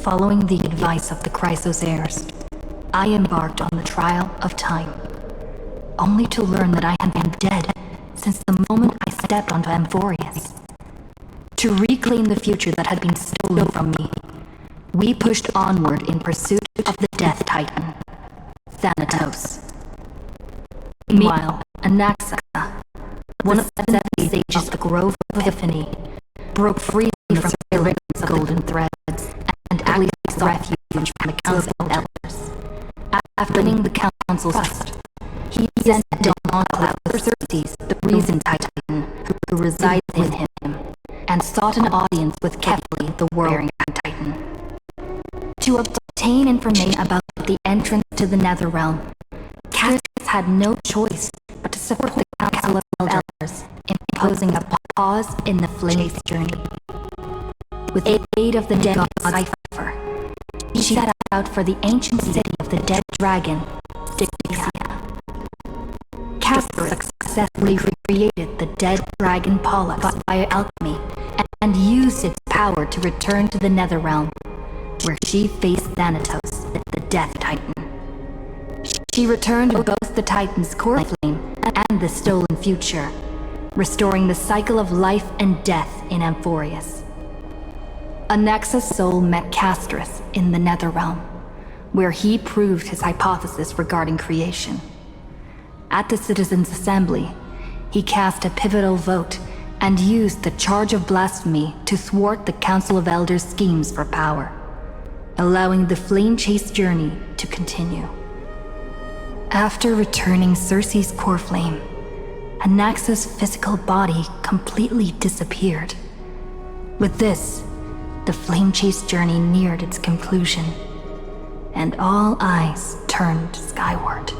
Following the advice of the Chrysoseirs, I embarked on the trial of time, only to learn that I had been dead since the moment I stepped onto Amphorius. To reclaim the future that had been stolen from me, we pushed onward in pursuit of the Death Titan, Thanatos. Meanwhile, Anaxa, one of the 70 sages of the Grove of Epiphany, broke free from the rings of golden threads and acted as refuge from the Council of Elders. After winning the Council's trust, he sent Dawn Cloud to Xerxes, the Reason Titan, who resides in him, and sought an audience with Kefli, the Whirling Titan. To obtain information about the entrance to the Netherrealm, Castus had no choice but to support the Council of Elders, imposing a pause in the Flame's journey. With the aid of the dead god Cypher, she set out for the ancient city of the dead dragon, Stygia. Castor successfully recreated the dead dragon Pollux by alchemy and used its power to return to the Netherrealm, where she faced Thanatos, the Death Titan. She returned both the Titan's core flame and the stolen future, restoring the cycle of life and death in Amphorius. Anaxa's soul met Castrus in the Netherrealm, where he proved his hypothesis regarding creation. At the Citizens' Assembly, he cast a pivotal vote and used the charge of blasphemy to thwart the Council of Elders' schemes for power, allowing the flame chase journey to continue. After returning Circe's core flame, Anaxa's physical body completely disappeared. With this, the flame chase journey neared its conclusion, and all eyes turned skyward.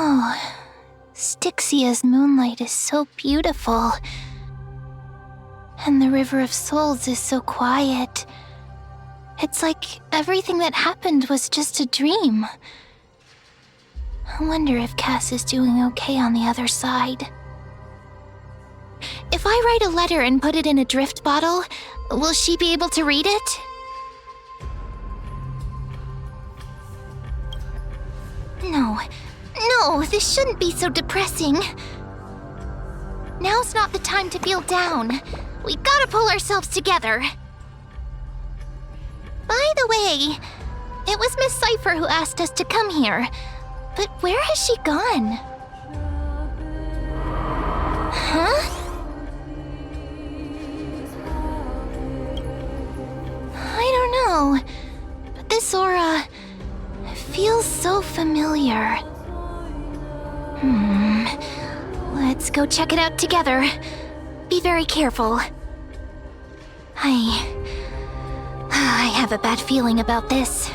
Oh, Styxia's moonlight is so beautiful. And the River of Souls is so quiet. It's like everything that happened was just a dream. I wonder if Cass is doing okay on the other side. If I write a letter and put it in a drift bottle, will she be able to read it? No, this shouldn't be so depressing. Now's not the time to feel down. We gotta pull ourselves together. By the way, it was Miss Cypher who asked us to come here. But where has she gone? Huh? I don't know, but this aura feels so familiar. Let's go check it out together. Be very careful. I have a bad feeling about this.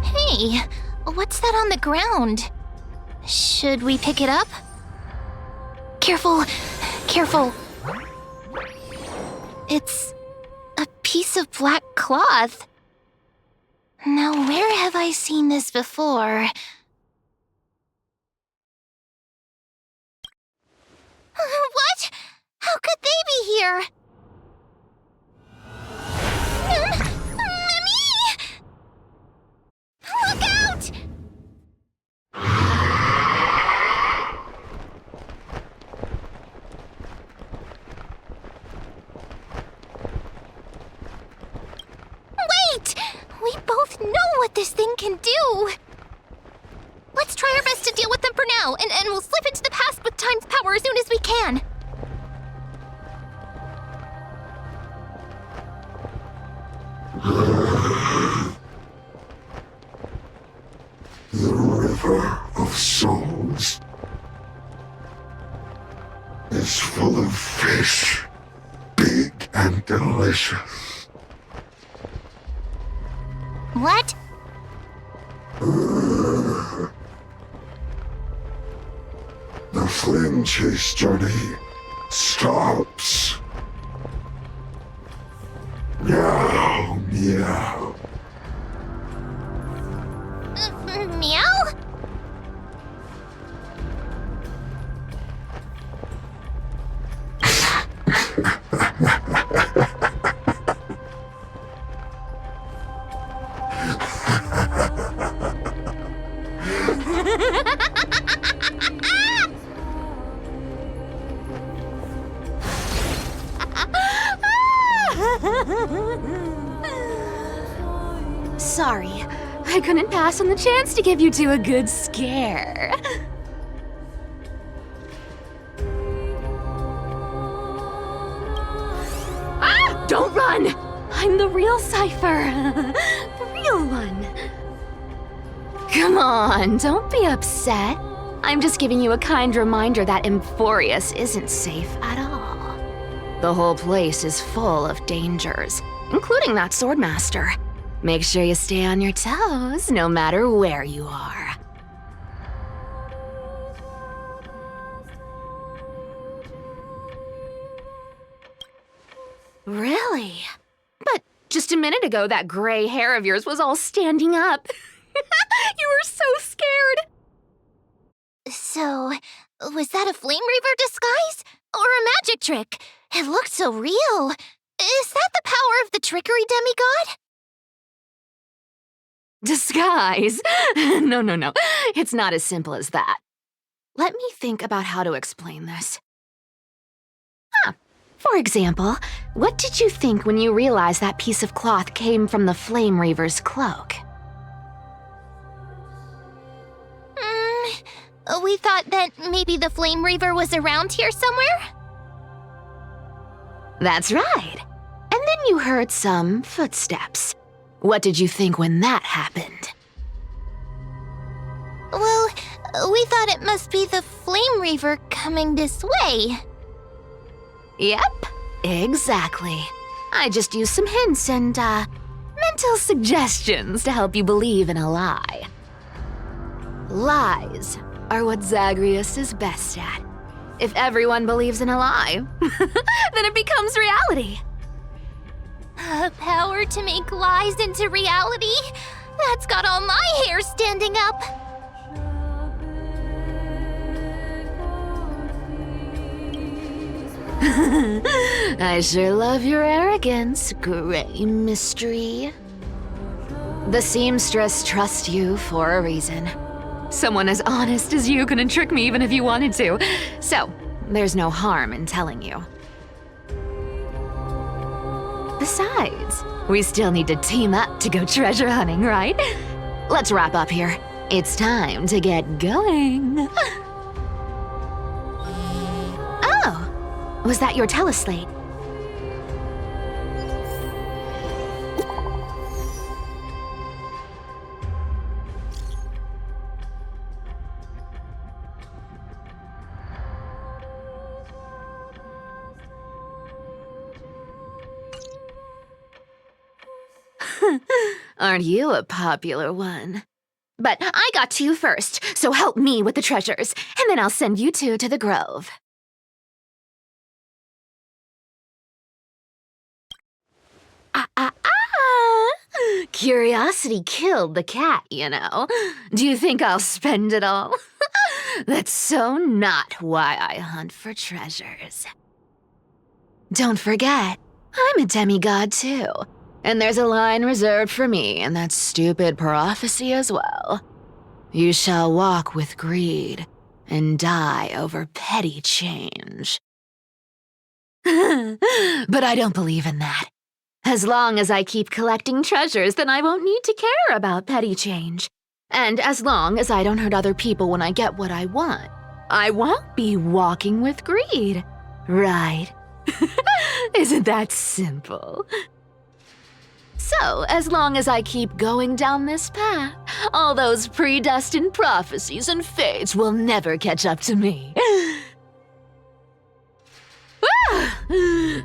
Hey, what's that on the ground? Should we pick it up? Careful, careful. It's a piece of black cloth. Now, where have I seen this before? What? How could they be here? Mimi! Look out! Wait! We both know what this thing can do! Let's try our best to deal with them for now, and we'll slip into the past with time's power as soon as we can. The River of Souls is full of fish, big and delicious. What? The flame chase journey stops. Meow, meow. Meow? Sorry, I couldn't pass on the chance to give you two a good scare. Ah! Don't run! I'm the real Cypher. The real one. Come on, don't be upset. I'm just giving you a kind reminder that Emphorius isn't safe at all. The whole place is full of dangers, including that swordmaster. Make sure you stay on your toes, no matter where you are. Really? But just a minute ago, that gray hair of yours was all standing up. You were so scared. So, was that a Flame Reaver disguise? Or a magic trick? It looked so real. Is that the power of the trickery demigod? Disguise? No. It's not as simple as that. Let me think about how to explain this. For example, what did you think when you realized that piece of cloth came from the Flame Reaver's cloak? We thought that maybe the Flame Reaver was around here somewhere? That's right. And then you heard some footsteps. What did you think when that happened? We thought it must be the Flame Reaver coming this way. Yep, exactly. I just used some hints and, mental suggestions to help you believe in a lie. Lies are what Zagreus is best at. If everyone believes in a lie, then it becomes reality. Power to make lies into reality? That's got all my hair standing up. I sure love your arrogance, Gray Mystery. The seamstress trusts you for a reason. Someone as honest as you couldn't trick me even if you wanted to. So, there's no harm in telling you. Besides, we still need to team up to go treasure hunting, right? Let's wrap up here. It's time to get going. Oh, was that your teleslate? Aren't you a popular one? But I got to you first, so help me with the treasures, and then I'll send you two to the grove. Curiosity killed the cat, you know. Do you think I'll spend it all? That's so not why I hunt for treasures. Don't forget, I'm a demigod too. And there's a line reserved for me in that stupid prophecy as well. You shall walk with greed and die over petty change. But I don't believe in that. As long as I keep collecting treasures, then I won't need to care about petty change. And as long as I don't hurt other people when I get what I want, I won't be walking with greed. Right? Isn't that simple? So, as long as I keep going down this path, all those predestined prophecies and fates will never catch up to me.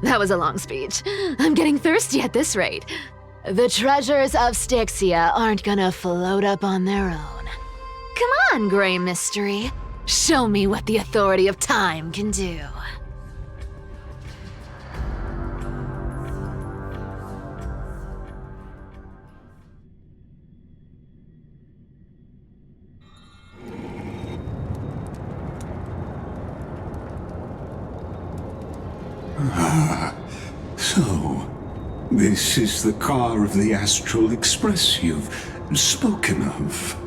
That was a long speech. I'm getting thirsty at this rate. The treasures of Styxia aren't gonna float up on their own. Come on, Gray Mystery. Show me what the authority of time can do. So, this is the car of the Astral Express you've spoken of.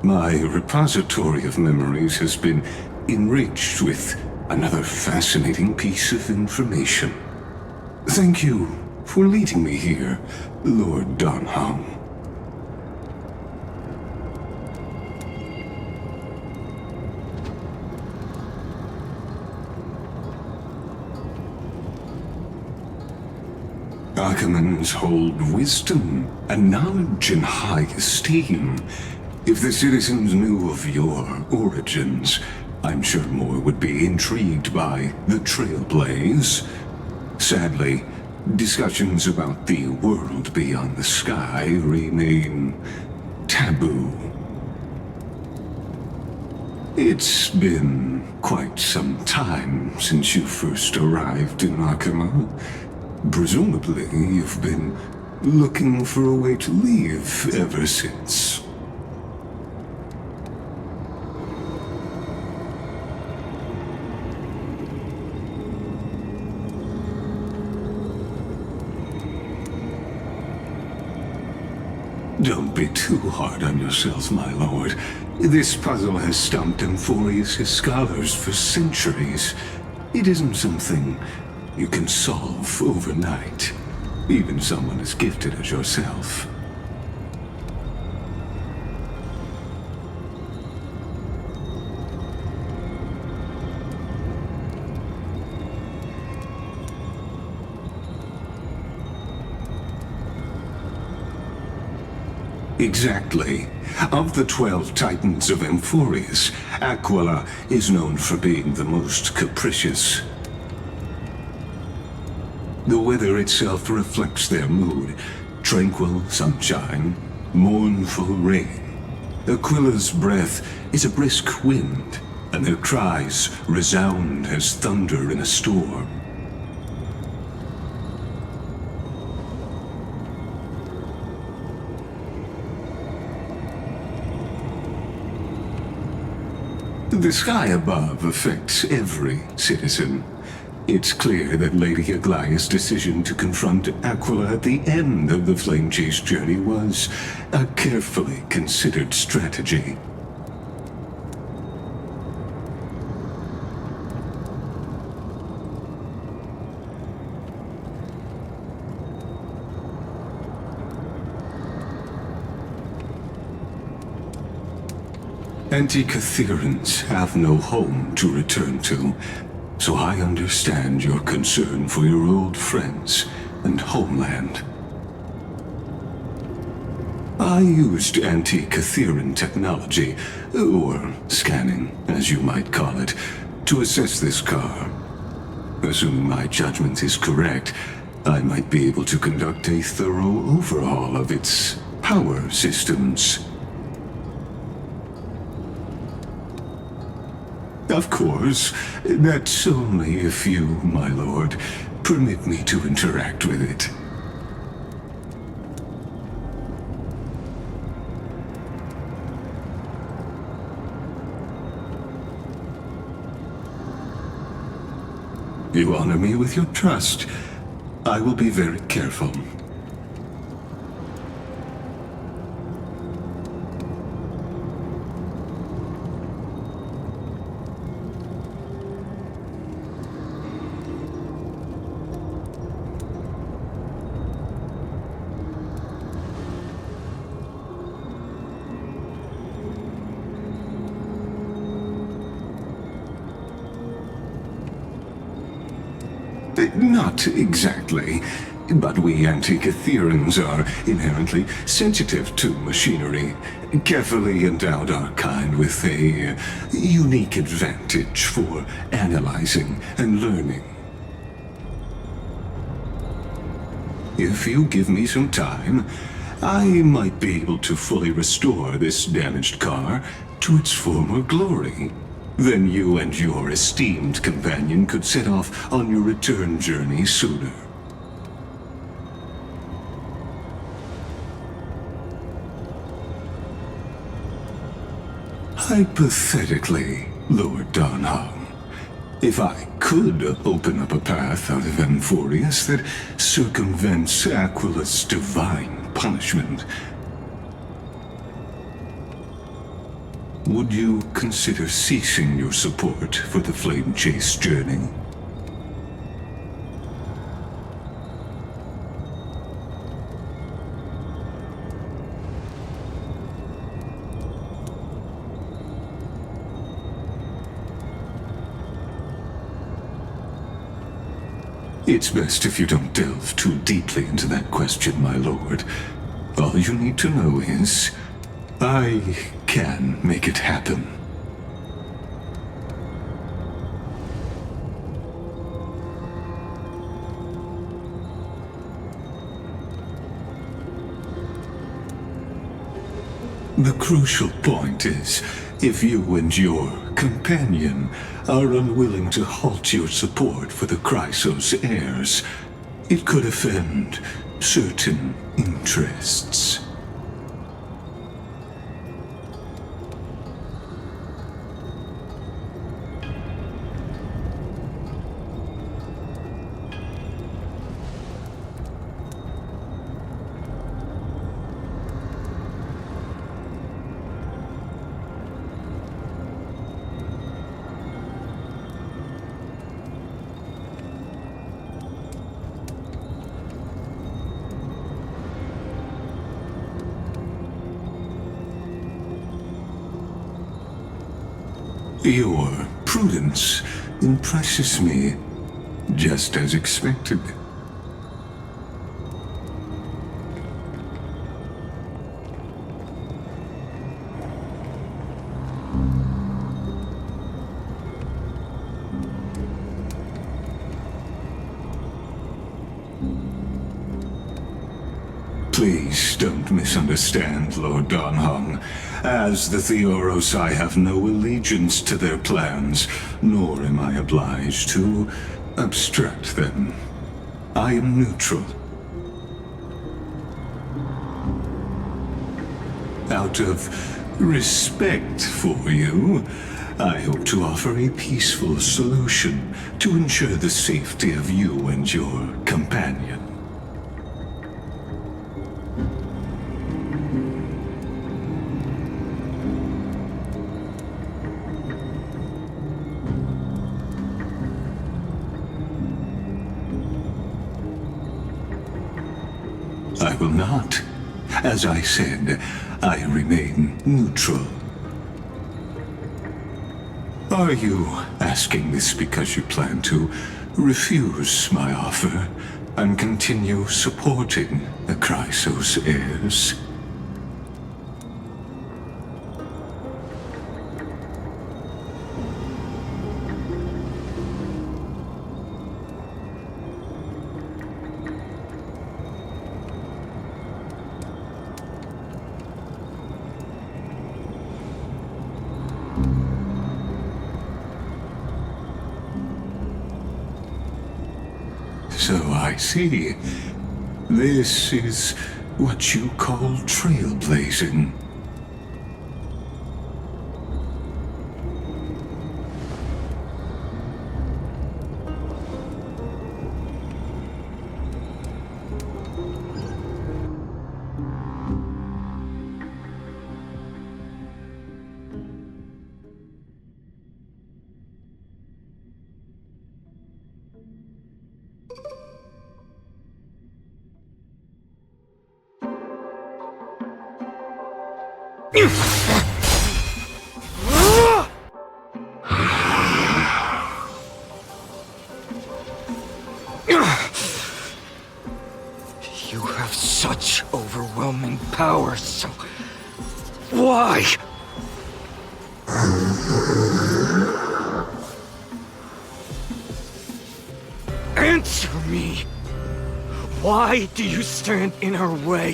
My repository of memories has been enriched with another fascinating piece of information. Thank you for leading me here, Lord Donham. Archimans hold wisdom and knowledge in high esteem. If the citizens knew of your origins, I'm sure more would be intrigued by the Trailblaze. Sadly, discussions about the world beyond the sky remain taboo. It's been quite some time since you first arrived in Arkham. Presumably, you've been looking for a way to leave ever since. Don't be too hard on yourself, my lord. This puzzle has stumped Amphorius' scholars for centuries. It isn't something you can solve overnight, even someone as gifted as yourself. Exactly. Of the 12 Titans of Amphorius, Aquila is known for being the most capricious. The weather itself reflects their mood. Tranquil sunshine, mournful rain. Aquila's breath is a brisk wind, and their cries resound as thunder in a storm. The sky above affects every citizen. It's clear that Lady Aglaya's decision to confront Aquila at the end of the Flame Chase journey was a carefully considered strategy. Antikytherans have no home to return to, so I understand your concern for your old friends and homeland. I used Antikytheran technology, or scanning, as you might call it, to assess this car. Assuming my judgment is correct, I might be able to conduct a thorough overhaul of its power systems. Of course, that's only if you, my lord, permit me to interact with it. You honor me with your trust. I will be very careful. Not exactly, but we Antikytherans are inherently sensitive to machinery. Carefully endowed our kind with a unique advantage for analyzing and learning. If you give me some time, I might be able to fully restore this damaged car to its former glory. Then you and your esteemed companion could set off on your return journey sooner. Hypothetically, Lord Donham, if I could open up a path out of Amphorius that circumvents Aquila's divine punishment, would you consider ceasing your support for the Flame Chase journey? It's best if you don't delve too deeply into that question, my lord. All you need to know is, I can make it happen. The crucial point is, if you and your companion are unwilling to halt your support for the Chrysos heirs, it could offend certain interests. Your prudence impresses me, just as expected. Please don't misunderstand, Lord Donhong. As the Theoros, I have no allegiance to their plans, nor am I obliged to obstruct them. I am neutral. Out of respect for you, I hope to offer a peaceful solution to ensure the safety of you and your companion. I will not. As I said, I remain neutral. Are you asking this because you plan to refuse my offer and continue supporting the Chrysos heirs? So I see. This is what you call trailblazing. You have such overwhelming power, so why? Answer me! Why do you stand in our way?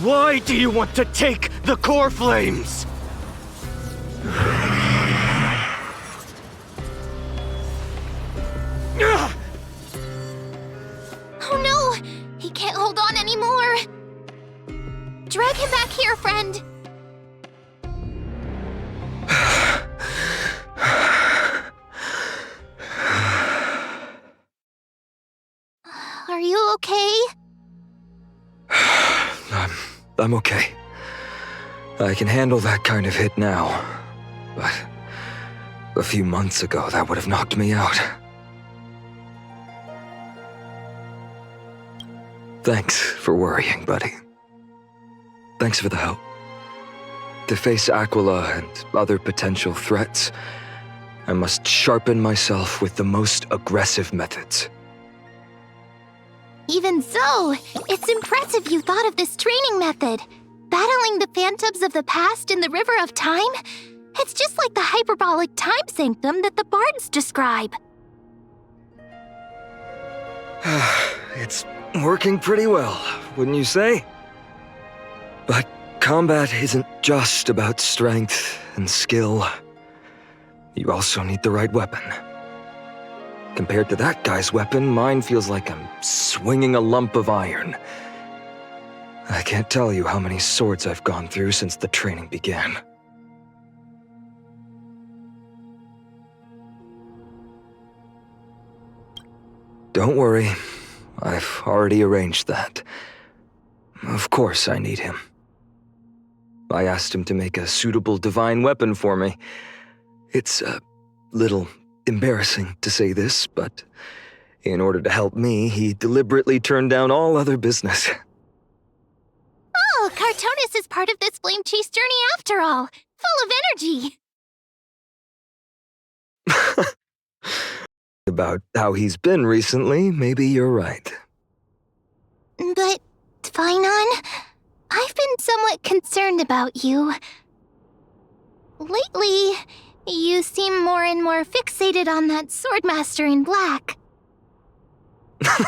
Why do you want to take the core flames? Oh no! He can't hold on anymore! Drag him back here, friend! Are you okay? I'm okay. I can handle that kind of hit now. But a few months ago, that would have knocked me out. Thanks for worrying, buddy. Thanks for the help. To face Aquila and other potential threats, I must sharpen myself with the most aggressive methods. Even so, it's impressive you thought of this training method. Battling the phantoms of the past in the River of Time? It's just like the hyperbolic time sanctum that the bards describe. It's working pretty well, wouldn't you say? But combat isn't just about strength and skill. You also need the right weapon. Compared to that guy's weapon, mine feels like I'm swinging a lump of iron. I can't tell you how many swords I've gone through since the training began. Don't worry, I've already arranged that. Of course I need him. I asked him to make a suitable divine weapon for me. It's a little embarrassing to say this, but in order to help me, he deliberately turned down all other business. Oh, Cartonis is part of this flame chase journey after all. Full of energy. About how he's been recently, maybe you're right. But, Phainon, I've been somewhat concerned about you. Lately, you seem more and more fixated on that swordmaster in black.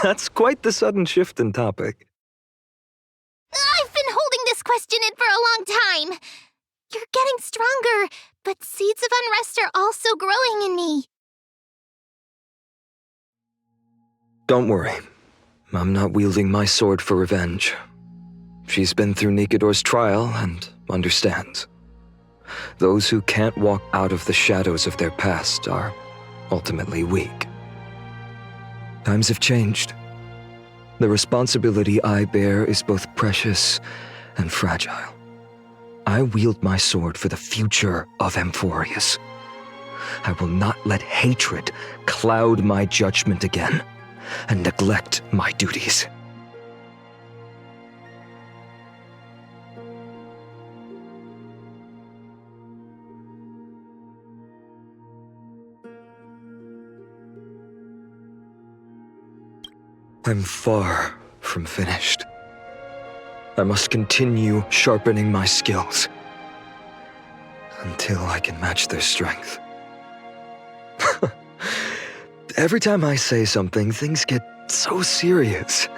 That's quite the sudden shift in topic. I've been holding this question in for a long time. You're getting stronger, but seeds of unrest are also growing in me. Don't worry. I'm not wielding my sword for revenge. She's been through Nikador's trial and understands. Those who can't walk out of the shadows of their past are ultimately weak. Times have changed. The responsibility I bear is both precious and fragile. I wield my sword for the future of Amphorius. I will not let hatred cloud my judgment again and neglect my duties. I'm far from finished. I must continue sharpening my skills until I can match their strength. Every time I say something, things get so serious.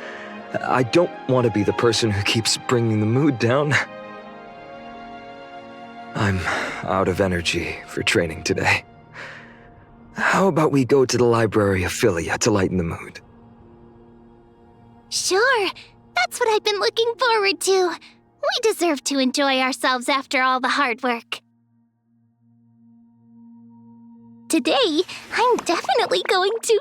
I don't want to be the person who keeps bringing the mood down. I'm out of energy for training today. How about we go to the library of Philia to lighten the mood? Sure, that's what I've been looking forward to. We deserve to enjoy ourselves after all the hard work. Today, I'm definitely going to...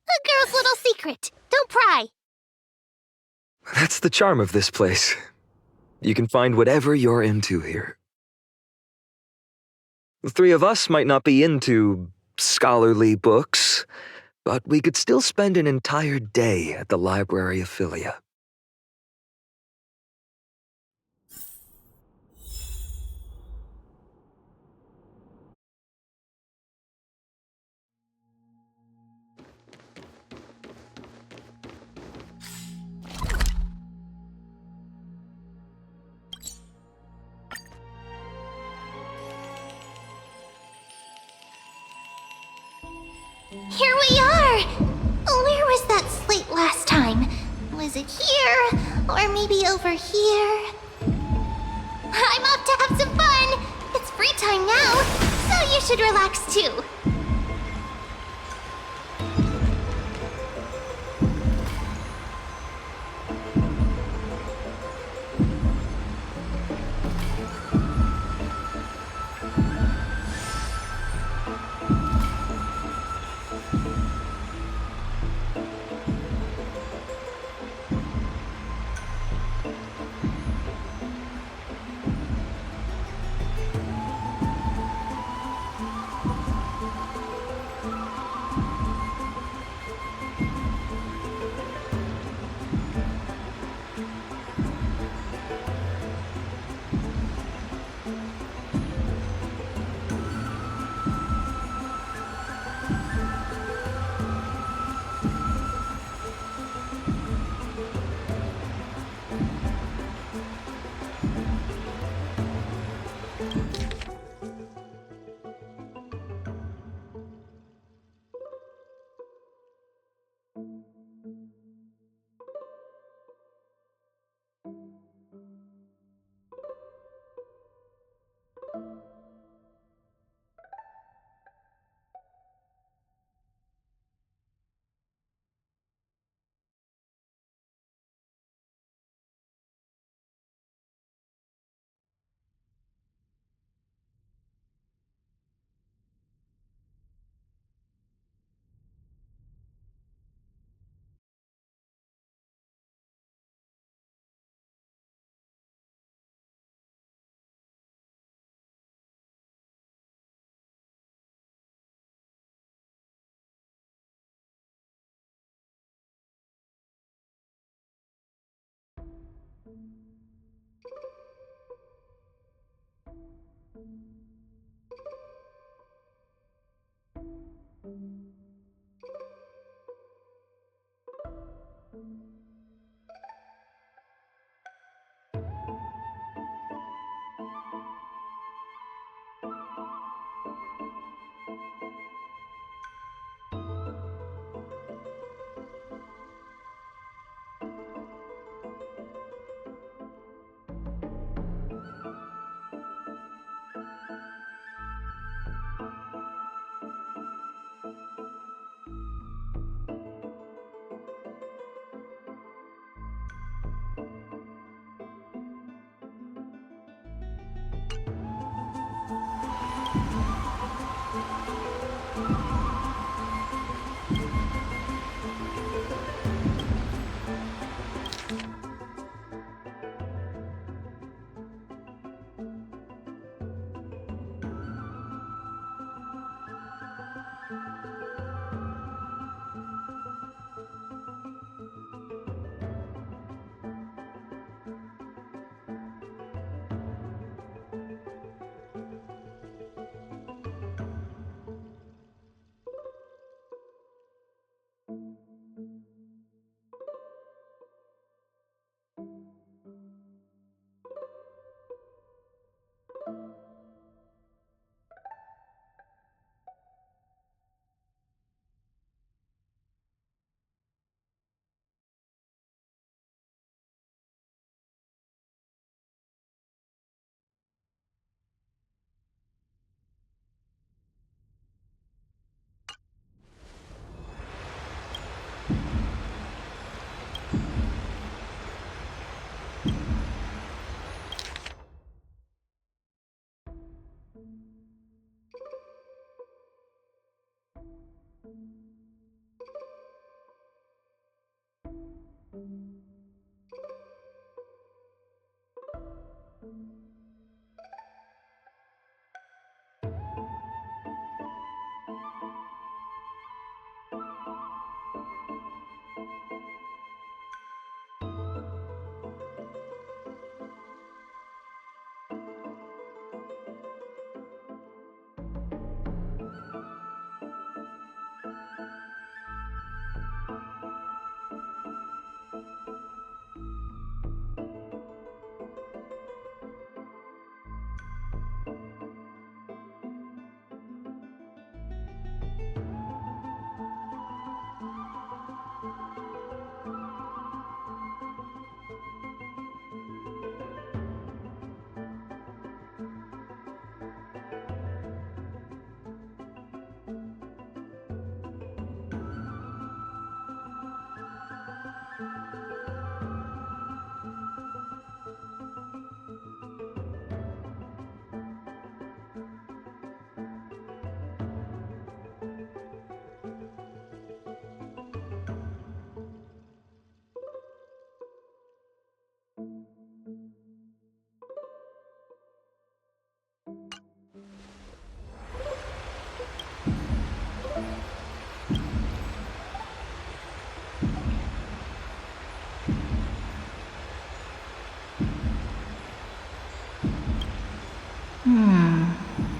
A girl's little secret. Don't pry. That's the charm of this place. You can find whatever you're into here. The three of us might not be into scholarly books, but we could still spend an entire day at the library of Philia. Here we are! Where was that slate last time? Was it here? Or maybe over here? I'm off to have some fun! It's free time now, so you should relax too.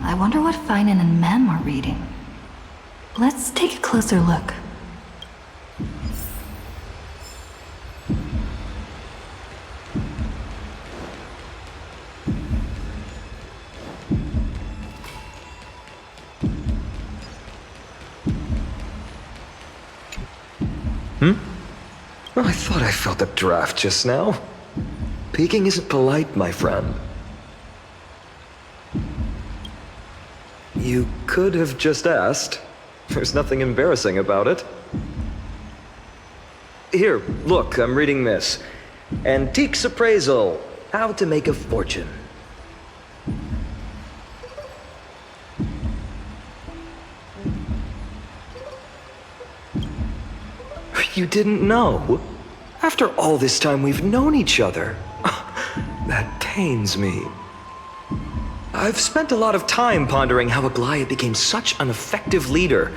I wonder what Finan and Mem are reading. Let's take a closer look. I thought I felt a draft just now. Peeking isn't polite, my friend. You could have just asked. There's nothing embarrassing about it. Here, look, I'm reading this. Antiques Appraisal. How to Make a Fortune. You didn't know? After all this time we've known each other. That pains me. I've spent a lot of time pondering how Aglaia became such an effective leader.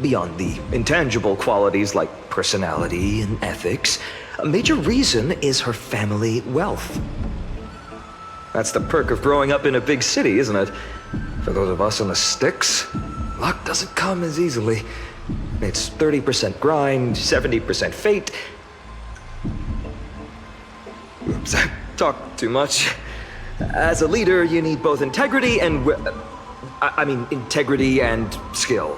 Beyond the intangible qualities like personality and ethics, a major reason is her family wealth. That's the perk of growing up in a big city, isn't it? For those of us in the sticks, luck doesn't come as easily. It's 30% grind, 70% fate. Oops, I talked too much. As a leader, you need both integrity and... integrity and skill.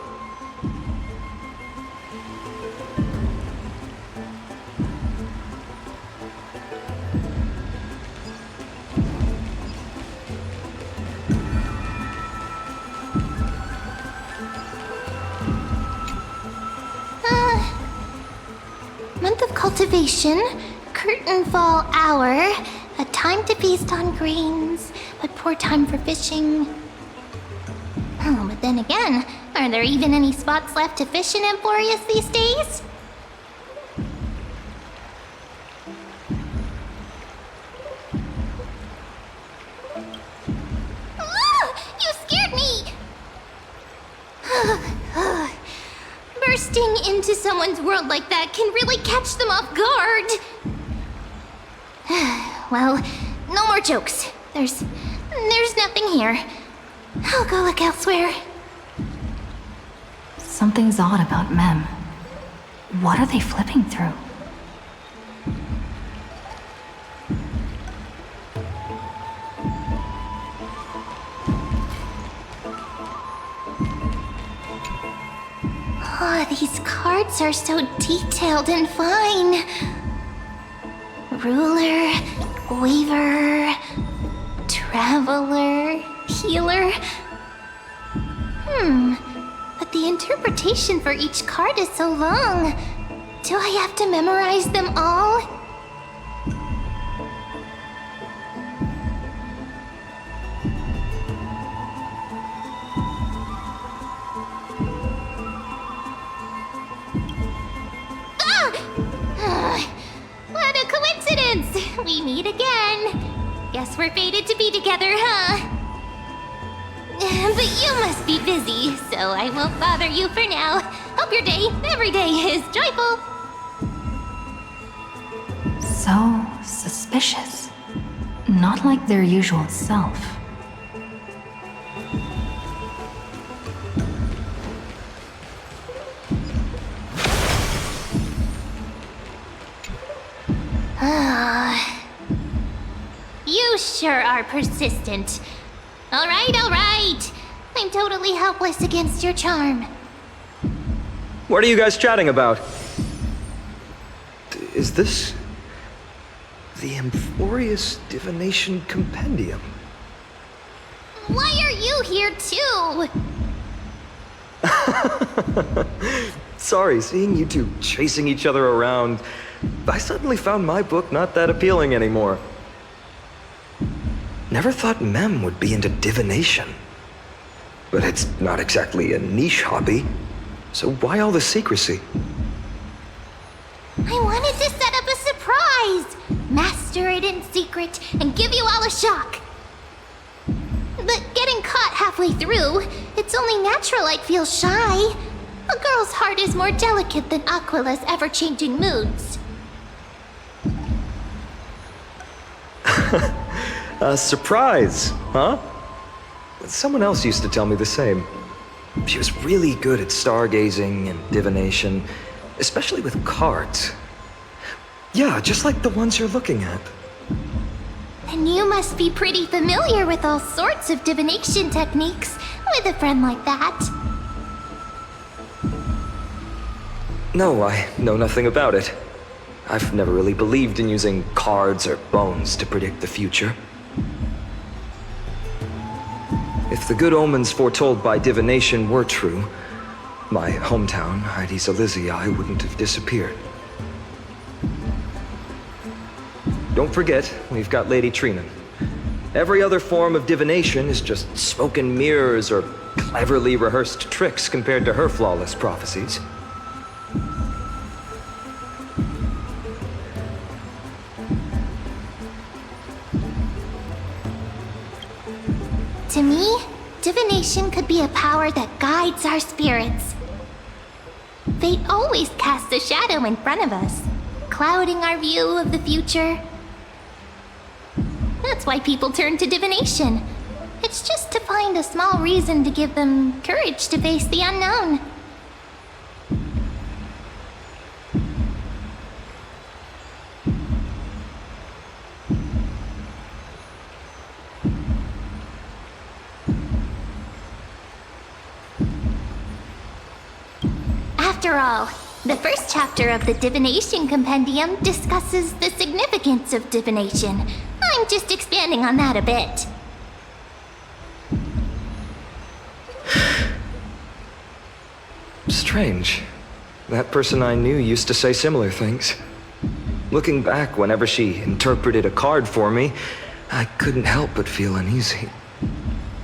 Month of cultivation, curtain fall hour, a time to feast on grains, but poor time for fishing. Oh, but then again, are there even any spots left to fish in Amphorius these days? Ah, you scared me! Bursting into someone's world like that can really catch them off guard. Well, no more jokes. There's nothing here. I'll go look elsewhere. Something's odd about Mem. What are they flipping through? Oh, these cards are so detailed and fine. Ruler, weaver, traveler, healer. But the interpretation for each card is so long. Do I have to memorize them all? we meet again. Guess we're fated to be together, huh? But you must be busy, so I won't bother you for now. Hope your day, every day, is joyful. So suspicious. Not like their usual self. You sure are persistent. All right. I'm totally helpless against your charm. What are you guys chatting about? Is this the Amphorius Divination Compendium? Why are you here too? Sorry, seeing you two chasing each other around, I suddenly found my book not that appealing anymore. Never thought Mem would be into divination. But it's not exactly a niche hobby, so why all the secrecy? I wanted to set up a surprise! Master it in secret and give you all a shock. But getting caught halfway through, it's only natural I'd feel shy. A girl's heart is more delicate than Aquila's ever-changing moods. A surprise, huh? Someone else used to tell me the same. She was really good at stargazing and divination, especially with cards. Yeah, just like the ones you're looking at. And you must be pretty familiar with all sorts of divination techniques with a friend like that. No, I know nothing about it. I've never really believed in using cards or bones to predict the future. If the good omens foretold by divination were true, my hometown, Heidi's Elysiae, wouldn't have disappeared. Don't forget, we've got Lady Trinan. Every other form of divination is just smoke and mirrors or cleverly rehearsed tricks compared to her flawless prophecies. To me, divination could be a power that guides our spirits. Fate always casts a shadow in front of us, clouding our view of the future. That's why people turn to divination. It's just to find a small reason to give them courage to face the unknown. After all, the first chapter of the Divination Compendium discusses the significance of divination. I'm just expanding on that a bit. Strange. That person I knew used to say similar things. Looking back, whenever she interpreted a card for me, I couldn't help but feel uneasy.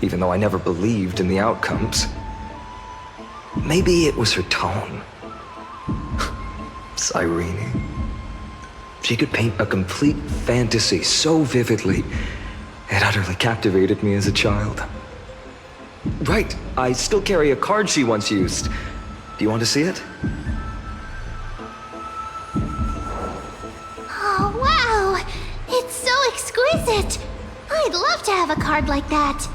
Even though I never believed in the outcomes. Maybe it was her tone. Cyrene. She could paint a complete fantasy so vividly, it utterly captivated me as a child. Right, I still carry a card she once used. Do you want to see it? Oh, wow! It's so exquisite! I'd love to have a card like that.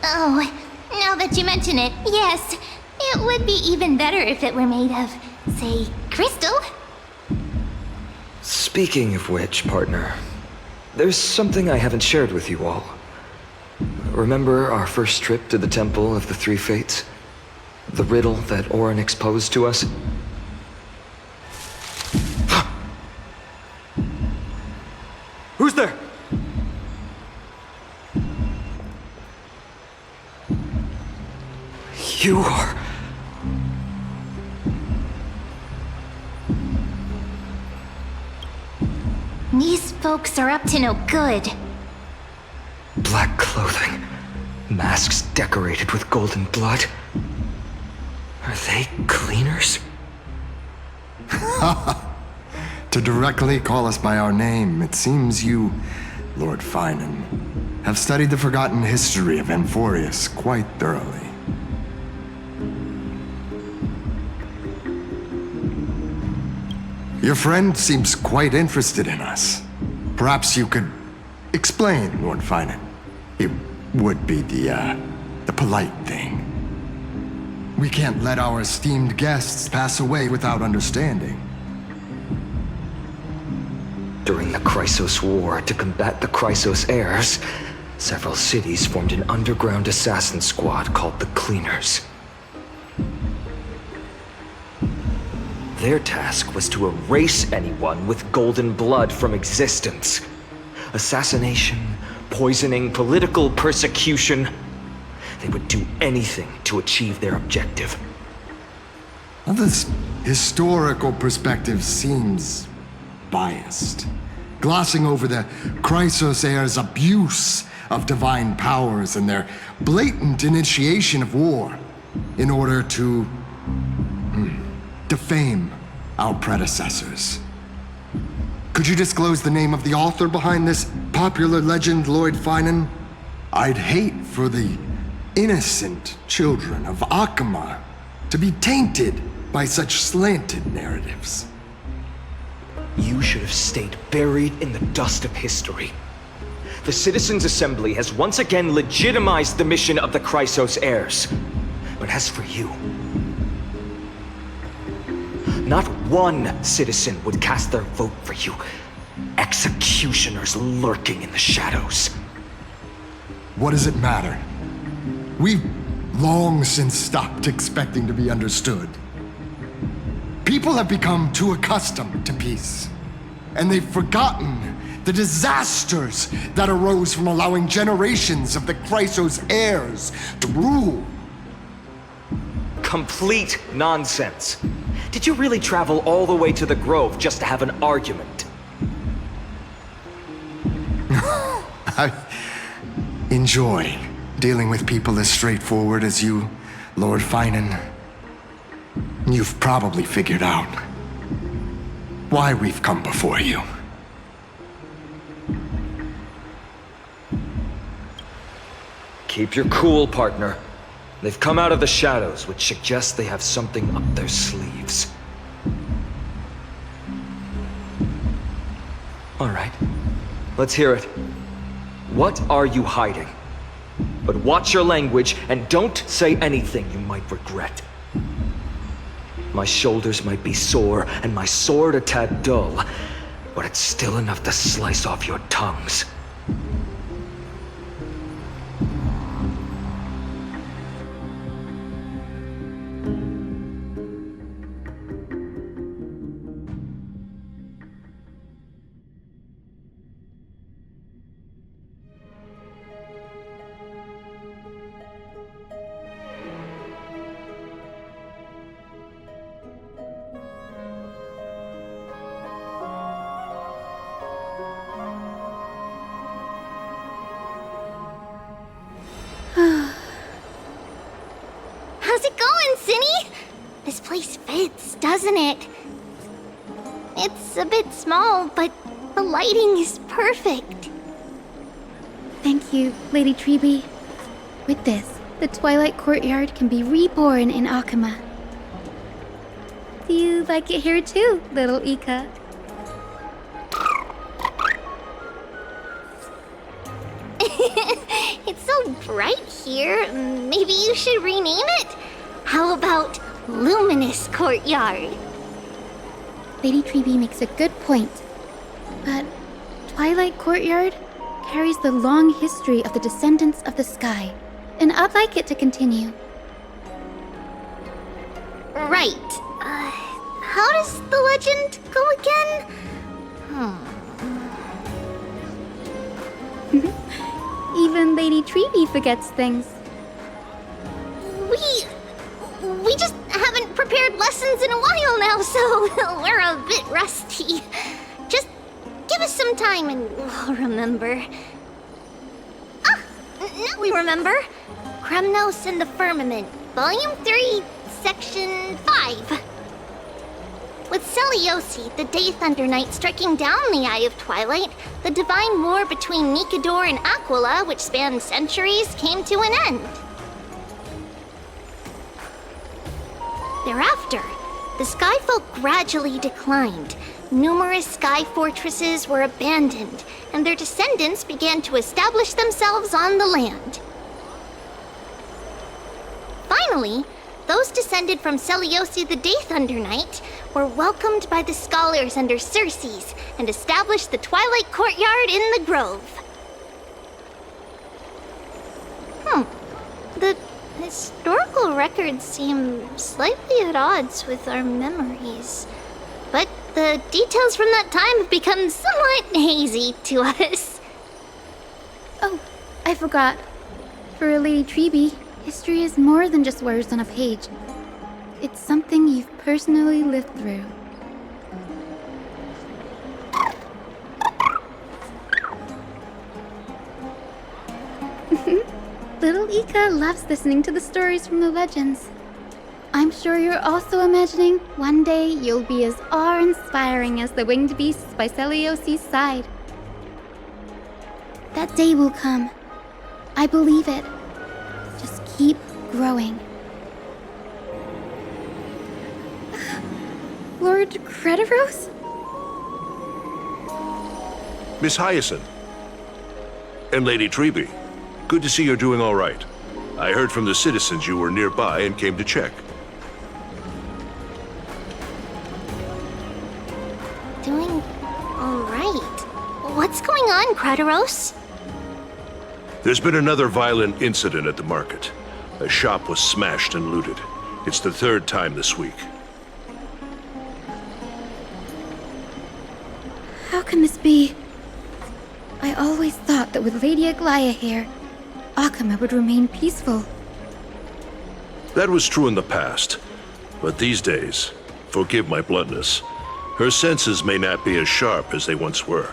Oh, now that you mention it, yes. It would be even better if it were made of, say, crystal. Speaking of which, partner, there's something I haven't shared with you all. Remember our first trip to the Temple of the Three Fates? The riddle that Orynyx posed to us? Who's there? You are... These folks are up to no good. Black clothing, masks decorated with golden blood. Are they cleaners? To directly call us by our name, it seems you, Lord Finan, have studied the forgotten history of Amphorius quite thoroughly. Your friend seems quite interested in us. Perhaps you could explain, Lord Finan. It would be the polite thing. We can't let our esteemed guests pass away without understanding. During the Chrysos War, to combat the Chrysos heirs, several cities formed an underground assassin squad called the Cleaners. Their task was to erase anyone with golden blood from existence. Assassination, poisoning, political persecution. They would do anything to achieve their objective. Well, this historical perspective seems biased, glossing over the Chrysos heirs' abuse of divine powers and their blatant initiation of war in order to defame our predecessors. Could you disclose the name of the author behind this popular legend, Lord Finan? I'd hate for the innocent children of Akama to be tainted by such slanted narratives. You should have stayed buried in the dust of history. The Citizens' Assembly has once again legitimized the mission of the Chrysos heirs. But as for you, not one citizen would cast their vote for you. Executioners lurking in the shadows. What does it matter? We've long since stopped expecting to be understood. People have become too accustomed to peace, and they've forgotten the disasters that arose from allowing generations of the Chrysos heirs to rule. Complete nonsense. Did you really travel all the way to the Grove just to have an argument? I enjoy dealing with people as straightforward as you, Lord Finan. You've probably figured out why we've come before you. Keep your cool, partner. They've come out of the shadows, which suggests they have something up their sleeves. All right, let's hear it. What are you hiding? But watch your language and don't say anything you might regret. My shoulders might be sore and my sword a tad dull, but it's still enough to slice off your tongues. How's it going, Cinny? This place fits, doesn't it? It's a bit small, but the lighting is perfect. Thank you, Lady Treeby. With this, the Twilight Courtyard can be reborn in Akama. Do you like it here too, little Ika? It's so bright here. Maybe you should rename it? How about Luminous Courtyard? Lady Treby makes a good point. But Twilight Courtyard carries the long history of the descendants of the sky, and I'd like it to continue. Right. How does the legend go again? Even Lady Treby forgets things. We just haven't prepared lessons in a while now, so we're a bit rusty. Just give us some time and we'll remember. Ah! Now we remember. Kremnos and the Firmament, Volume 3, Section 5. With Celiosi, the Day Thunder Knight, striking down the Eye of Twilight, the divine war between Nikador and Aquila, which spanned centuries, came to an end. Thereafter, the Skyfolk gradually declined. Numerous sky fortresses were abandoned, and their descendants began to establish themselves on the land. Finally, those descended from Celiosi the Day Thunder Knight were welcomed by the scholars under Circes and established the Twilight Courtyard in the Grove. The historical records seem slightly at odds with our memories, but the details from that time have become somewhat hazy to us. Oh, I forgot. For Lady Treby, history is more than just words on a page. It's something you've personally lived through. Little Ika loves listening to the stories from the legends. I'm sure you're also imagining one day you'll be as awe-inspiring as the winged beasts by Celiosi's side. That day will come. I believe it. Just keep growing. Lord Crediros? Miss Hyacinth. And Lady Treby. Good to see you're doing all right. I heard from the citizens you were nearby and came to check. Doing all right. What's going on, Crediros? There's been another violent incident at the market. A shop was smashed and looted. It's the third time this week. How can this be? I always thought that with Lady Aglaya here, Akama would remain peaceful. That was true in the past. But these days, forgive my bluntness, her senses may not be as sharp as they once were.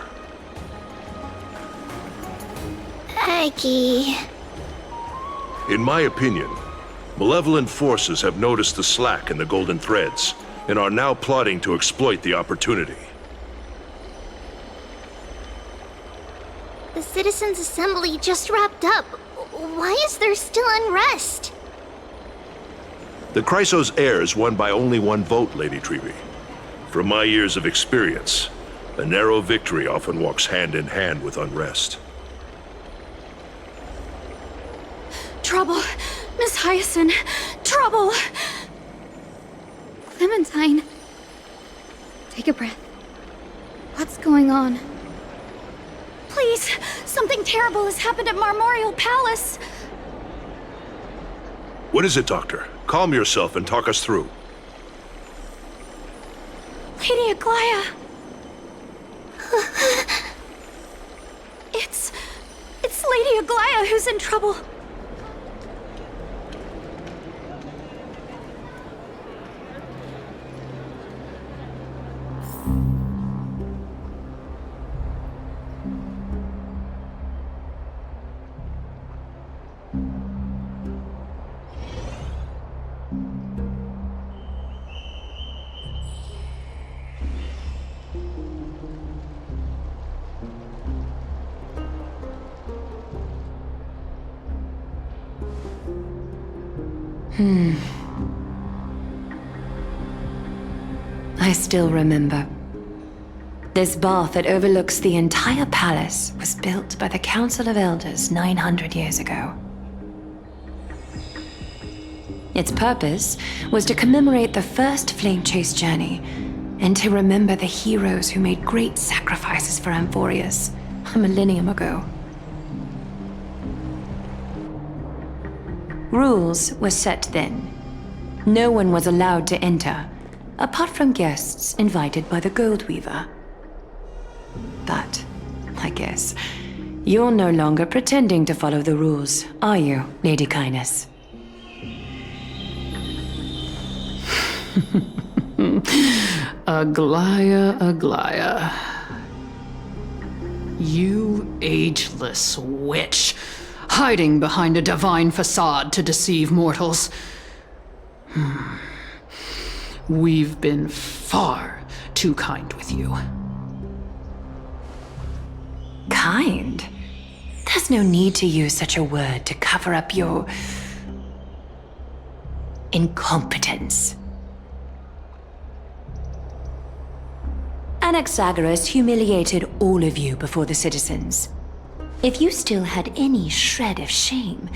Aggie. In my opinion, malevolent forces have noticed the slack in the golden threads and are now plotting to exploit the opportunity. The Citizens' Assembly just wrapped up. Why is there still unrest? The Chrysos heirs won by only one vote, Lady Treby. From my years of experience, a narrow victory often walks hand in hand with unrest. Trouble! Miss Hyacinth! Trouble! Clementine. Take a breath. What's going on? Please! Something terrible has happened at Marmorial Palace! What is it, Doctor? Calm yourself and talk us through. Lady Aglaya! It's Lady Aglaya who's in trouble. I still remember. This bath that overlooks the entire palace was built by the Council of Elders 900 years ago. Its purpose was to commemorate the first flame chase journey and to remember the heroes who made great sacrifices for Amphorius a millennium ago. Rules were set then. No one was allowed to enter, apart from guests invited by the Gold Weaver. But, I guess, you're no longer pretending to follow the rules, are you, Lady Kindness? Aglaia. You ageless witch, hiding behind a divine facade to deceive mortals. We've been far too kind with you. Kind? There's no need to use such a word to cover up your incompetence. Anaxagoras humiliated all of you before the citizens. If you still had any shred of shame,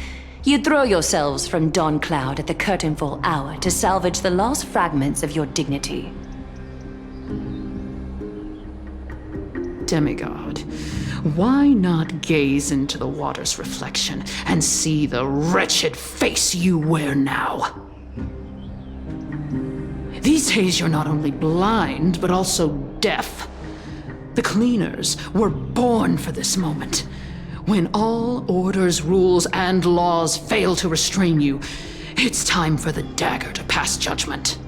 you'd throw yourselves from dawn cloud at the curtainfall hour to salvage the last fragments of your dignity. Demigod, why not gaze into the water's reflection and see the wretched face you wear now? These days you're not only blind, but also deaf. The cleaners were born for this moment. When all orders, rules, and laws fail to restrain you, it's time for the dagger to pass judgment.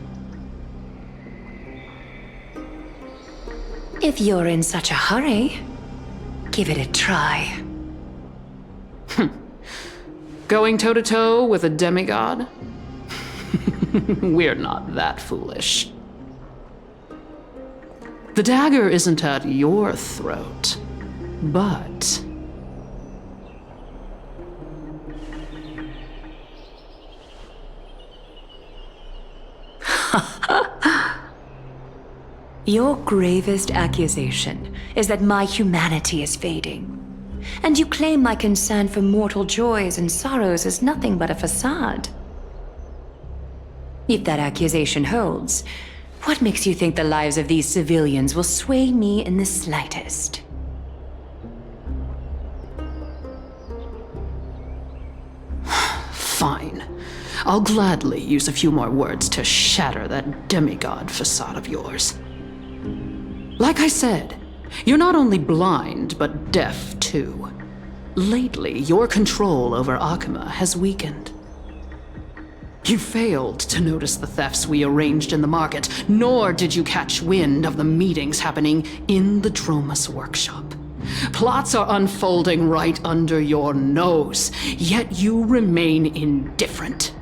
If you're in such a hurry, give it a try. Going toe-to-toe with a demigod? We're not that foolish. The dagger isn't at your throat, but... Your gravest accusation is that my humanity is fading. And you claim my concern for mortal joys and sorrows is nothing but a facade. If that accusation holds, what makes you think the lives of these civilians will sway me in the slightest? Fine. I'll gladly use a few more words to shatter that demigod facade of yours. Like I said, you're not only blind, but deaf too. Lately, your control over Akuma has weakened. You failed to notice the thefts we arranged in the market, nor did you catch wind of the meetings happening in the Dromus workshop. Plots are unfolding right under your nose, yet you remain indifferent.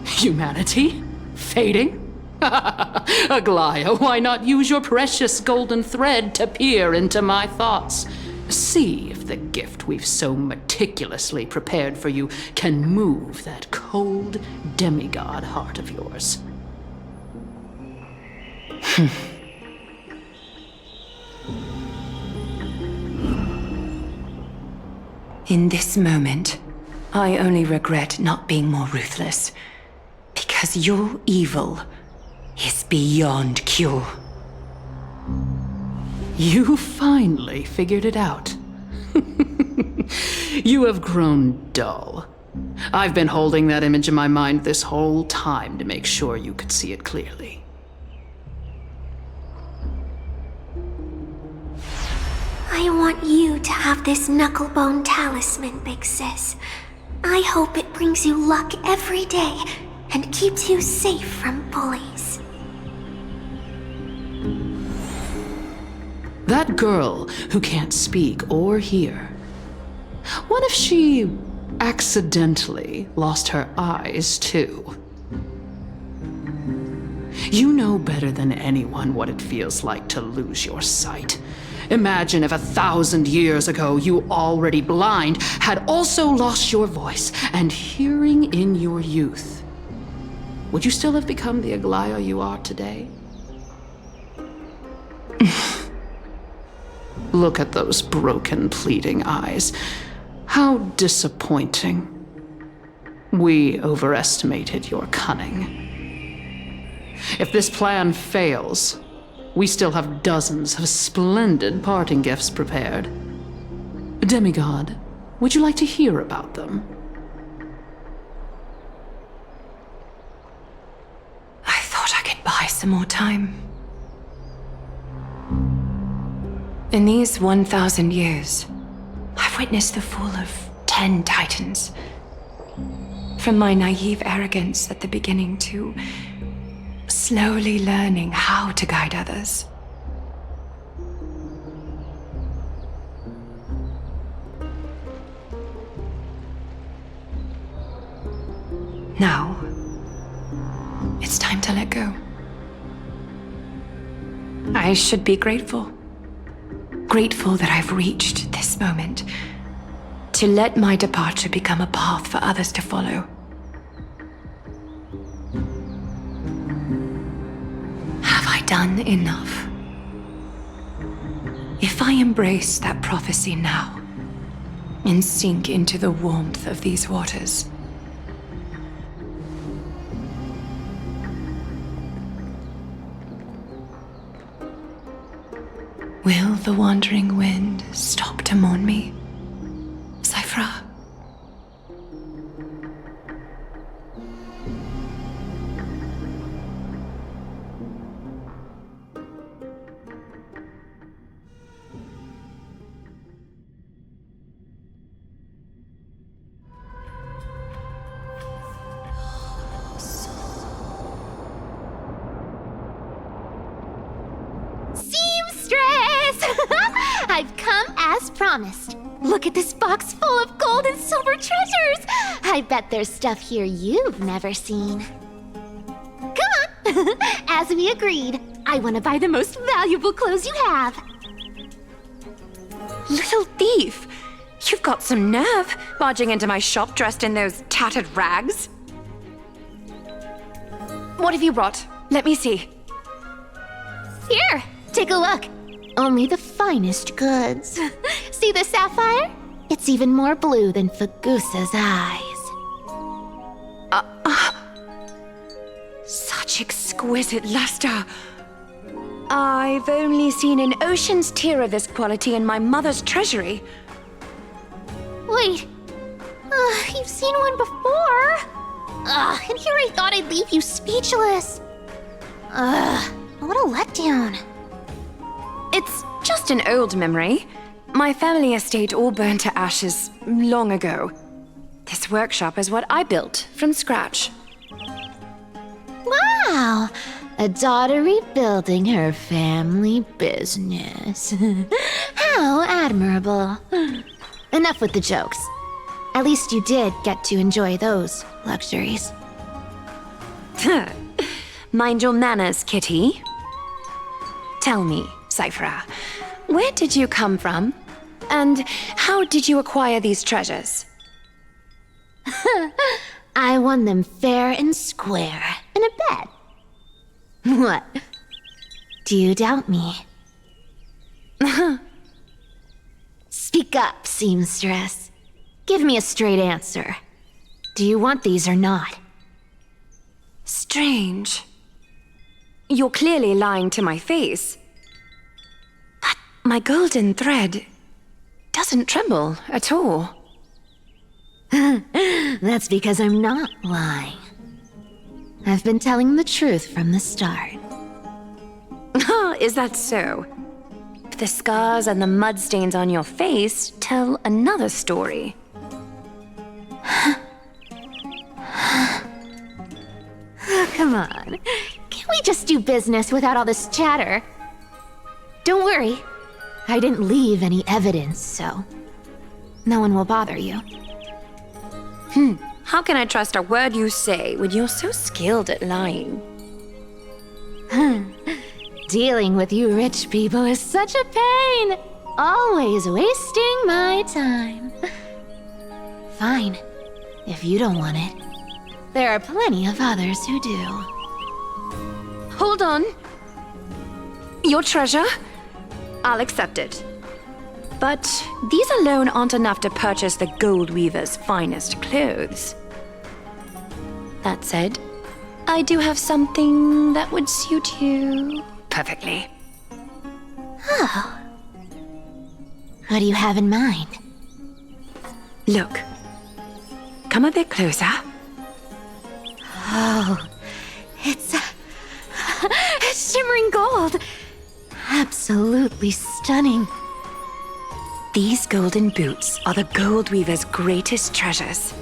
Humanity? Fading? Aglaia, why not use your precious golden thread to peer into my thoughts? See if the gift we've so meticulously prepared for you can move that cold demigod heart of yours. In this moment, I only regret not being more ruthless. Because your evil is beyond cure. You finally figured it out. You have grown dull. I've been holding that image in my mind this whole time to make sure you could see it clearly. I want you to have this knucklebone talisman, Big Sis. I hope it brings you luck every day and keeps you safe from bullies. That girl who can't speak or hear. What if she accidentally lost her eyes too? You know better than anyone what it feels like to lose your sight. Imagine if 1,000 years ago you, already blind, had also lost your voice and hearing in your youth. Would you still have become the Aglaia you are today? Look at those broken, pleading eyes. How disappointing. We overestimated your cunning. If this plan fails, we still have dozens of splendid parting gifts prepared. Demigod, would you like to hear about them? I thought I could buy some more time. In these 1,000 years, I've witnessed the fall of 10 titans. From my naive arrogance at the beginning to slowly learning how to guide others. Now, it's time to let go. I should be grateful. Grateful that I've reached this moment. To let my departure become a path for others to follow. Have I done enough? If I embrace that prophecy now, and sink into the warmth of these waters, will the wandering wind stop to mourn me, Cyphra? I've come as promised. Look at this box full of gold and silver treasures. I bet there's stuff here you've never seen. Come on. As we agreed, I want to buy the most valuable clothes you have. Little thief! You've got some nerve, barging into my shop dressed in those tattered rags. What have you brought? Let me see. Here, take a look. Only the finest goods. See the sapphire? It's even more blue than Fagusa's eyes. Such exquisite luster. I've only seen an ocean's tear of this quality in my mother's treasury. Wait. You've seen one before. And here I thought I'd leave you speechless. What a letdown. It's just an old memory. My family estate all burned to ashes long ago. This workshop is what I built from scratch. Wow! A daughter rebuilding her family business. How admirable. Enough with the jokes. At least you did get to enjoy those luxuries. Mind your manners, Kitty. Tell me, Cyphra, where did you come from? And how did you acquire these treasures? I won them fair and square in a bet. What? Do you doubt me? Speak up, seamstress. Give me a straight answer. Do you want these or not? Strange. You're clearly lying to my face. But my golden thread doesn't tremble at all. That's because I'm not lying. I've been telling the truth from the start. Is that so? The scars and the mud stains on your face tell another story. Come on. Can't we just do business without all this chatter? Don't worry. I didn't leave any evidence, so no one will bother you. How can I trust a word you say when you're so skilled at lying? Dealing with you rich people is such a pain. Always wasting my time. Fine, if you don't want it. There are plenty of others who do. Hold on. Your treasure? I'll accept it. But these alone aren't enough to purchase the Gold Weaver's finest clothes. That said, I do have something that would suit you perfectly. Oh. What do you have in mind? Look. Come a bit closer. Oh, it's shimmering gold. Absolutely stunning. These golden boots are the Gold Weaver's greatest treasures.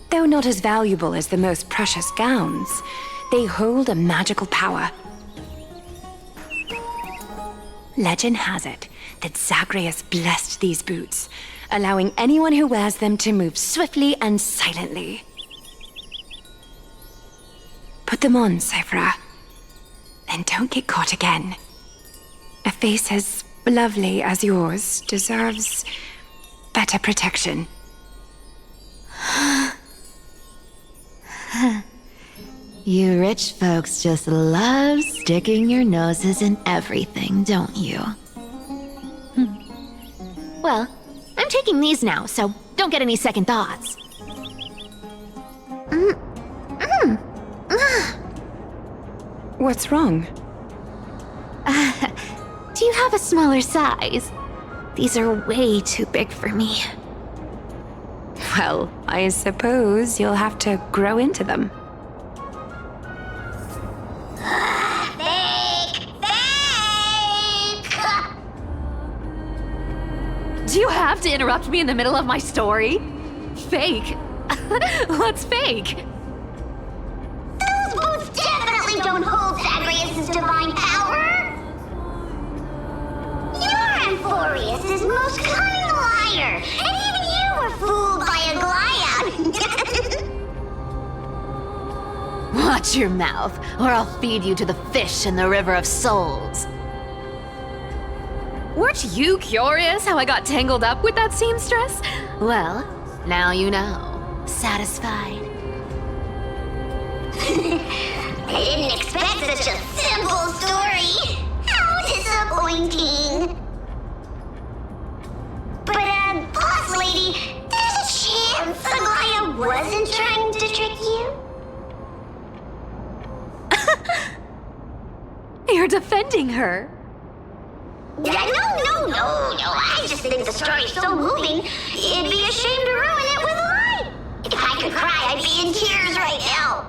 Though not as valuable as the most precious gowns, they hold a magical power. Legend has it that Zagreus blessed these boots, allowing anyone who wears them to move swiftly and silently. Put them on, Cyphra, and don't get caught again. A face as lovely as yours deserves better protection. You rich folks just love sticking your noses in everything, don't you? Well, I'm taking these now, so don't get any second thoughts. What's wrong? Do you have a smaller size? These are way too big for me. Well, I suppose you'll have to grow into them. Do you have to interrupt me in the middle of my story? Fake? What's fake? Those boots definitely don't hold Zagreus' divine power! Your Amphorius is most cunning liar, and even you were fooled by a Glyad! Watch your mouth, or I'll feed you to the fish in the River of Souls. Weren't you curious how I got tangled up with that seamstress? Well, now you know. Satisfied? I didn't expect such a simple story. How disappointing. But, boss lady, there's a chance Aglaia wasn't trying to trick you? You're defending her. No. I just think the story's so moving, it'd be a shame to ruin it with a lie. If I could cry, I'd be in tears right now.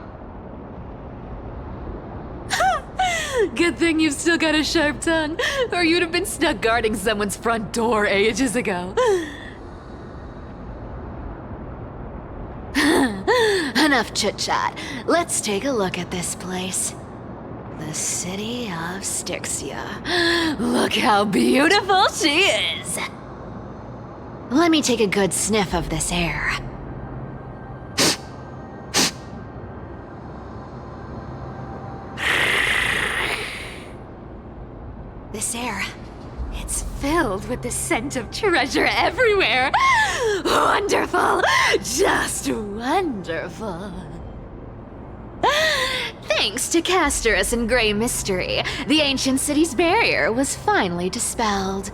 Good thing you've still got a sharp tongue, or you'd have been stuck guarding someone's front door ages ago. Enough chit-chat. Let's take a look at this place. The city of Styxia. Look how beautiful she is! Let me take a good sniff of this air. This air, it's filled with the scent of treasure everywhere. Wonderful! Just wonderful. Thanks to Castorus and Grey Mystery, the ancient city's barrier was finally dispelled.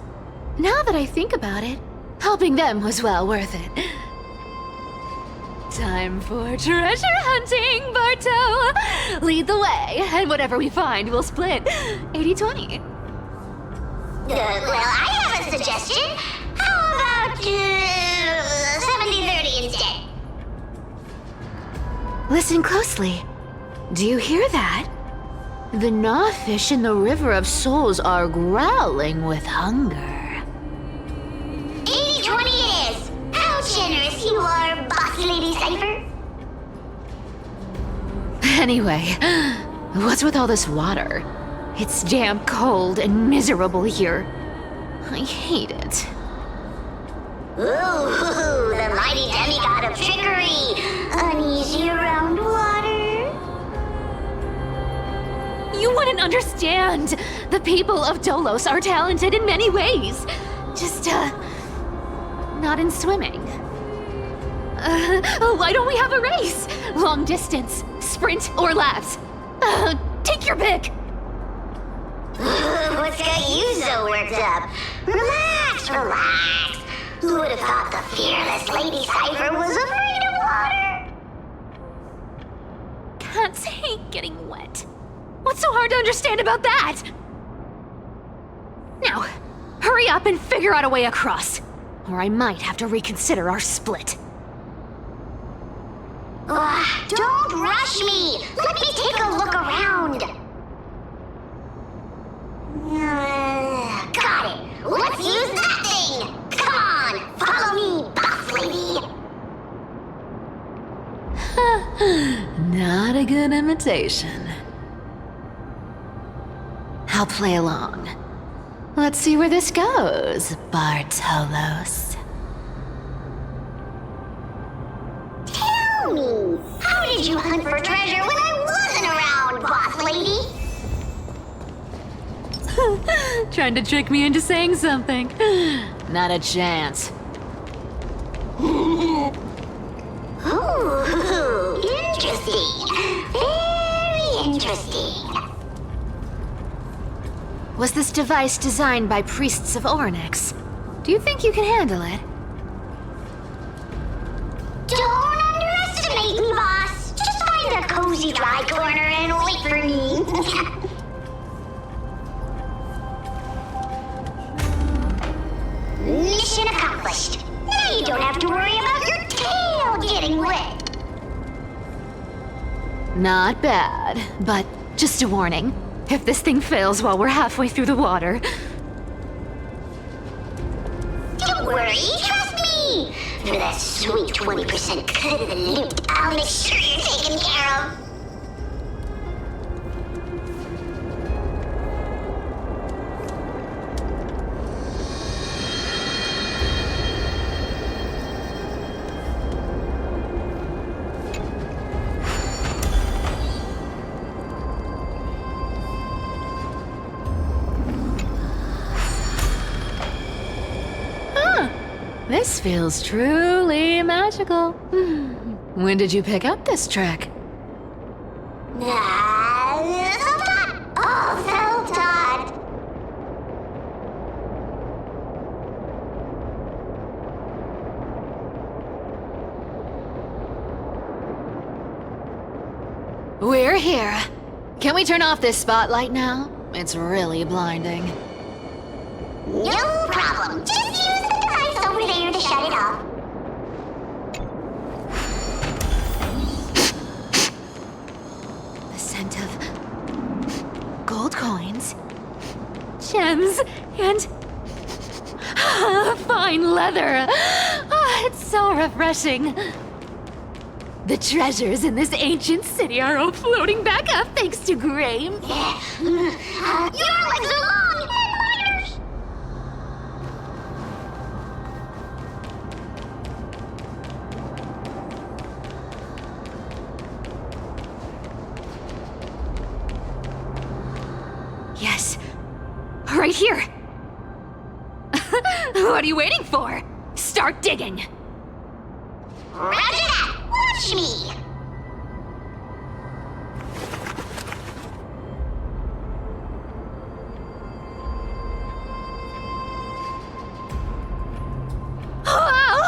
Now that I think about it, helping them was well worth it. Time for treasure hunting, Barto! Lead the way, and whatever we find, we'll split 80-20. Well, I have a suggestion. How about 70-30 instead? Listen closely. Do you hear that? The gnawfish in the River of Souls are growling with hunger. 80-20 it is! How generous you are, boss lady Cypher! Anyway, what's with all this water? It's damp, cold, and miserable here. I hate it. Ooh, the mighty demigod of trickery! Uneasy around water? You wouldn't understand! The people of Dolos are talented in many ways. Just, not in swimming. Why don't we have a race? Long distance, sprint, or laps? Take your pick! Well, What's got you so worked up? Relax, relax. Who would have thought the fearless Lady Cipher was afraid of water? Cats hate getting wet. What's so hard to understand about that? Now, hurry up and figure out a way across, or I might have to reconsider our split. Don't rush me! Let me take a look around! Got it! Let's use that thing! Come on! Follow me, boss lady! Not a good imitation. I'll play along. Let's see where this goes, Bartolos. Tell me, how did you hunt for treasure when I wasn't around, boss lady? Trying to trick me into saying something. Not a chance. Ooh, interesting. Very interesting. Was this device designed by priests of Ornyx? Do you think you can handle it? Don't underestimate me, boss. Just find a cozy dry corner and wait for me. Mission accomplished. Now you don't have to worry about your tail getting wet. Not bad, but just a warning. If this thing fails while we're halfway through the water... Don't worry, trust me. For that sweet 20% cut of the loot, I'll make sure you're taken care of. This feels truly magical. When did you pick up this trick? Self-taught. Oh, self-taught. We're here. Can we turn off this spotlight now? It's really blinding. No problem. Just use the device over there to shut it off. The scent of gold coins, gems, and fine leather. It's so refreshing. The treasures in this ancient city are all floating back up thanks to Graham. Your legs are long and lighter. Yes, right here. What are you waiting for? Start digging. Roger that. Watch me. Wow!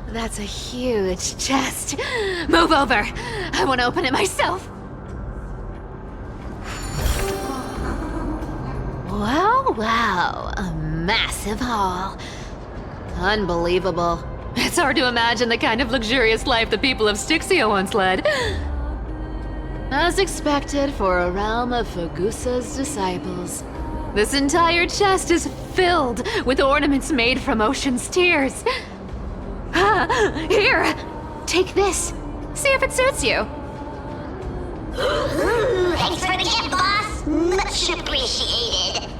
That's a huge chest. Move over. I want to open it myself. Wow, a massive haul. Unbelievable. It's hard to imagine the kind of luxurious life the people of Styxia once led. As expected for a realm of Fagusa's disciples. This entire chest is filled with ornaments made from ocean's tears. Here, take this. See if it suits you. Thanks for the gift, boss. Much appreciated.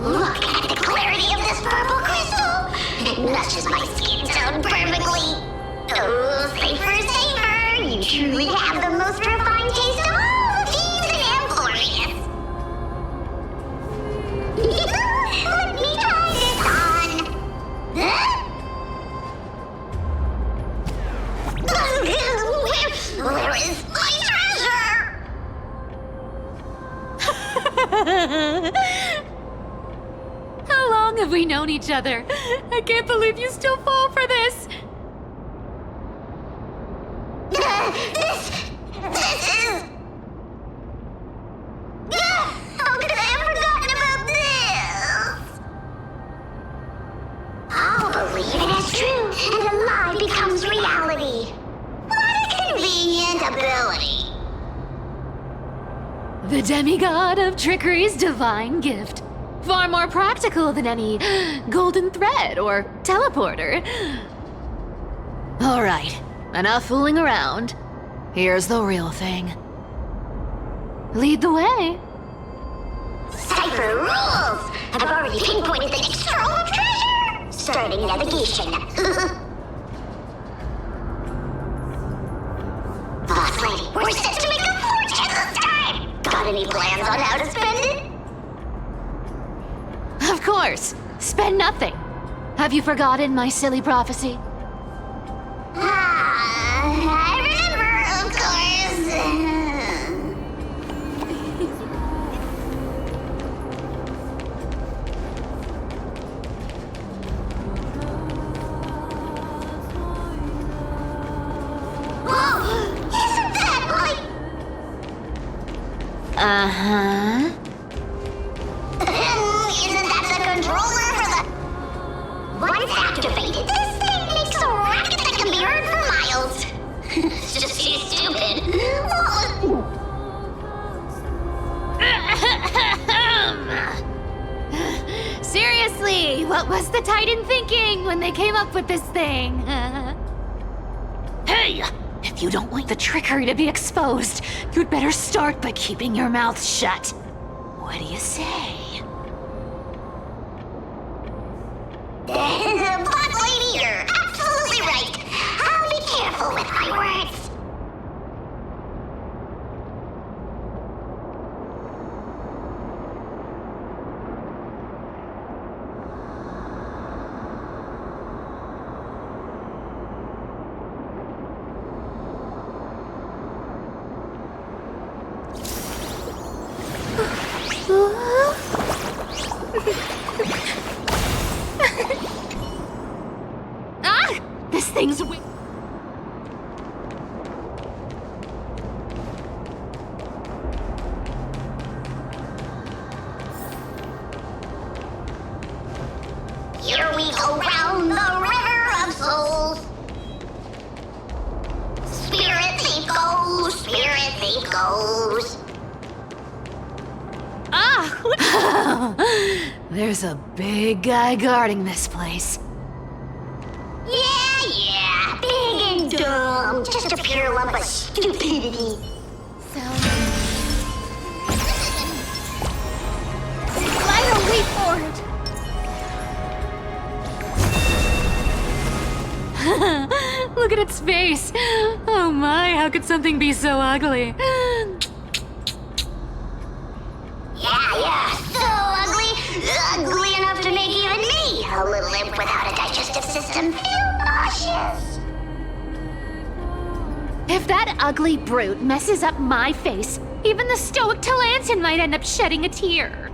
Look at the clarity of this purple crystal. It matches my skin tone perfectly. Oh, safer. You truly have the most refined taste of all thieves in Amphorius. Let me try this on. Where is my treasure? known each other. I can't believe you still fall for this. This is... How could I have forgotten about this? I'll believe it is true, and a lie becomes reality. What a convenient ability. The demigod of trickery's divine gift. Far more practical than any golden thread or teleporter. All right, enough fooling around. Here's the real thing. Lead the way. Cipher rules! I've already pinpointed the next trove of treasure! Starting navigation. Boss lady, we're set to make a fortune this time! Got any plans on how to spend it? Of course. Spend nothing. Have you forgotten my silly prophecy? I remember, of course. Isn't that like... Uh-huh. Isn't that the controller for the... Once activated, this thing makes a racket that can be heard for miles. It's just too stupid. Seriously, what was the Titan thinking when they came up with this thing? Hey! If you don't want the trickery to be exposed, you'd better start by keeping your mouth shut. What do you say? Boss lady, you're absolutely right. I'll be careful with my words. This thing's Here we go round the river of souls. Spirit thief goes, spirit thief goes. There's a big guy guarding this place. Yeah, big and dumb. Just a pure lump of stupidity. Lila, wait for it! Look at its face. Oh my, how could something be so ugly? Yeah, so ugly. Ugly enough to make even me, a little imp without a digestive system, feel nauseous. If that ugly brute messes up my face, even the stoic Talantin might end up shedding a tear.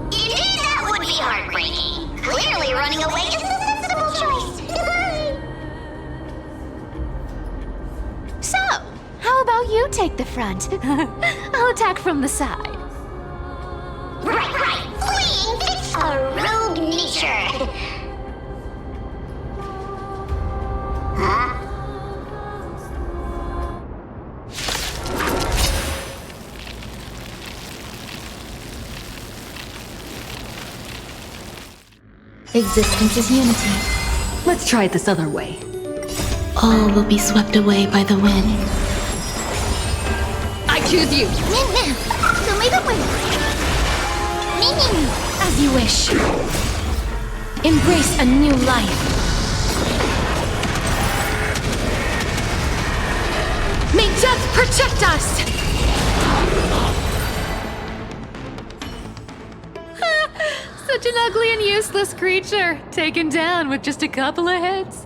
Indeed, that would be heartbreaking. Clearly running away is the sensible choice. So, how about you take the front? I'll attack from the side. Right. Fleeing fits a rogue nature. Huh? Existence is unity. Let's try it this other way. All will be swept away by the wind. I choose you! Show me the way! As you wish. Embrace a new life. May death protect us! Such an ugly and useless creature, taken down with just a couple of hits.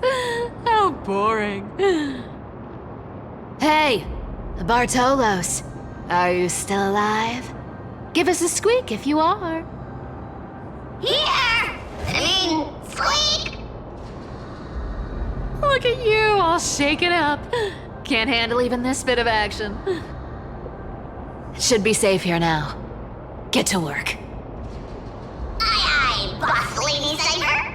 How boring. Hey, Bartolos, are you still alive? Give us a squeak if you are. Here! Squeak! Look at you, all shaken up. Can't handle even this bit of action. It should be safe here now. Get to work. Aye, aye, Boss Lady Cypher.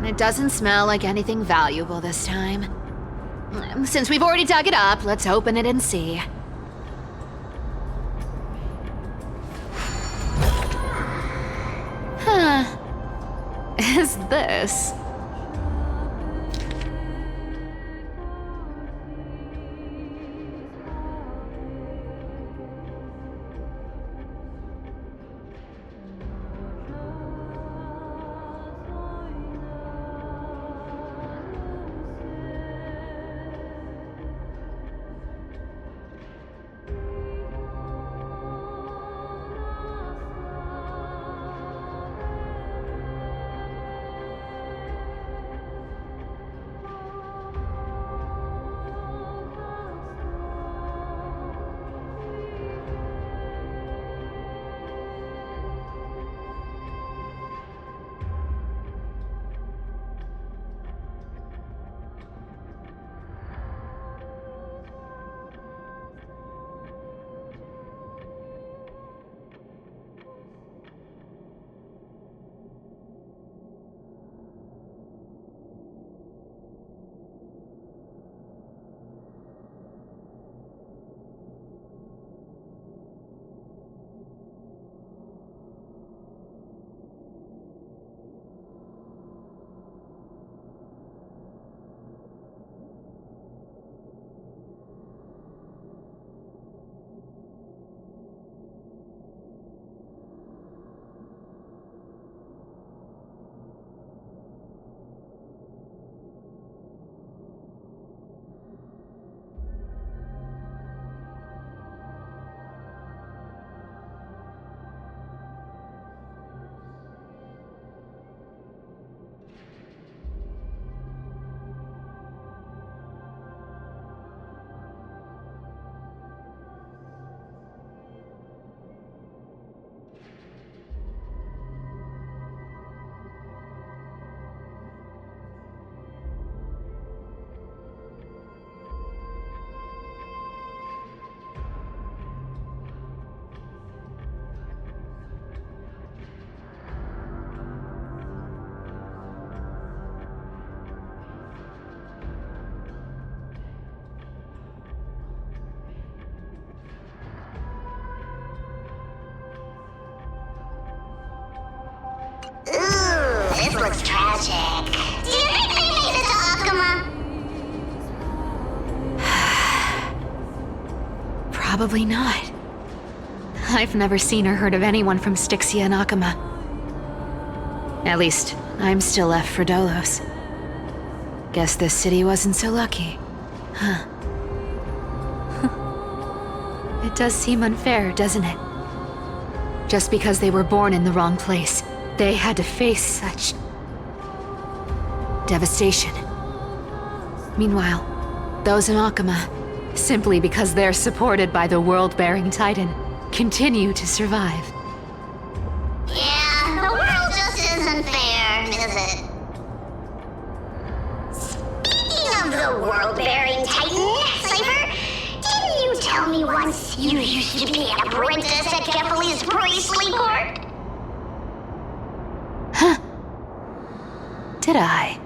It doesn't smell like anything valuable this time. Since we've already dug it up, let's open it and see. Huh. Is this? This looks tragic. Do you think they made it to Akuma? Probably not. I've never seen or heard of anyone from Styxia and Akuma. At least, I'm still left for Dolos. Guess this city wasn't so lucky. Huh. It does seem unfair, doesn't it? Just because they were born in the wrong place, they had to face such devastation. Meanwhile, those in Akuma, simply because they're supported by the world-bearing Titan, continue to survive. Yeah, the world just isn't fair, is it? Speaking of the world-bearing Titan, Cypher, didn't you tell me once you used to be an apprentice at Kephal's priestly court? Huh. Did I?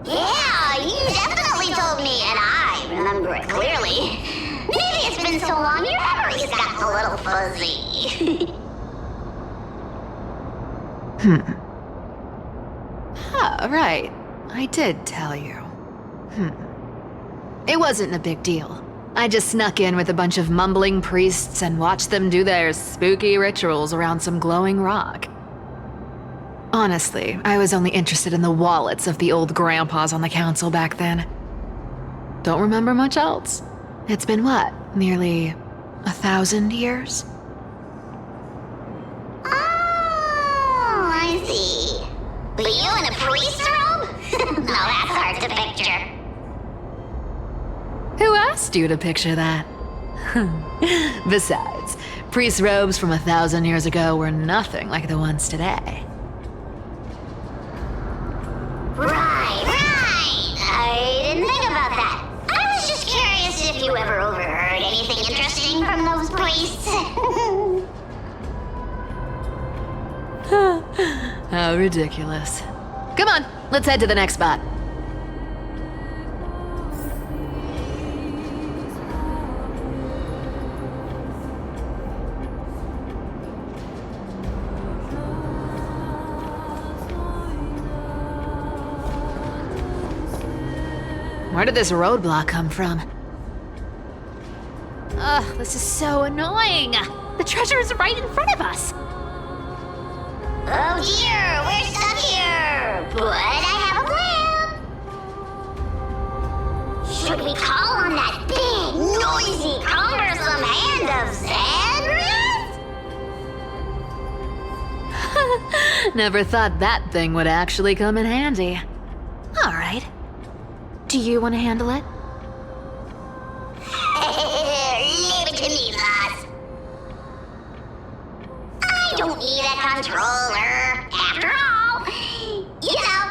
Yeah, you definitely told me, and I remember it clearly. Maybe it's been so long your memory's got a little fuzzy. Ah, right. I did tell you. It wasn't a big deal. I just snuck in with a bunch of mumbling priests and watched them do their spooky rituals around some glowing rock. Honestly, I was only interested in the wallets of the old grandpas on the council back then. Don't remember much else. It's been what, nearly 1,000 years? Oh, I see. But you in a priest robe? No, that's hard to picture. Who asked you to picture that? Besides, priest robes from 1,000 years ago were nothing like the ones today. Right. I didn't think about that. I was just curious if you ever overheard anything interesting from those priests. How ridiculous. Come on, let's head to the next spot. Where did this roadblock come from? Ugh, this is so annoying. The treasure is right in front of us. Oh dear, we're stuck here. But I have a plan. Should we call on that big, noisy, cumbersome hand of Xandrias? Never thought that thing would actually come in handy. All right. Do you want to handle it? Leave it to me, boss. I don't need a controller. After all, you know.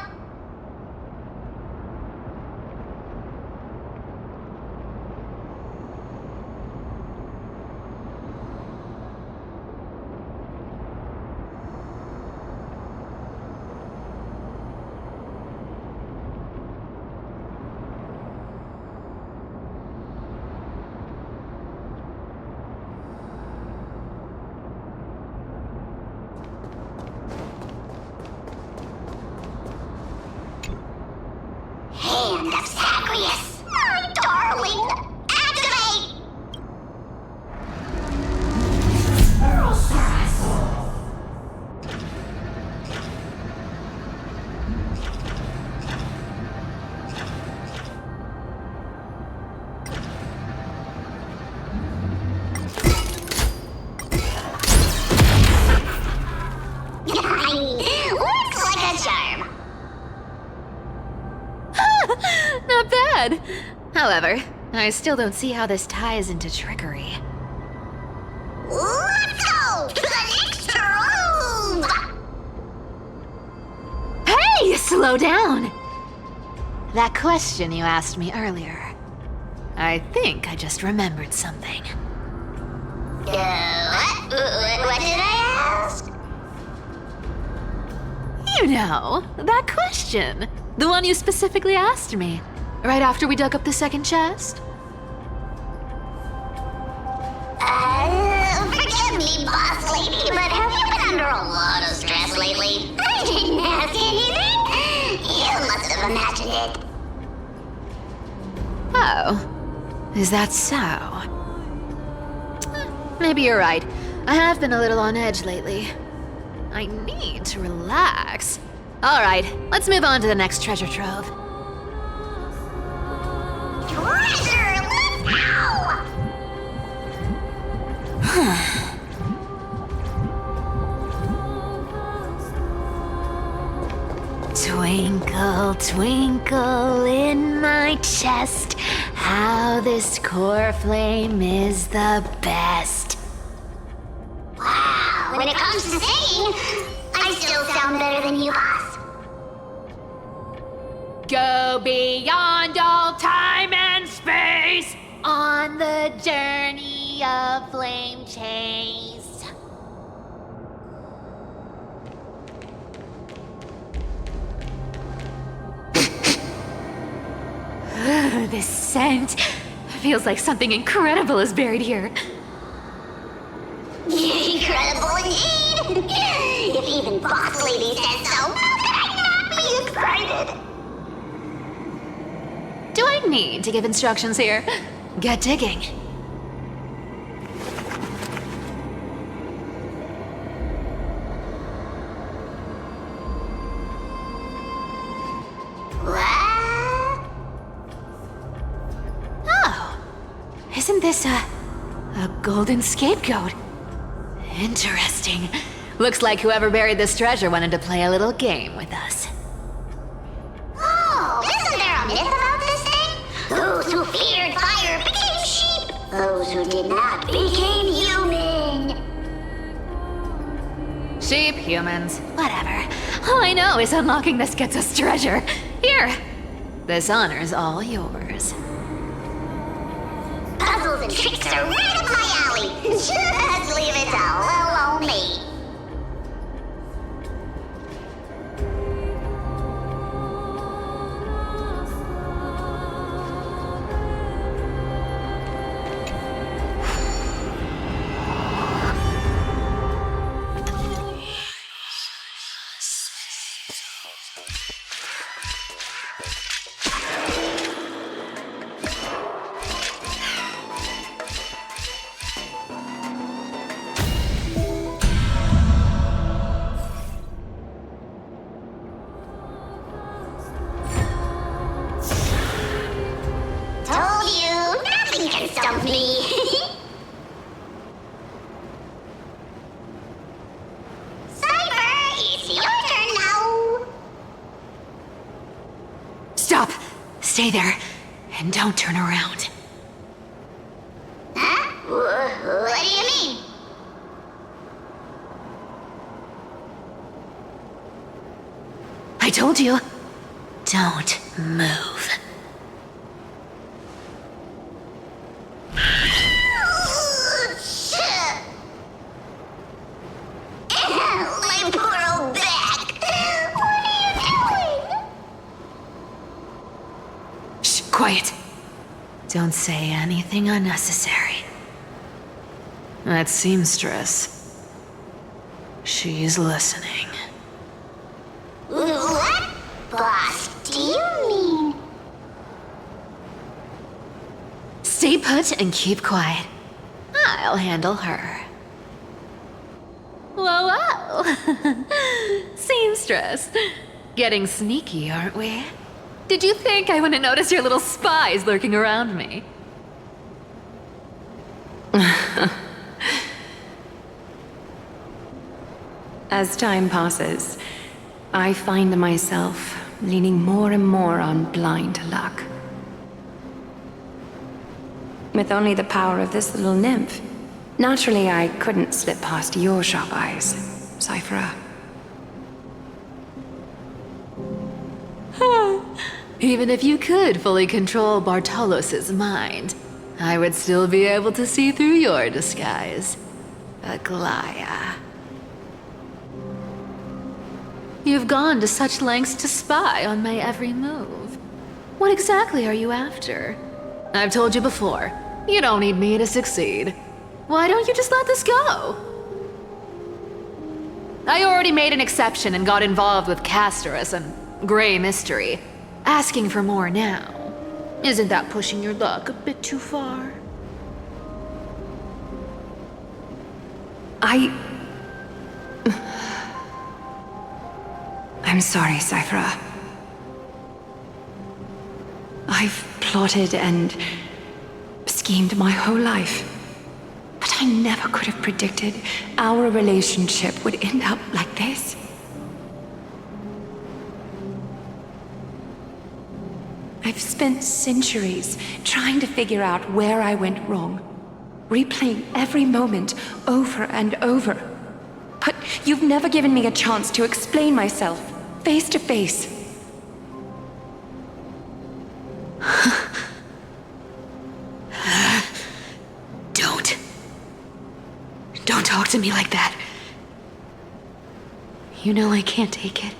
Hand of Zagreus, my darling, activate! Looks like a charm. Not bad. However, I still don't see how this ties into trickery. Let's go to the next room! Hey, slow down! That question you asked me earlier. I think I just remembered something. What did I ask? You know, that question. The one you specifically asked me. Right after we dug up the second chest? Forgive me, boss lady, but have you been under a lot of stress lately? I didn't ask anything. You must have imagined it. Oh, is that so? Maybe you're right. I have been a little on edge lately. I need to relax. All right, let's move on to the next treasure trove. Treasure, let's go! Twinkle, twinkle in my chest, how this core flame is the best. Wow, when it comes to singing, I still sound better than you, boss. Go beyond all time and space on the journey of flame chase. This scent feels like something incredible is buried here. Incredible indeed! If even Boss Lady says so, how could I not be excited? Do I need to give instructions here? Get digging. Oh, isn't this a golden scapegoat? Interesting. Looks like whoever buried this treasure wanted to play a little game with us. Those who did not became human. Sheep, humans, whatever. All I know is unlocking this gets us treasure. Here, this honor's all yours. Puzzles and tricks are right up my alley. Just leave it to little old me. Told you, nothing can stump me. Cypher, it's your turn now. Stop! Stay there, and don't turn around. Huh? What do you mean? I told you, don't move. My poor old back. What are you doing? Shh, quiet. Don't say anything unnecessary. That seamstress. She's listening. What? Boss, do you mean? Stay put and keep quiet. I'll handle her. Whoa, whoa! Seamstress. Getting sneaky, aren't we? Did you think I wouldn't notice your little spies lurking around me? As time passes, I find myself leaning more and more on blind luck. With only the power of this little nymph, naturally I couldn't slip past your sharp eyes, Cyphera. Even if you could fully control Bartolos's mind, I would still be able to see through your disguise. Aglaya. You've gone to such lengths to spy on my every move. What exactly are you after? I've told you before, you don't need me to succeed. Why don't you just let this go? I already made an exception and got involved with Castorus and Grey Mystery. Asking for more now. Isn't that pushing your luck a bit too far? I'm sorry, Cyphera. I've plotted and schemed my whole life. But I never could have predicted our relationship would end up like this. I've spent centuries trying to figure out where I went wrong, replaying every moment over and over. But you've never given me a chance to explain myself, face to face. Don't talk to me like that. You know I can't take it.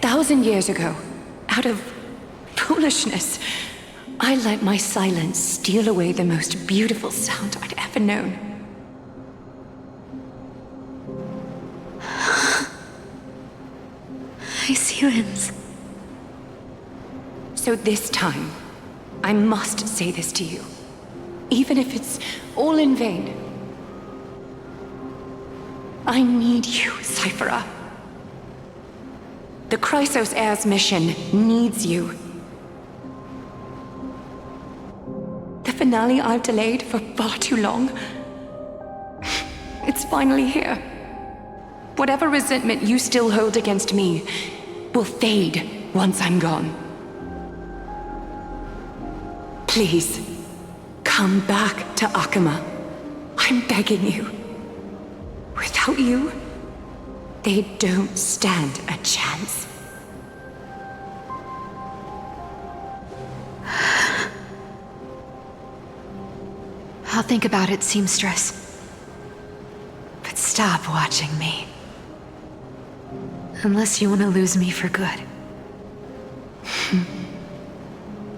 1,000 years ago, out of foolishness, I let my silence steal away the most beautiful sound I'd ever known. I see limbs. So this time, I must say this to you, even if it's all in vain. I need you, Cyphera. The Chrysos Heir's mission needs you. The finale I've delayed for far too long. It's finally here. Whatever resentment you still hold against me will fade once I'm gone. Please, come back to Akama. I'm begging you. Without you, they don't stand a chance. I'll think about it, seamstress. But stop watching me. Unless you want to lose me for good.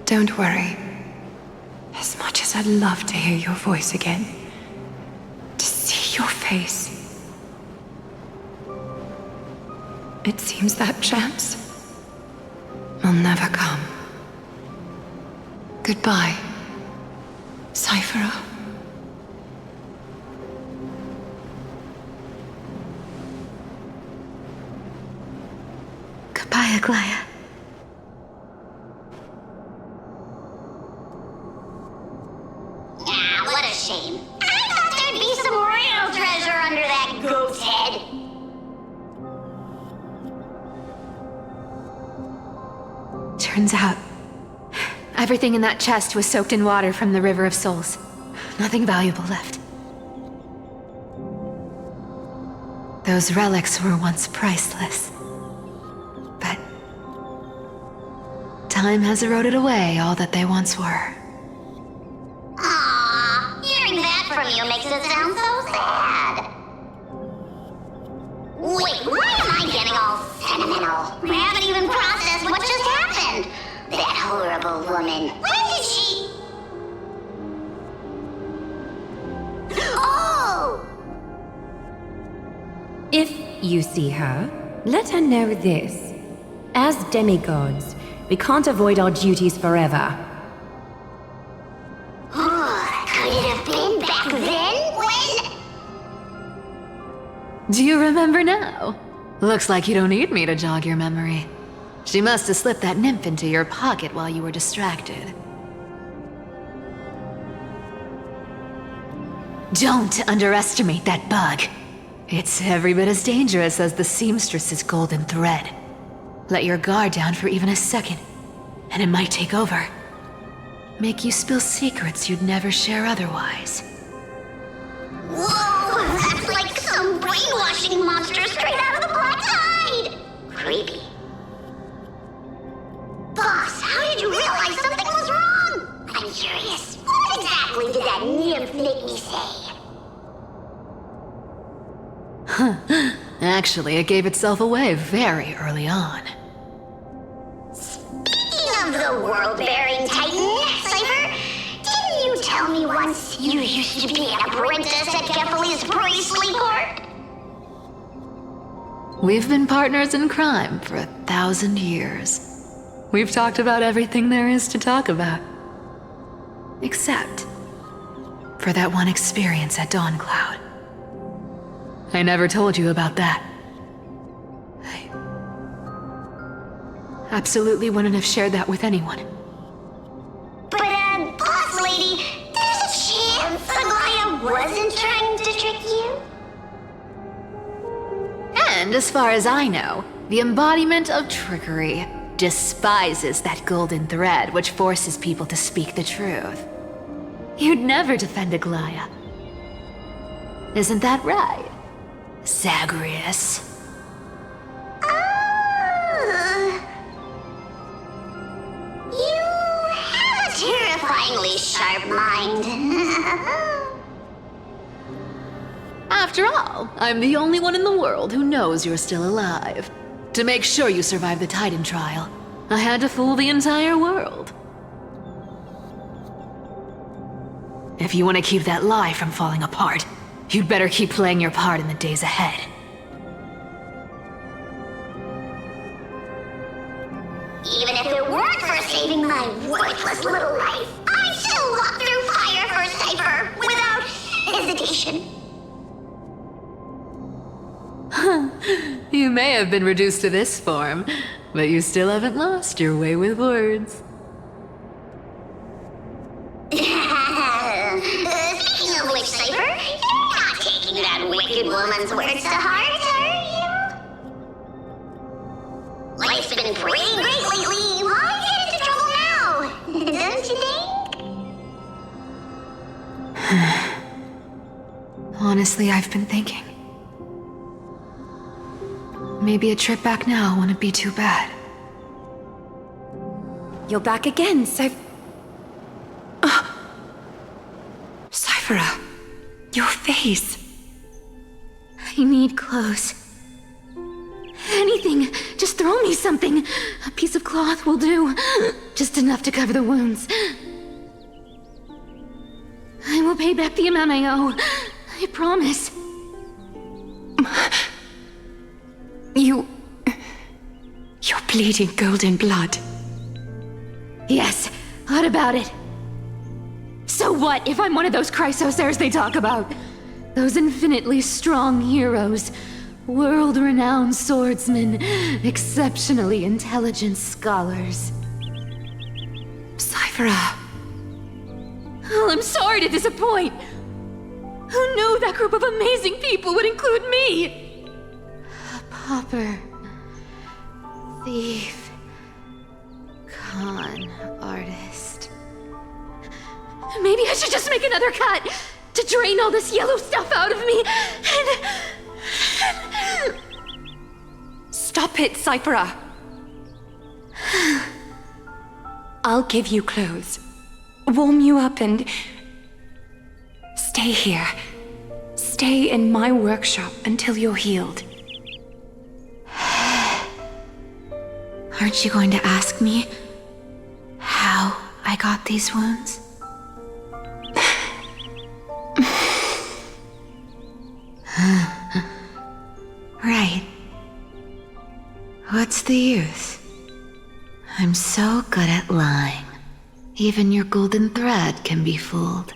Don't worry. As much as I'd love to hear your voice again, to see your face, it seems that chance will never come. Goodbye, Cyphera. Goodbye, Aglaya. Ah, what a shame. I thought there'd be some real treasure under that goat's head. Turns out, everything in that chest was soaked in water from the River of Souls. Nothing valuable left. Those relics were once priceless. But time has eroded away all that they once were. Aww, hearing that from you makes it sound so sad. Wait, why am I getting all sentimental? I haven't even processed what just happened. That horrible woman. When did she... Oh! If you see her, let her know this. As demigods, we can't avoid our duties forever. Could it have been back then? When... Do you remember now? Looks like you don't need me to jog your memory. She must have slipped that nymph into your pocket while you were distracted. Don't underestimate that bug. It's every bit as dangerous as the seamstress's golden thread. Let your guard down for even a second, and it might take over. Make you spill secrets you'd never share otherwise. Whoa, that's like some brainwashing monster straight out of the Black Tide! Creepy. Boss, how did you realize something was wrong? I'm curious. What exactly did that nymph make me say? Actually, it gave itself away very early on. Speaking of the world-bearing titan, Cypher, didn't you tell me once you used to be an apprentice at Kefali's priestly court? We've been partners in crime for 1,000 years. We've talked about everything there is to talk about. Except for that one experience at Dawncloud. I never told you about that. I absolutely wouldn't have shared that with anyone. But, boss lady, there's a chance Aglaya wasn't trying to trick you? And as far as I know, the embodiment of trickery despises that golden thread which forces people to speak the truth. You'd never defend Aglaya. Isn't that right, Zagreus? You have a terrifyingly sharp mind. After all, I'm the only one in the world who knows you're still alive. To make sure you survive the Titan trial, I had to fool the entire world. If you want to keep that lie from falling apart, you'd better keep playing your part in the days ahead. Even if it weren't for saving my worthless little life, I'd still walk through fire for Cypher without hesitation. You may have been reduced to this form, but you still haven't lost your way with words. Speaking of which, Cypher, you're not taking that wicked woman's words to heart, are you? Life's been been pretty great lately. Why get into trouble now? Don't you think? Honestly, I've been thinking. Maybe a trip back now wouldn't be too bad. You're back again, Cyphera, your face. I need clothes. Anything. Just throw me something. A piece of cloth will do. Just enough to cover the wounds. I will pay back the amount I owe. I promise. You're bleeding golden blood. Yes, what about it? So what if I'm one of those chrysosairs they talk about? Those infinitely strong heroes, world-renowned swordsmen, exceptionally intelligent scholars. Cyphera. Oh, I'm sorry to disappoint. Who knew that group of amazing people would include me? A pauper, thief, con artist. Maybe I should just make another cut to drain all this yellow stuff out of me and... Stop it, Cyphera. I'll give you clothes, warm you up, and stay here. Stay in my workshop until you're healed. Aren't you going to ask me how I got these wounds? Right. What's the use? I'm so good at lying. Even your golden thread can be fooled.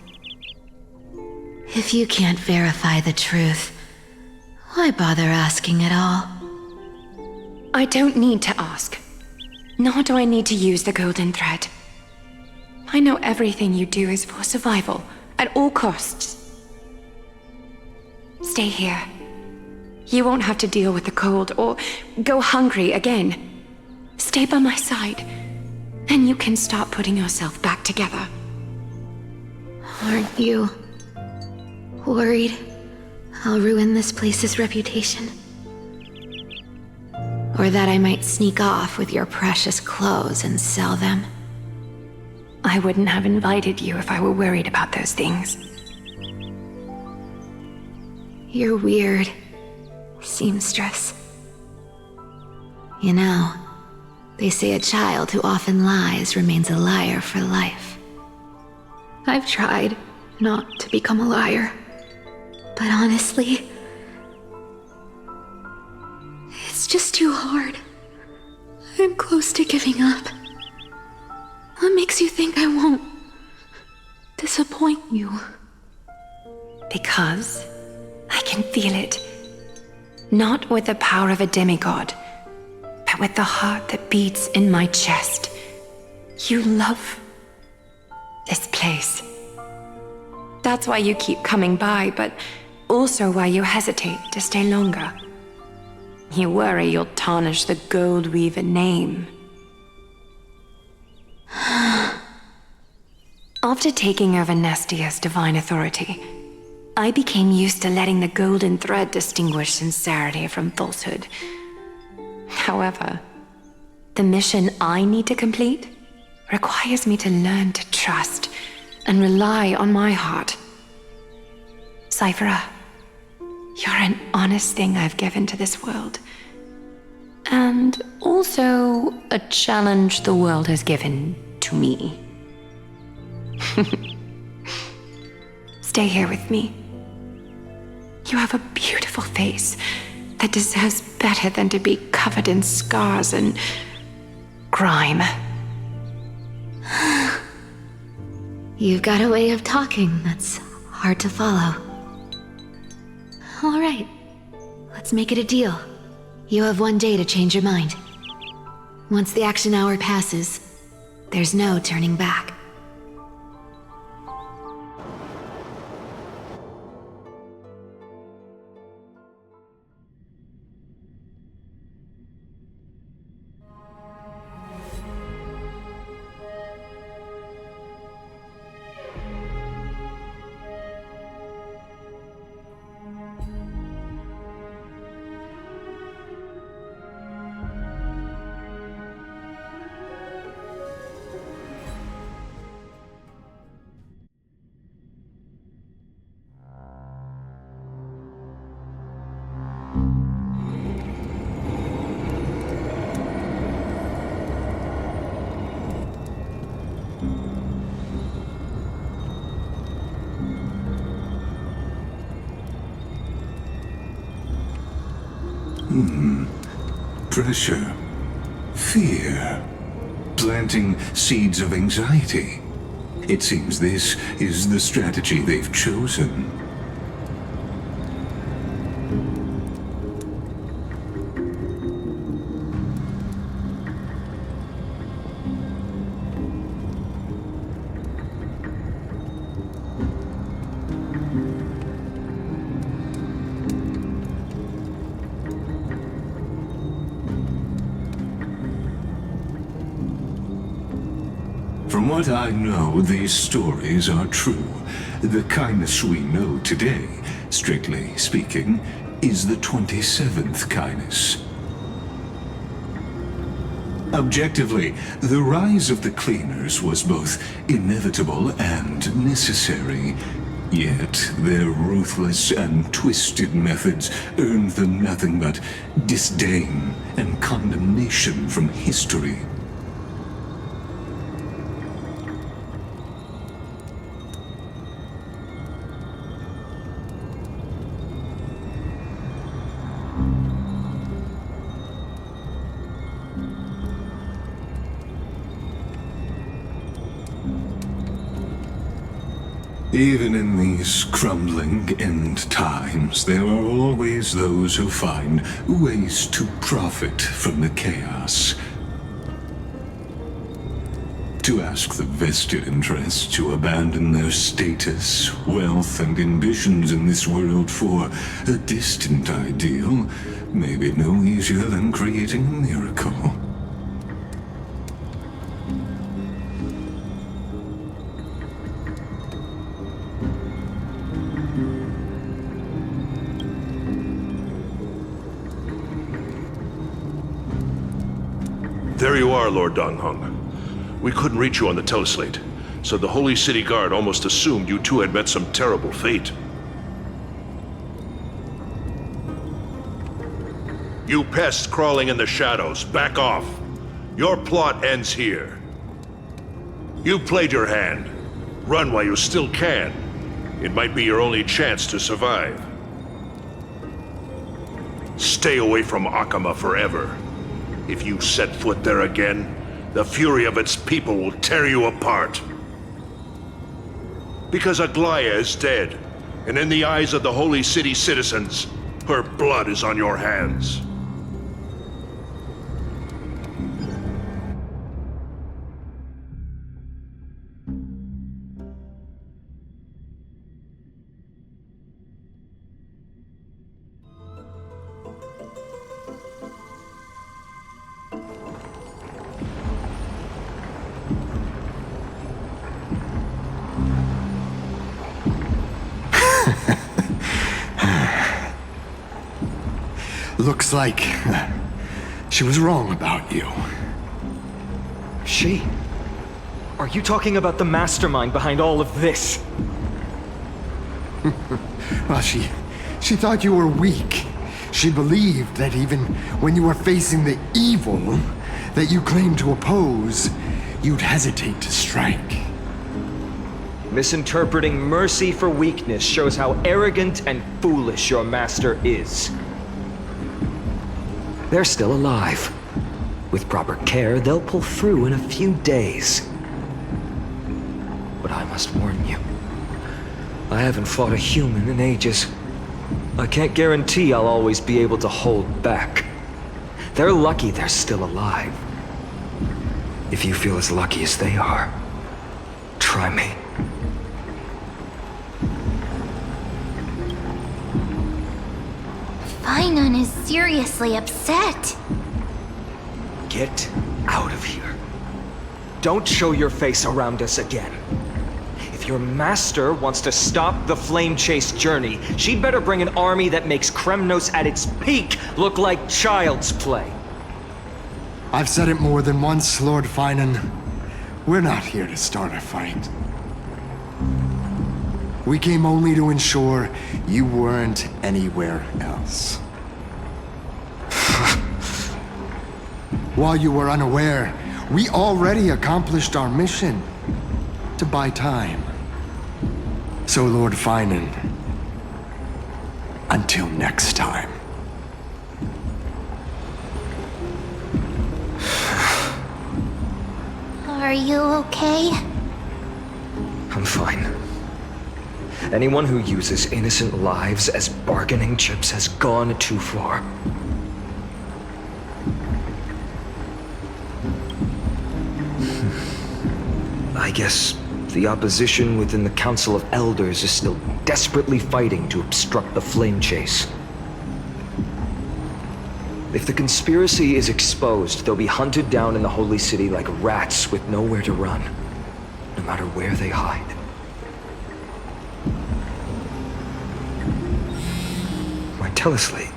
If you can't verify the truth, why bother asking at all? I don't need to ask. Nor do I need to use the golden thread. I know everything you do is for survival, at all costs. Stay here. You won't have to deal with the cold or go hungry again. Stay by my side, and you can start putting yourself back together. Aren't you worried I'll ruin this place's reputation? Or that I might sneak off with your precious clothes and sell them? I wouldn't have invited you if I were worried about those things. You're weird, seamstress. You know, they say a child who often lies remains a liar for life. I've tried not to become a liar, but honestly, it's just too hard. I'm close to giving up. What makes you think I won't disappoint you? Because I can feel it. Not with the power of a demigod, but with the heart that beats in my chest. You love this place. That's why you keep coming by, but also why you hesitate to stay longer. You worry you'll tarnish the Gold Weaver name. After taking over Nestia's divine authority, I became used to letting the golden thread distinguish sincerity from falsehood. However, the mission I need to complete requires me to learn to trust and rely on my heart. Cyphera, you're an honest thing I've given to this world. And also a challenge the world has given to me. Stay here with me. You have a beautiful face that deserves better than to be covered in scars and grime. You've got a way of talking that's hard to follow. All right, let's make it a deal. You have 1 day to change your mind. Once the action hour passes, there's no turning back. Pressure. Fear. Planting seeds of anxiety. It seems this is the strategy they've chosen. From what I know, these stories are true. The kindness we know today, strictly speaking, is the 27th kindness. Objectively, the rise of the cleaners was both inevitable and necessary. Yet, their ruthless and twisted methods earned them nothing but disdain and condemnation from history. Even in these crumbling end times, there are always those who find ways to profit from the chaos. To ask the vested interests to abandon their status, wealth, and ambitions in this world for a distant ideal may be no easier than creating a miracle. There you are, Lord Donghung. We couldn't reach you on the teleslate, so the Holy City Guard almost assumed you two had met some terrible fate. You pests crawling in the shadows, back off. Your plot ends here. You played your hand. Run while you still can. It might be your only chance to survive. Stay away from Akama forever. If you set foot there again, the fury of its people will tear you apart. Because Aglaya is dead, and in the eyes of the Holy City citizens, her blood is on your hands. Looks like she was wrong about you. She? Are you talking about the mastermind behind all of this? Well, she thought you were weak. She believed that even when you were facing the evil that you claimed to oppose, you'd hesitate to strike. Misinterpreting mercy for weakness shows how arrogant and foolish your master is. They're still alive. With proper care, they'll pull through in a few days. But I must warn you, I haven't fought a human in ages. I can't guarantee I'll always be able to hold back. They're lucky they're still alive. If you feel as lucky as they are, try me. Fainan is seriously upset. Get out of here. Don't show your face around us again. If your master wants to stop the Flame Chase journey, she'd better bring an army that makes Kremnos at its peak look like child's play. I've said it more than once, Lord Fainan. We're not here to start a fight. We came only to ensure you weren't anywhere else. While you were unaware, we already accomplished our mission to buy time. So, Lord Fainan, until next time. you okay? I'm fine. Anyone who uses innocent lives as bargaining chips has gone too far. I guess the opposition within the Council of Elders is still desperately fighting to obstruct the flame chase. If the conspiracy is exposed, they'll be hunted down in the Holy City like rats with nowhere to run, no matter where they hide. My teleslate.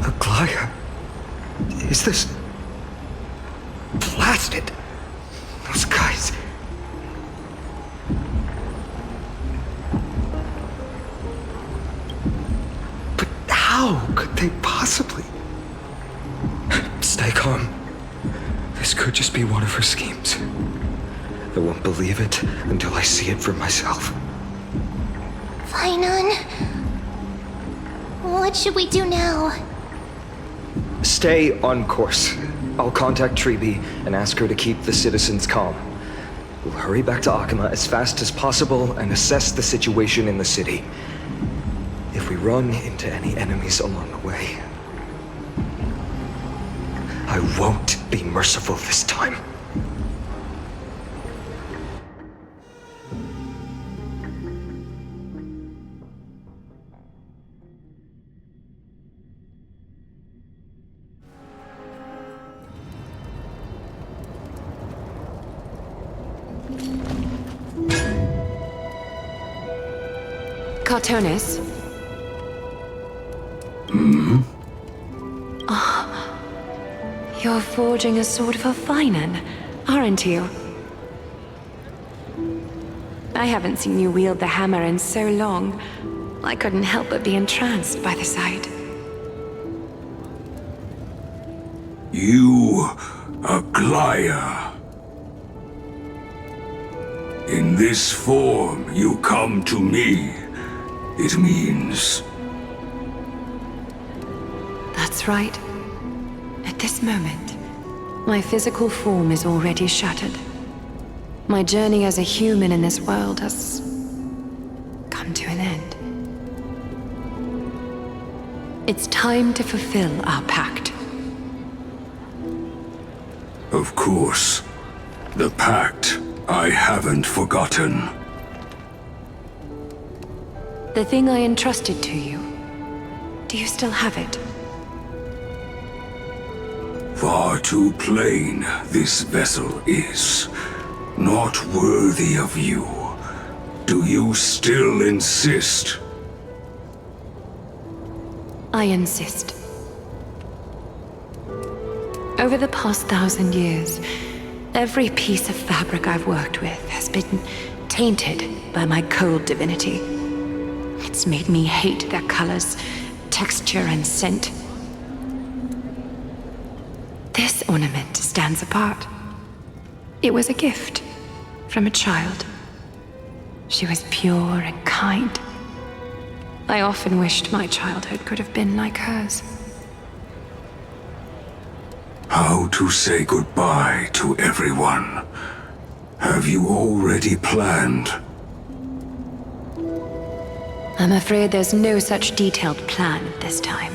Aglaya? Is this... blasted? Those guys... But how could they possibly... Stay calm. This could just be one of her schemes. I won't believe it until I see it for myself. Fainon. What should we do now? Stay on course. I'll contact Treeby and ask her to keep the citizens calm. We'll hurry back to Akama as fast as possible and assess the situation in the city. If we run into any enemies along the way, I won't be merciful this time. Cartonis? You're forging a sword for Fainon, aren't you? I haven't seen you wield the hammer in so long. I couldn't help but be entranced by the sight. You, Aglaya. In this form, you come to me. It means... That's right. At this moment, my physical form is already shattered. My journey as a human in this world has come to an end. It's time to fulfill our pact. Of course. The pact I haven't forgotten. The thing I entrusted to you, do you still have it? Far too plain this vessel is. Not worthy of you. Do you still insist? I insist. Over the past 1,000 years, every piece of fabric I've worked with has been tainted by my cold divinity. It's made me hate their colors, texture, and scent. This ornament stands apart. It was a gift from a child. She was pure and kind. I often wished my childhood could have been like hers. How to say goodbye to everyone? Have you already planned? I'm afraid there's no such detailed plan at this time.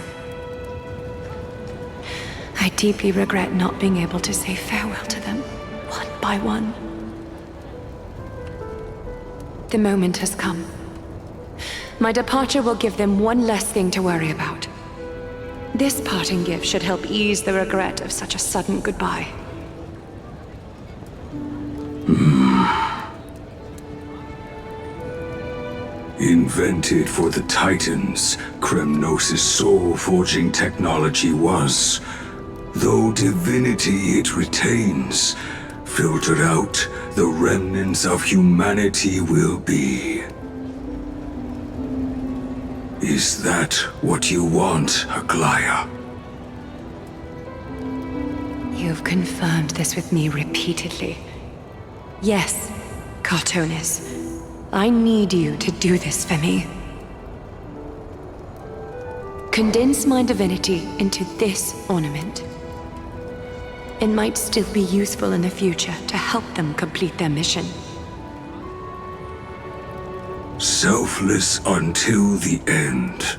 I deeply regret not being able to say farewell to them, one by one. The moment has come. My departure will give them one less thing to worry about. This parting gift should help ease the regret of such a sudden goodbye. Invented for the Titans, Kremnos' soul-forging technology was Though divinity it retains, filtered out, the remnants of humanity will be. Is that what you want, Aglaya? You've confirmed this with me repeatedly. Yes, Cartonis. I need you to do this for me. Condense my divinity into this ornament. It might still be useful in the future to help them complete their mission. Selfless until the end.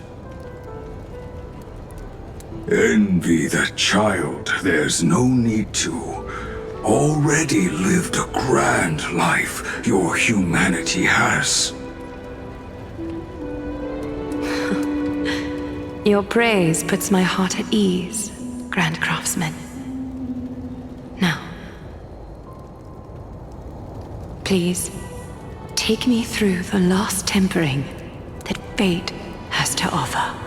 Envy that child, there's no need to. Already lived a grand life your humanity has. Your praise puts my heart at ease, Grand Craftsman. Now, please, take me through the last tempering that fate has to offer.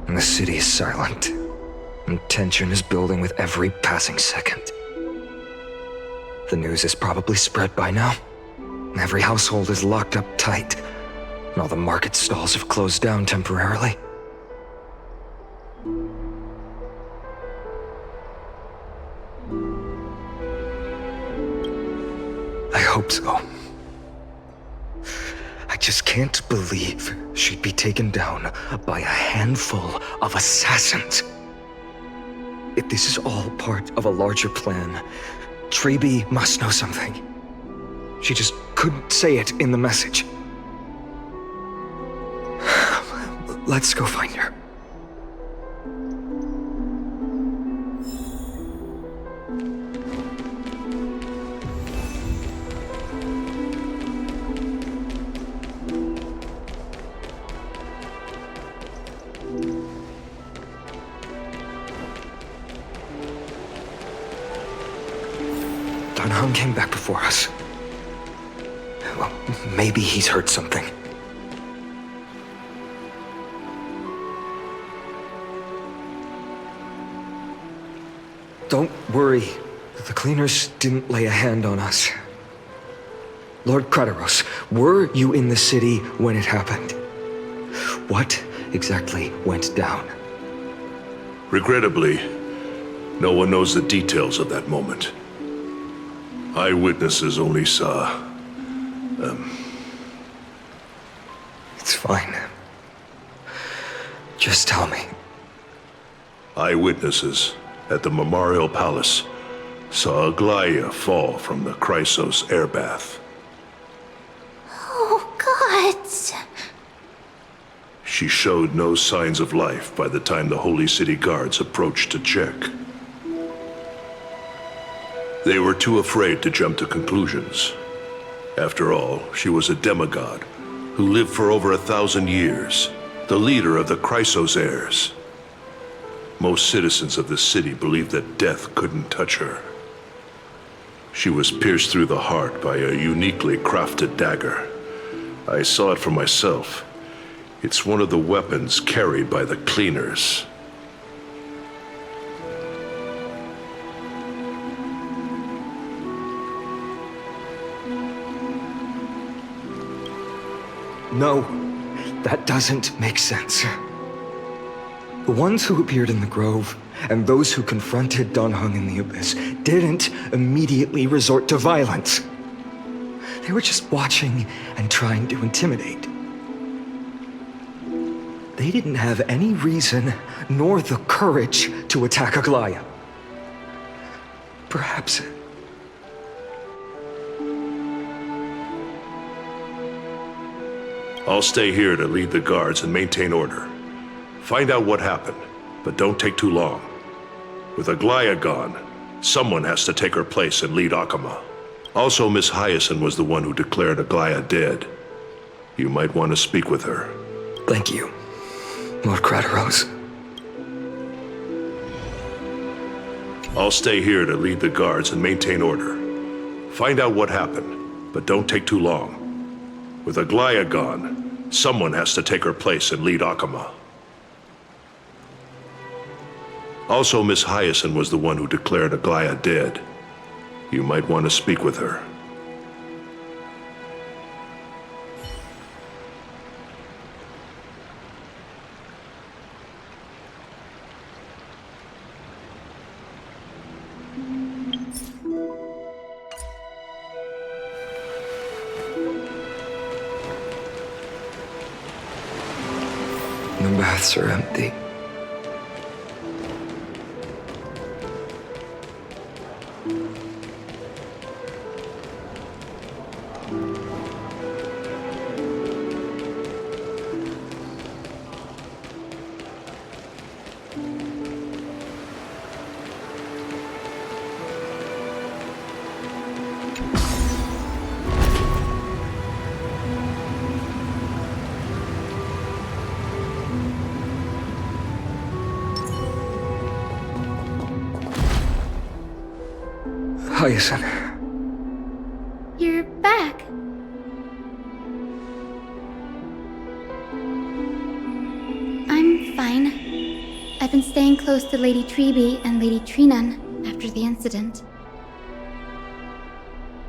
The city is silent, and tension is building with every passing second. The news is probably spread by now. Every household is locked up tight, and all the market stalls have closed down temporarily. I hope so. I just can't believe she'd be taken down by a handful of assassins. If this is all part of a larger plan, Treby must know something. She just couldn't say it in the message. Let's go find her. Came back before us. Well, maybe he's heard something. Don't worry. The cleaners didn't lay a hand on us. Lord Krateros, were you in the city when it happened? What exactly went down? Regrettably, no one knows the details of that moment. Eyewitnesses only saw... It's fine. Just tell me. Eyewitnesses at the Memorial Palace saw Aglaya fall from the Chrysos airbath. Oh, gods. She showed no signs of life by the time the Holy City guards approached to check. They were too afraid to jump to conclusions. After all, she was a demigod who lived for over 1,000 years, the leader of the Chrysos heirs. Most citizens of the city believed that death couldn't touch her. She was pierced through the heart by a uniquely crafted dagger. I saw it for myself. It's one of the weapons carried by the cleaners. No, that doesn't make sense. The ones who appeared in the Grove, and those who confronted Dunhung in the Abyss, didn't immediately resort to violence. They were just watching and trying to intimidate. They didn't have any reason, nor the courage, to attack Aglaya. Perhaps... I'll stay here to lead the guards and maintain order. Find out what happened, but don't take too long. With Aglaya gone, someone has to take her place and lead Akama. Also, Miss Hyacinth was the one who declared Aglaya dead. You might want to speak with her. Thank you, Lord Krateros. I'll stay here to lead the guards and maintain order. Find out what happened, but don't take too long. With Aglaya gone, someone has to take her place and lead Akama. Also, Miss Hyacinth was the one who declared Aglaya dead. You might want to speak with her. The baths are empty. Hyacinth. You're back. I'm fine. I've been staying close to Lady Treby and Lady Trinan after the incident.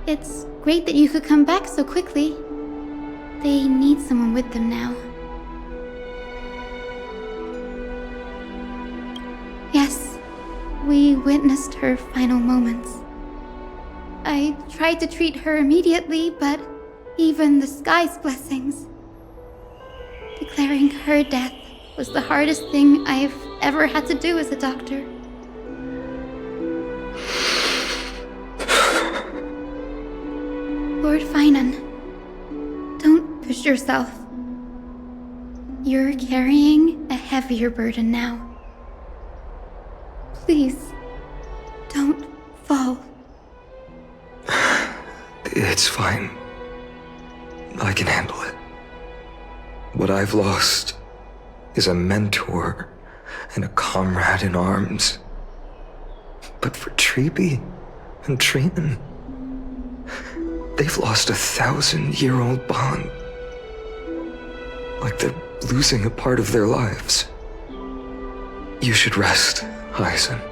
It's great that you could come back so quickly. They need someone with them now. Yes, we witnessed her final moments. I tried to treat her immediately, but even the sky's blessings. Declaring her death was the hardest thing I've ever had to do as a doctor. Lord Finan, don't push yourself. You're carrying a heavier burden now. Please, don't fall. It's fine. I can handle it. What I've lost is a mentor and a comrade in arms. But for Treby and Trinan, they've lost 1,000-year-old bond. Like they're losing a part of their lives. You should rest, Hyacinth.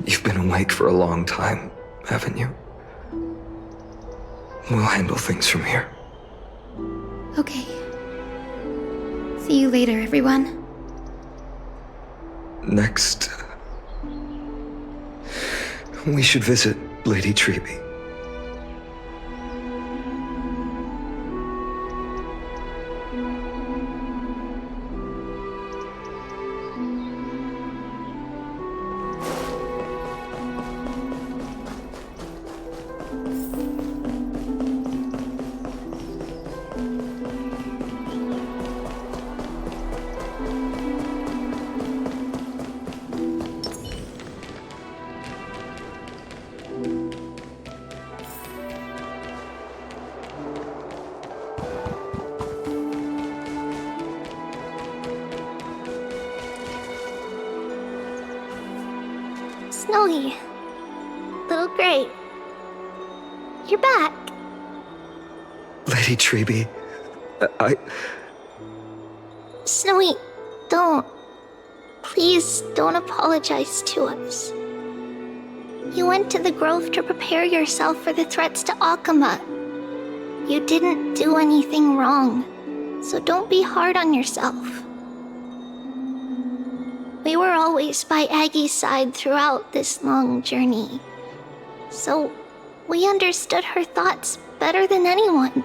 You've been awake for a long time, haven't you? We'll handle things from here. Okay. See you later, everyone. Next, we should visit Lady Treby. Snowy. Little Gray. You're back. Lady Treby, Snowy, don't. Please don't apologize to us. You went to the grove to prepare yourself for the threats to Akama. You didn't do anything wrong, so don't be hard on yourself. We were always by Aggie's side throughout this long journey, so we understood her thoughts better than anyone.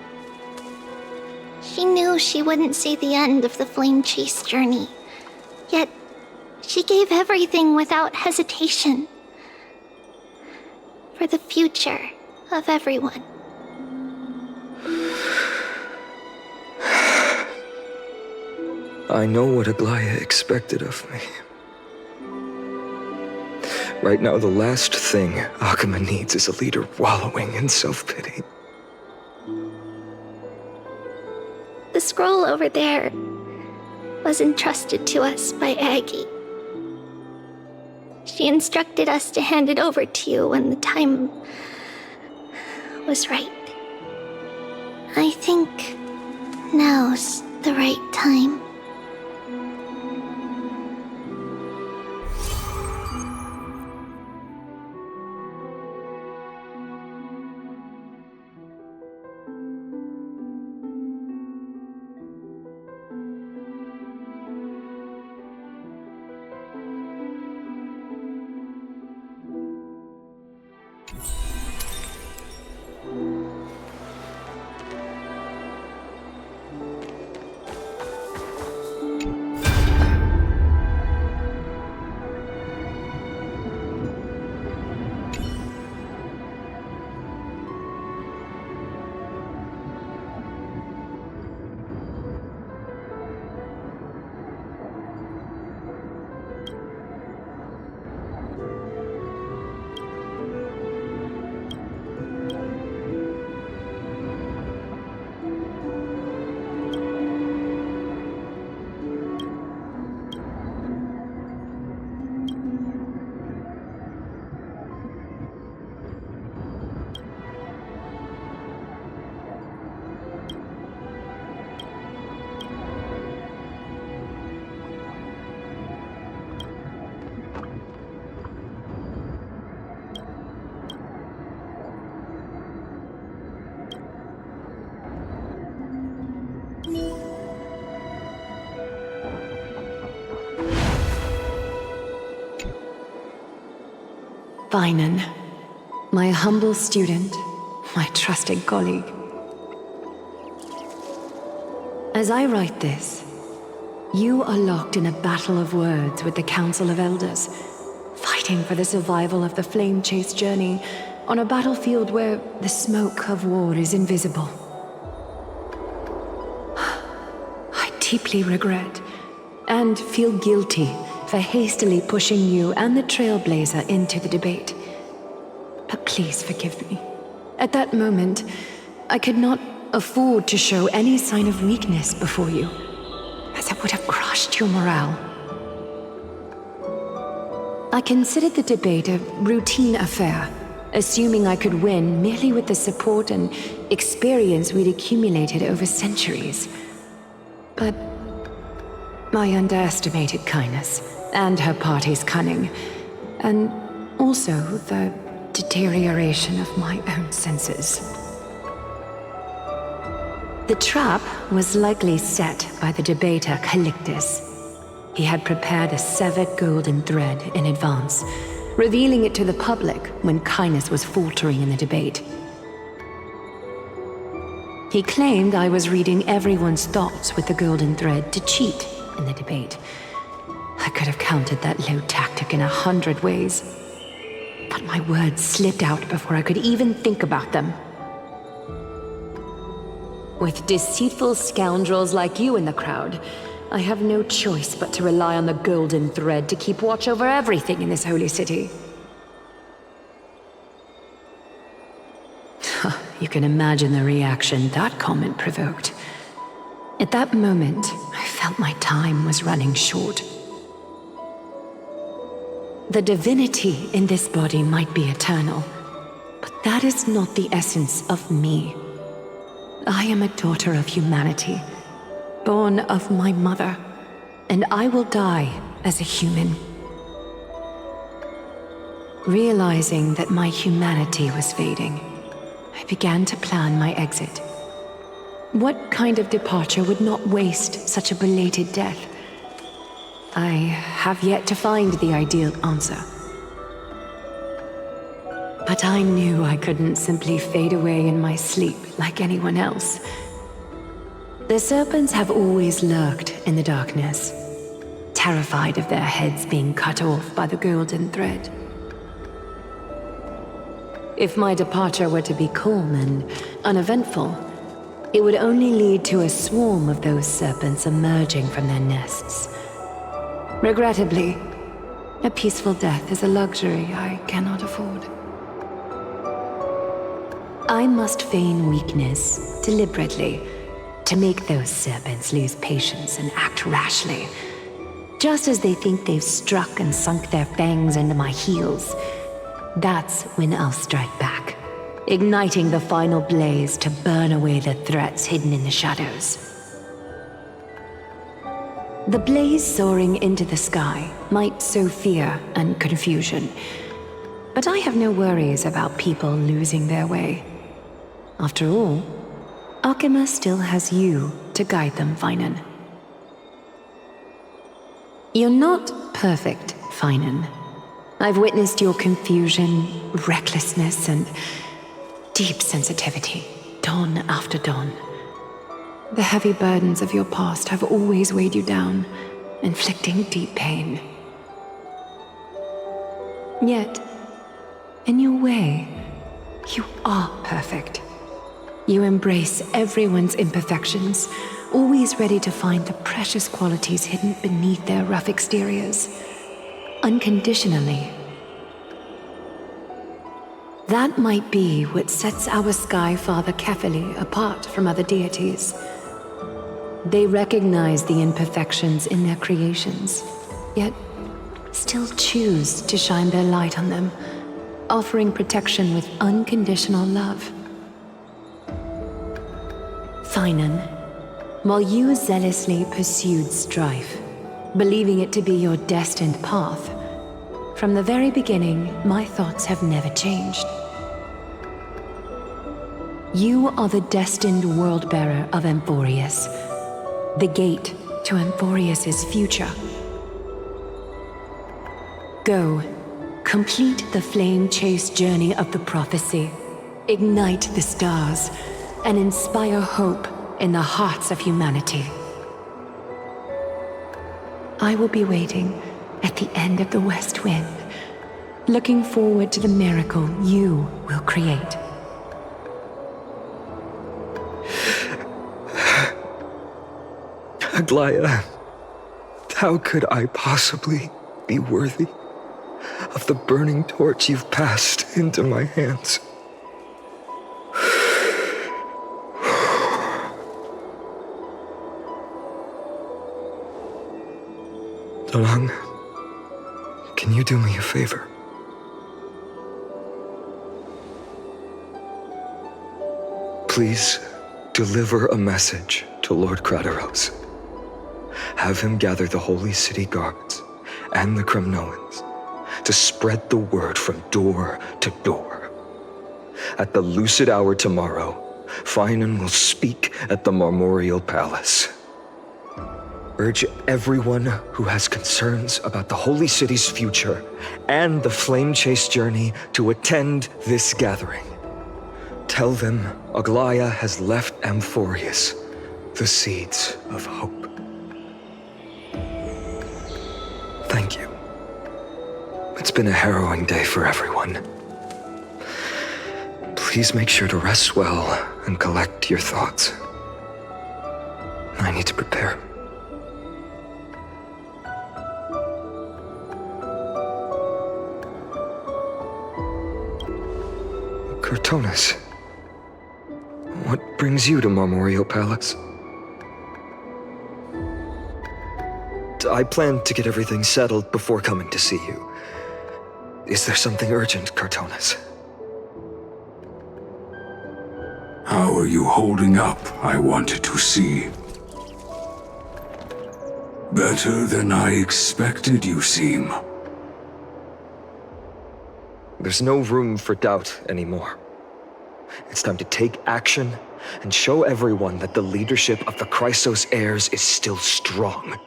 She knew she wouldn't see the end of the Flame Chase journey, yet she gave everything without hesitation. For the future of everyone. I know what Aglaya expected of me. Right now, the last thing Akama needs is a leader wallowing in self-pity. The scroll over there was entrusted to us by Aggie. She instructed us to hand it over to you when the time was right. I think now's the right time. Vinan, my humble student, my trusted colleague. As I write this, you are locked in a battle of words with the Council of Elders, fighting for the survival of the flame-chased journey on a battlefield where the smoke of war is invisible. I deeply regret and feel guilty for hastily pushing you and the Trailblazer into the debate. But please forgive me. At that moment, I could not afford to show any sign of weakness before you, as it would have crushed your morale. I considered the debate a routine affair, assuming I could win merely with the support and experience we'd accumulated over centuries. But I underestimated Kindness and her party's cunning, and also the deterioration of my own senses. The trap was likely set by the debater Calictus. He had prepared a severed golden thread in advance, revealing it to the public when Kindness was faltering in the debate. He claimed I was reading everyone's thoughts with the golden thread to cheat in the debate. I could have countered that low tactic in 100 ways, but my words slipped out before I could even think about them. With deceitful scoundrels like you in the crowd, I have no choice but to rely on the golden thread to keep watch over everything in this holy city. You can imagine the reaction that comment provoked. At that moment, I felt my time was running short. The divinity in this body might be eternal, but that is not the essence of me. I am a daughter of humanity, born of my mother, and I will die as a human. Realizing that my humanity was fading, I began to plan my exit. What kind of departure would not waste such a belated death? I have yet to find the ideal answer. But I knew I couldn't simply fade away in my sleep like anyone else. The serpents have always lurked in the darkness, terrified of their heads being cut off by the golden thread. If my departure were to be calm and uneventful, it would only lead to a swarm of those serpents emerging from their nests. Regrettably, a peaceful death is a luxury I cannot afford. I must feign weakness deliberately to make those serpents lose patience and act rashly. Just as they think they've struck and sunk their fangs into my heels, that's when I'll strike back, igniting the final blaze to burn away the threats hidden in the shadows. The blaze soaring into the sky might sow fear and confusion, but I have no worries about people losing their way. After all, Akima still has you to guide them, Finan. You're not perfect, Finan. I've witnessed your confusion, recklessness, and deep sensitivity, dawn after dawn. The heavy burdens of your past have always weighed you down, inflicting deep pain. Yet, in your way, you are perfect. You embrace everyone's imperfections, always ready to find the precious qualities hidden beneath their rough exteriors, unconditionally. That might be what sets our Sky Father Kefili apart from other deities. They recognize the imperfections in their creations, yet still choose to shine their light on them, offering protection with unconditional love. Finan, while you zealously pursued strife, believing it to be your destined path, from the very beginning, my thoughts have never changed. You are the destined world-bearer of Amphorius, the gate to Amphorius's future. Go, complete the flame-chased journey of the prophecy, ignite the stars, and inspire hope in the hearts of humanity. I will be waiting at the end of the West Wind, looking forward to the miracle you will create. Aglaya, how could I possibly be worthy of the burning torch you've passed into my hands? Dorang, can you do me a favor? Please deliver a message to Lord Krateros. Have him gather the Holy City guards and the Kremnoans to spread the word from door to door. At the lucid hour tomorrow, Finan will speak at the Marmorial Palace. Urge everyone who has concerns about the Holy City's future and the Flame Chase journey to attend this gathering. Tell them Aglaya has left Amphorius the seeds of hope. Thank you. It's been a harrowing day for everyone. Please make sure to rest well and collect your thoughts. I need to prepare. Cortonis, what brings you to Marmorial Palace? I planned to get everything settled before coming to see you. Is there something urgent, Cortonis? How are you holding up, I wanted to see. Better than I expected, you seem. There's no room for doubt anymore. It's time to take action and show everyone that the leadership of the Chrysos heirs is still strong.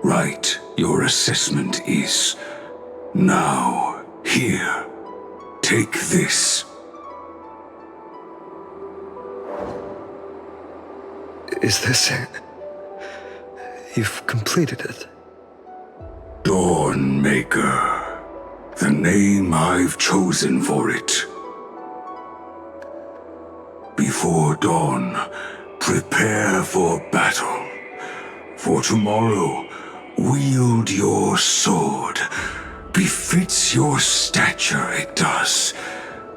Right, your assessment is. Now, here, take this. Is this it? You've completed it. Dawnmaker, the name I've chosen for it. Before dawn, prepare for battle. For tomorrow, wield your sword. Befits your stature, it does.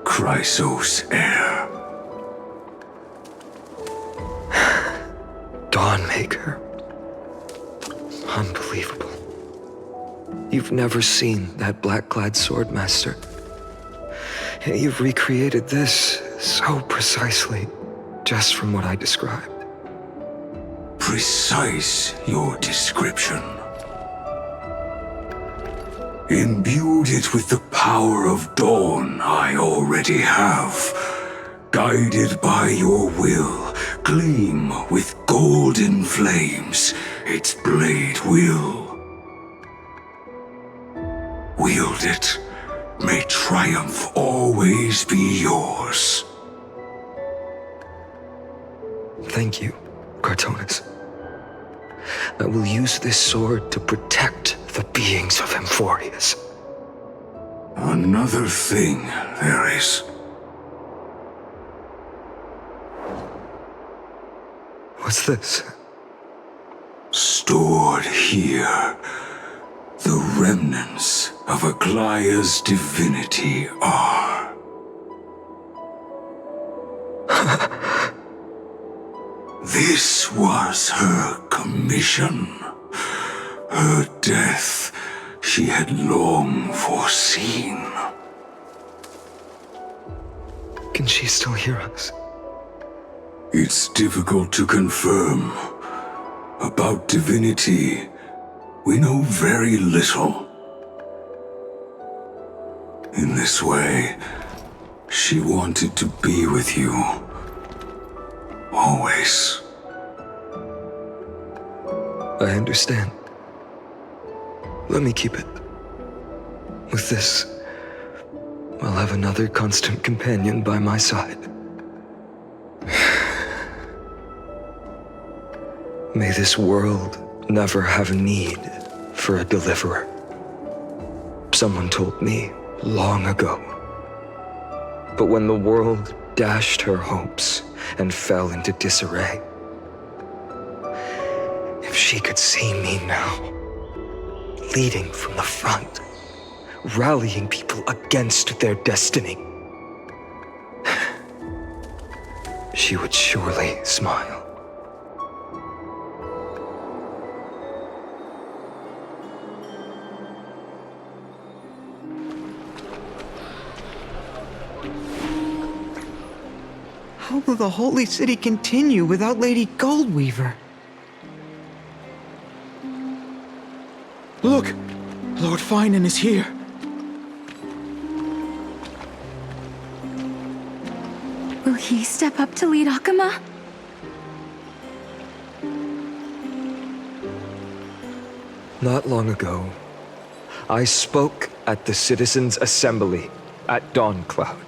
Chrysos heir. Dawnmaker. Unbelievable. You've never seen that black-clad swordmaster. You've recreated this so precisely, just from what I described. Precise, your description. Imbued it with the power of dawn I already have. Guided by your will, gleam with golden flames, its blade will. Wield it, may triumph always be yours. Thank you, Cartonis. I will use this sword to protect the beings of Amphorius. Another thing there is. What's this? Stored here, the remnants of Aglaya's divinity are. This was her commission. Her death she had long foreseen. Can she still hear us? It's difficult to confirm. About divinity, we know very little. In this way, she wanted to be with you. Always. I understand. Let me keep it. With this, I'll have another constant companion by my side. May this world never have need for a deliverer. Someone told me long ago. But when the world dashed her hopes and fell into disarray, if she could see me now, leading from the front, rallying people against their destiny, she would surely smile. How will the Holy City continue without Lady Goldweaver? Look! Lord Finan is here. Will he step up to lead Akama? Not long ago, I spoke at the Citizens' Assembly at Dawncloud.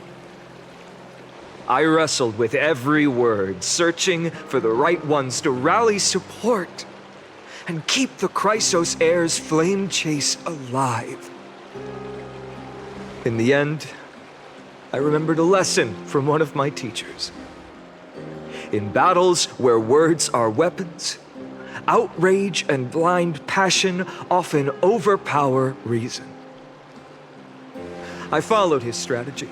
I wrestled with every word, searching for the right ones to rally support and keep the Chrysos heir's flame chase alive. In the end, I remembered a lesson from one of my teachers. In battles where words are weapons, outrage and blind passion often overpower reason. I followed his strategy.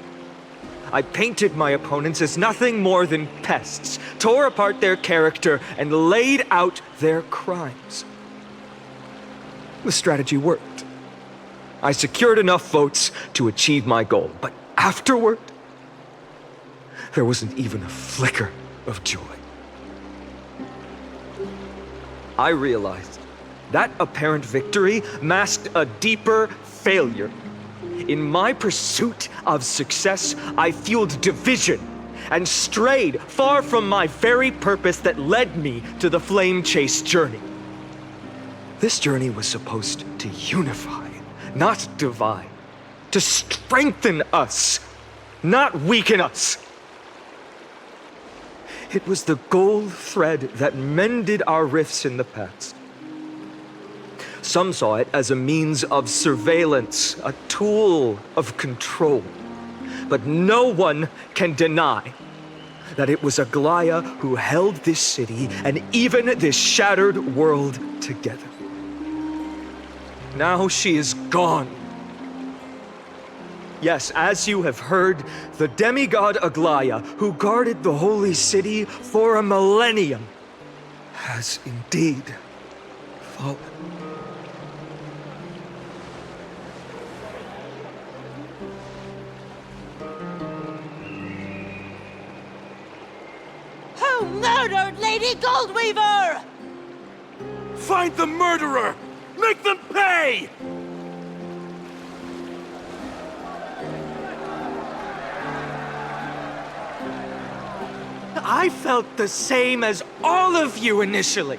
I painted my opponents as nothing more than pests, tore apart their character, and laid out their crimes. The strategy worked. I secured enough votes to achieve my goal, but afterward, there wasn't even a flicker of joy. I realized that apparent victory masked a deeper failure. In my pursuit of success, I fueled division and strayed far from my very purpose that led me to the Flame Chase journey. This journey was supposed to unify, not divide, to strengthen us, not weaken us. It was the gold thread that mended our rifts in the past. Some saw it as a means of surveillance, a tool of control. But no one can deny that it was Aglaya who held this city and even this shattered world together. Now she is gone. Yes, as you have heard, the demigod Aglaya, who guarded the holy city for a millennium, has indeed fallen. Who murdered Lady Goldweaver? Find the murderer! Make them pay! I felt the same as all of you initially.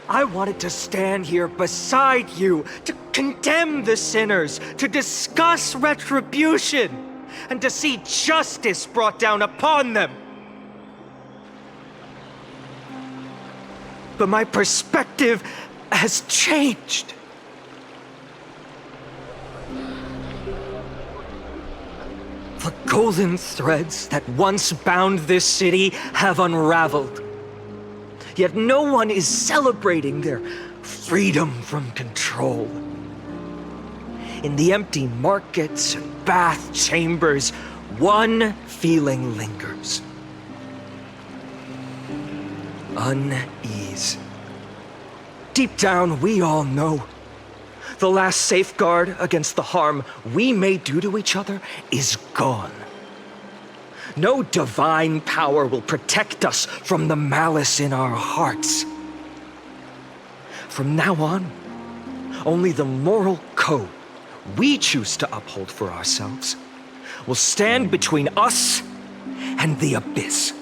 I wanted to stand here beside you, to condemn the sinners, to discuss retribution, and to see justice brought down upon them. But my perspective has changed. The golden threads that once bound this city have unraveled. Yet no one is celebrating their freedom from control. In the empty markets and bath chambers, one feeling lingers. Unease. Deep down, we all know the last safeguard against the harm we may do to each other is gone. No divine power will protect us from the malice in our hearts. From now on, only the moral code we choose to uphold for ourselves will stand between us and the abyss.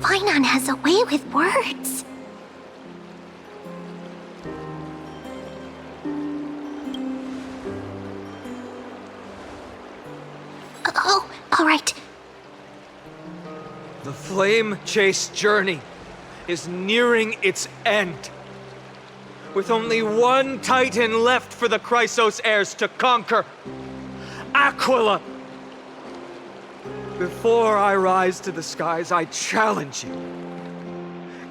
Finon has a way with words. Oh, all right. The flame-chased journey is nearing its end. With only one Titan left for the Chrysos heirs to conquer. Aquila! Before I rise to the skies, I challenge you.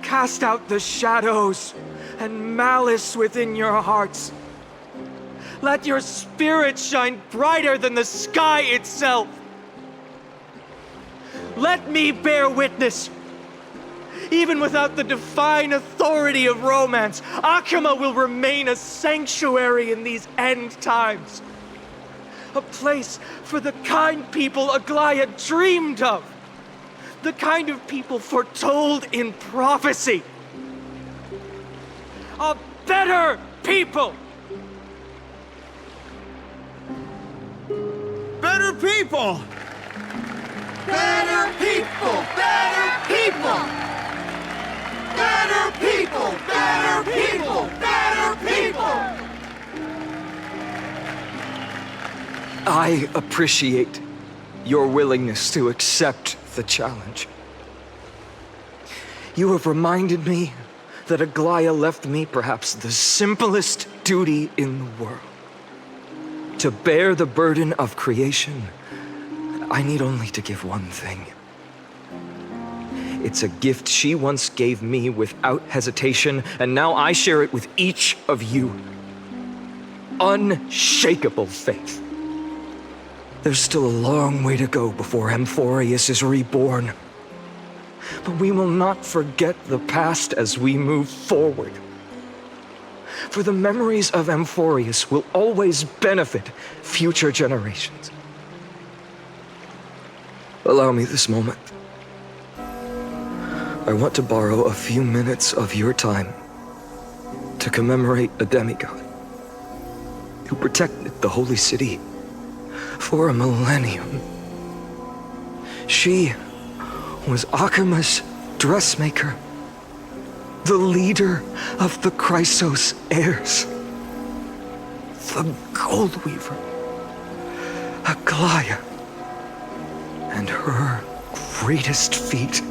Cast out the shadows and malice within your hearts. Let your spirit shine brighter than the sky itself. Let me bear witness. Even without the divine authority of romance, Akama will remain a sanctuary in these end times. A place for the kind people Aglaya dreamed of. The kind of people foretold in prophecy. A better people! Better people! Better people! Better people! Better people! Better people! Better people! I appreciate your willingness to accept the challenge. You have reminded me that Aglaya left me perhaps the simplest duty in the world. To bear the burden of creation, I need only to give one thing. It's a gift she once gave me without hesitation, and now I share it with each of you. Unshakable faith. There's still a long way to go before Amphorius is reborn. But we will not forget the past as we move forward. For the memories of Amphorius will always benefit future generations. Allow me this moment. I want to borrow a few minutes of your time to commemorate a demigod who protected the holy city for a millennium. She was Akama's dressmaker, the leader of the Chrysos heirs, the Goldweaver, Aglaya, and her greatest feat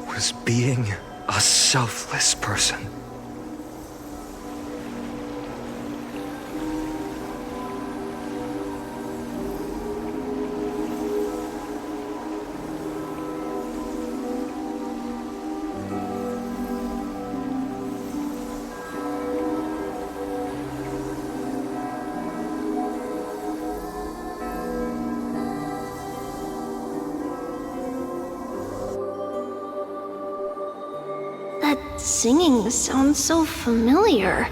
was being a selfless person. singing sounds so familiar.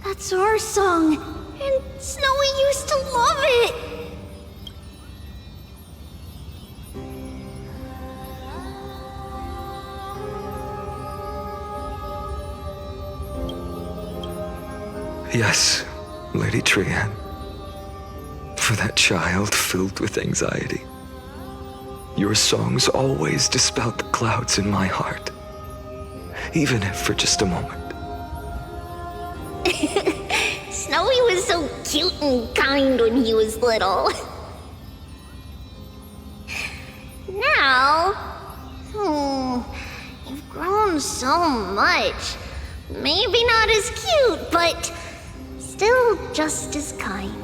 That's our song, and Snowy used to love it! Yes, Lady Trian. For that child filled with anxiety. Your songs always dispelled the clouds in my heart. Even if for just a moment. Snowy was so cute and kind when he was little. Now... you've grown so much. Maybe not as cute, but still just as kind.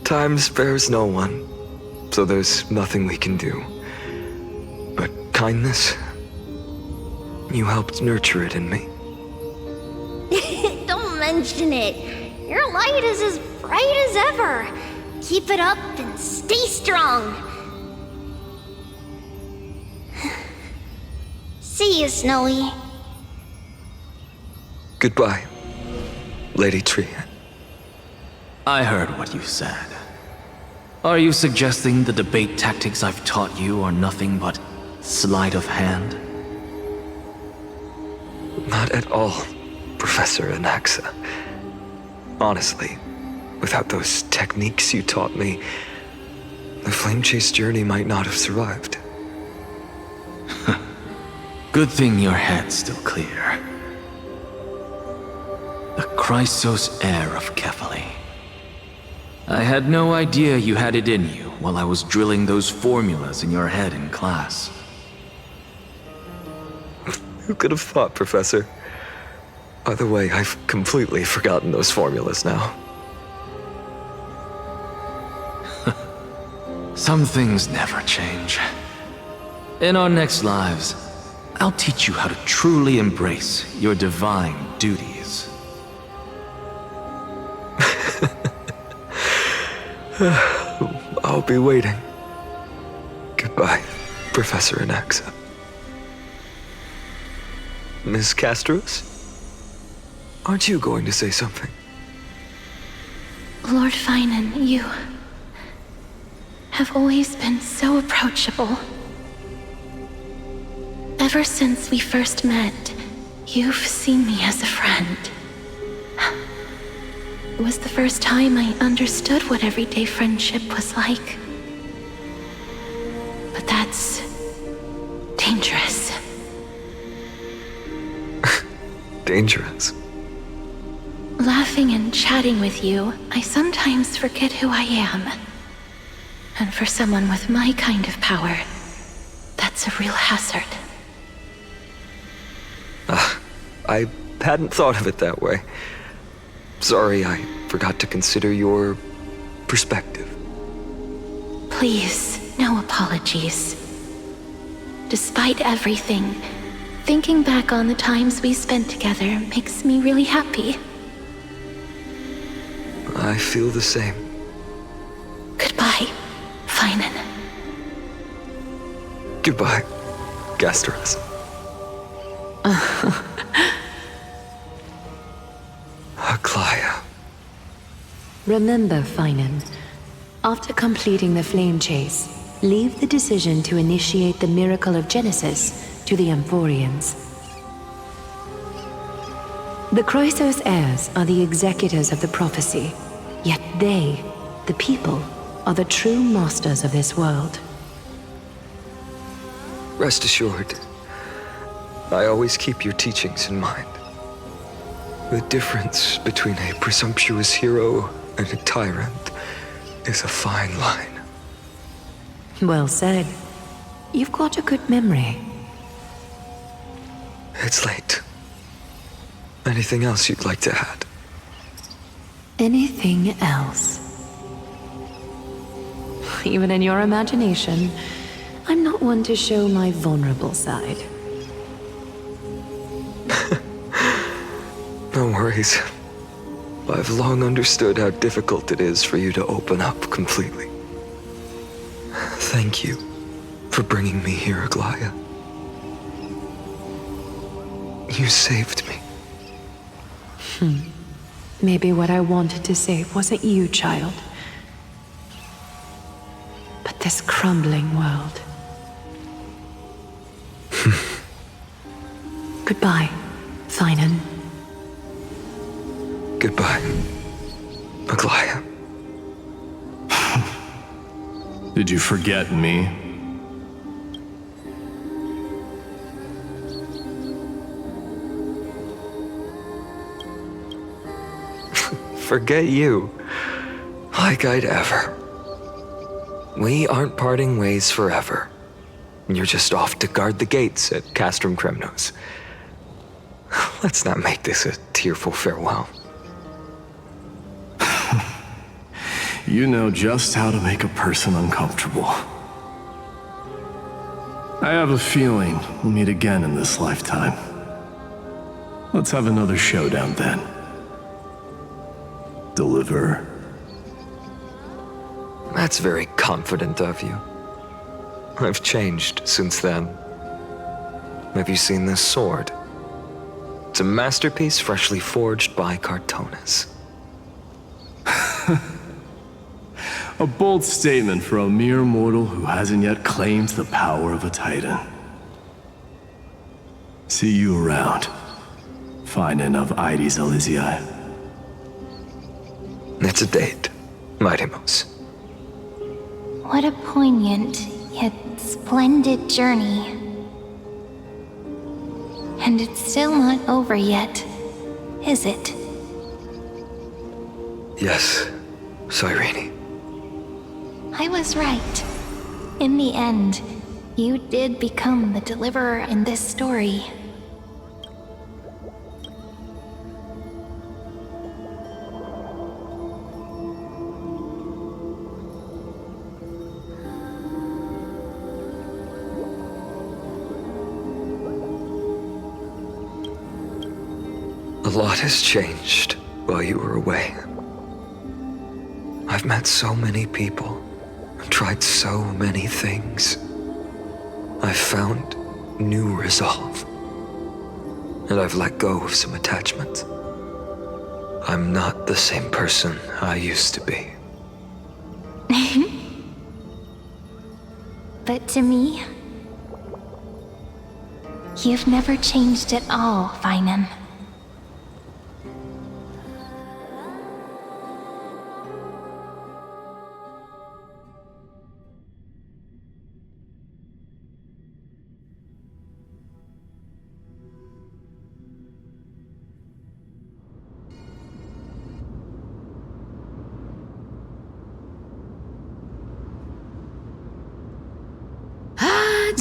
Time spares no one, so there's nothing we can do. But kindness, you helped nurture it in me. Don't mention it. Your light is as bright as ever. Keep it up and stay strong. See you, Snowy. Goodbye, Lady Trian. I heard what you said. Are you suggesting the debate tactics I've taught you are nothing but sleight of hand? Not at all, Professor Anaxa. Honestly, without those techniques you taught me, the Flame Chase journey might not have survived. Good thing your head's still clear. The Chrysos heir of Kefali. I had no idea you had it in you while I was drilling those formulas in your head in class. Who could have thought, Professor? By the way, I've completely forgotten those formulas now. Some things never change. In our next lives, I'll teach you how to truly embrace your divine duties. I'll be waiting. Goodbye, Professor Anaxa. Miss Castros? Aren't you going to say something? Lord Finan, you have always been so approachable. Ever since we first met, you've seen me as a friend. It was the first time I understood what everyday friendship was like. But that's dangerous. Dangerous? Laughing and chatting with you, I sometimes forget who I am. And for someone with my kind of power, that's a real hazard. I hadn't thought of it that way. Sorry, I forgot to consider your perspective. Please, no apologies. Despite everything, thinking back on the times we spent together makes me really happy. I feel the same. Goodbye, Finan. Goodbye, Gasteros. Aklaya. Remember, Finan, after completing the flame chase, leave the decision to initiate the miracle of Genesis to the Amphorians. The Chrysos heirs are the executors of the prophecy, yet they, the people, are the true masters of this world. Rest assured, I always keep your teachings in mind. The difference between a presumptuous hero and a tyrant is a fine line. Well said. You've got a good memory. It's late. Anything else you'd like to add? Anything else? Even in your imagination, I'm not one to show my vulnerable side. No worries. I've long understood how difficult it is for you to open up completely. Thank you for bringing me here, Aglaya. You saved me. Maybe what I wanted to save wasn't you, child, but this crumbling world. Goodbye, Finan. Goodbye, Aglaya. Did you forget me? Forget you. Like I'd ever. We aren't parting ways forever. You're just off to guard the gates at Castrum Kremnos. Let's not make this a tearful farewell. You know just how to make a person uncomfortable. I have a feeling we'll meet again in this lifetime. Let's have another showdown then. Deliver. That's very confident of you. I've changed since then. Have you seen this sword? It's a masterpiece freshly forged by Cartonis. A bold statement for a mere mortal who hasn't yet claimed the power of a titan. See you around, Finan of Ides Elysiae. It's a date, Mightimos. What a poignant, yet splendid journey. And it's still not over yet, is it? Yes, Cyrene. I was right. In the end, you did become the deliverer in this story. A lot has changed while you were away. I've met so many people, tried so many things. I've found new resolve, and I've let go of some attachments. I'm not the same person I used to be. But to me, you've never changed at all, Finan.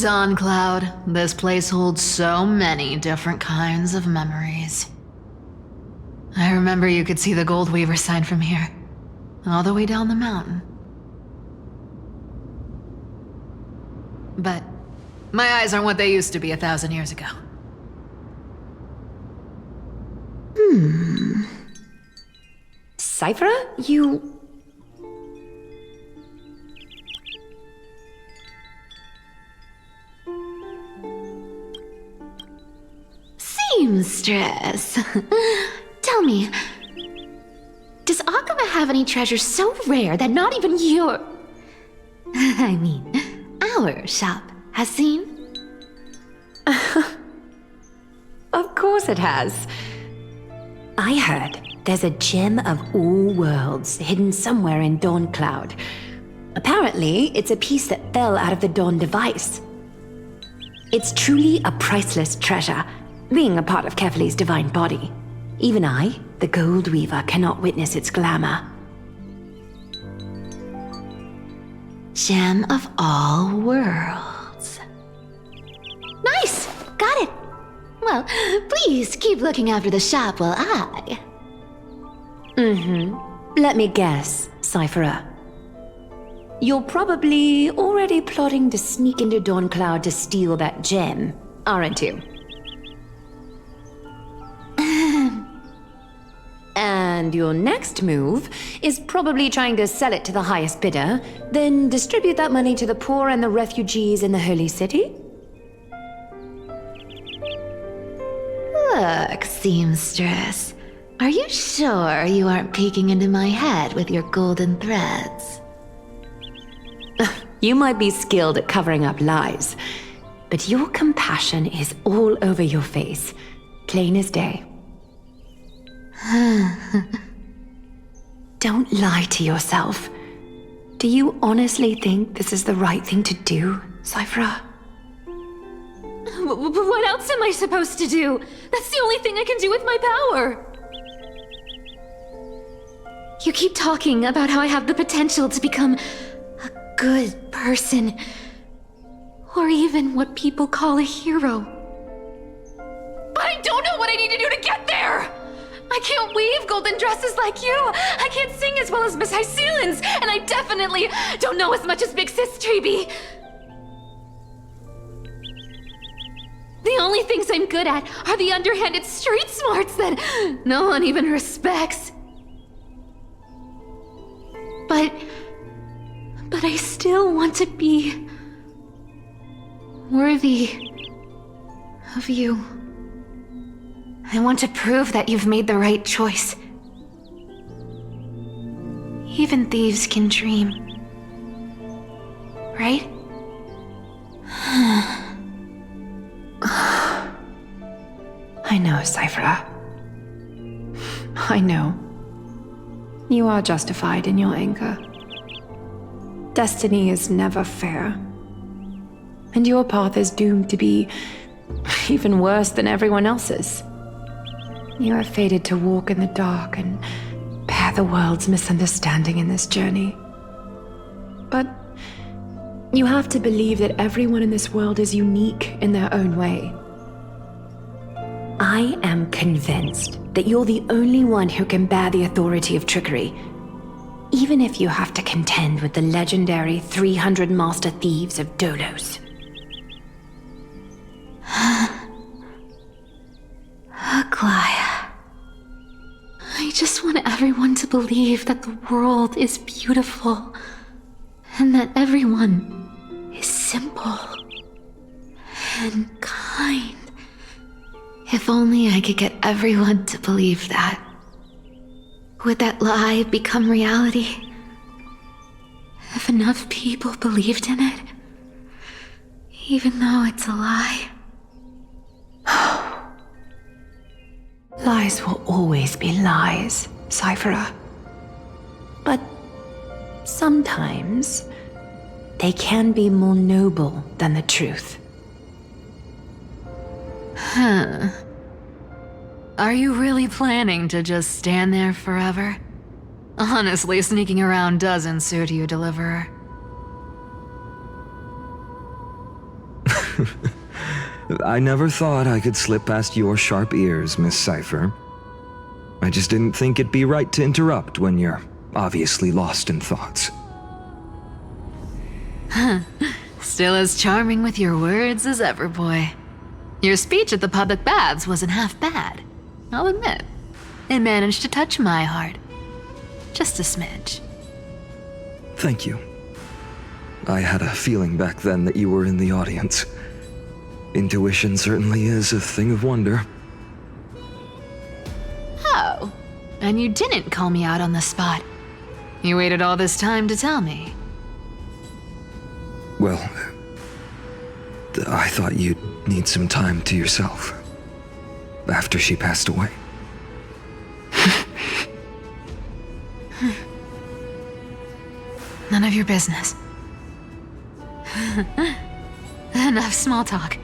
Dawn Cloud, this place holds so many different kinds of memories. I remember you could see the Gold Weaver sign from here, all the way down the mountain. But my eyes aren't what they used to be 1,000 years ago. Cyphera, you... Seamstress. Tell me, does Akama have any treasures so rare that not even your... I mean, our shop has seen? Of course it has. I heard there's a gem of all worlds hidden somewhere in Dawn Cloud. Apparently, it's a piece that fell out of the Dawn device. It's truly a priceless treasure, being a part of Kefali's divine body. Even I, the Gold Weaver, cannot witness its glamour. Gem of all worlds. Nice! Got it! Well, please keep looking after the shop while I... Let me guess, Cyphera. You're probably already plotting to sneak into Dawn Cloud to steal that gem, aren't you? And and your next move is probably trying to sell it to the highest bidder, then distribute that money to the poor and the refugees in the Holy City? Look, seamstress. Are you sure you aren't peeking into my head with your golden threads? You might be skilled at covering up lies, but your compassion is all over your face, plain as day. Don't lie to yourself. Do you honestly think this is the right thing to do, Cyphra? What else am I supposed to do? That's the only thing I can do with my power. You keep talking about how I have the potential to become a good person, or even what people call a hero. But I don't know what I need to do to get there! I can't weave golden dresses like you! I can't sing as well as Miss Hyceelens! And I definitely don't know as much as Big Sis Treeby! The only things I'm good at are the underhanded street smarts that no one even respects. But I still want to be worthy of you. I want to prove that you've made the right choice. Even thieves can dream. Right? I know, Cyphra. I know. You are justified in your anger. Destiny is never fair. And your path is doomed to be even worse than everyone else's. You are fated to walk in the dark and bear the world's misunderstanding in this journey. But you have to believe that everyone in this world is unique in their own way. I am convinced that you're the only one who can bear the authority of trickery, even if you have to contend with the legendary 300 master thieves of Dolos. Aglaya. I just want everyone to believe that the world is beautiful, and that everyone is simple and kind. If only I could get everyone to believe that. Would that lie become reality? If enough people believed in it, even though it's a lie. Lies will always be lies, Cyphra. But sometimes they can be more noble than the truth. Huh. Are you really planning to just stand there forever? Honestly, sneaking around doesn't suit you, Deliverer. I never thought I could slip past your sharp ears, Miss Cypher. I just didn't think it'd be right to interrupt when you're obviously lost in thoughts. Still as charming with your words as ever, boy. Your speech at the public baths wasn't half bad, I'll admit. It managed to touch my heart. Just a smidge. Thank you. I had a feeling back then that you were in the audience. Intuition certainly is a thing of wonder. Oh, and you didn't call me out on the spot. You waited all this time to tell me. Well, I thought you'd need some time to yourself. After she passed away. None of your business. Enough small talk.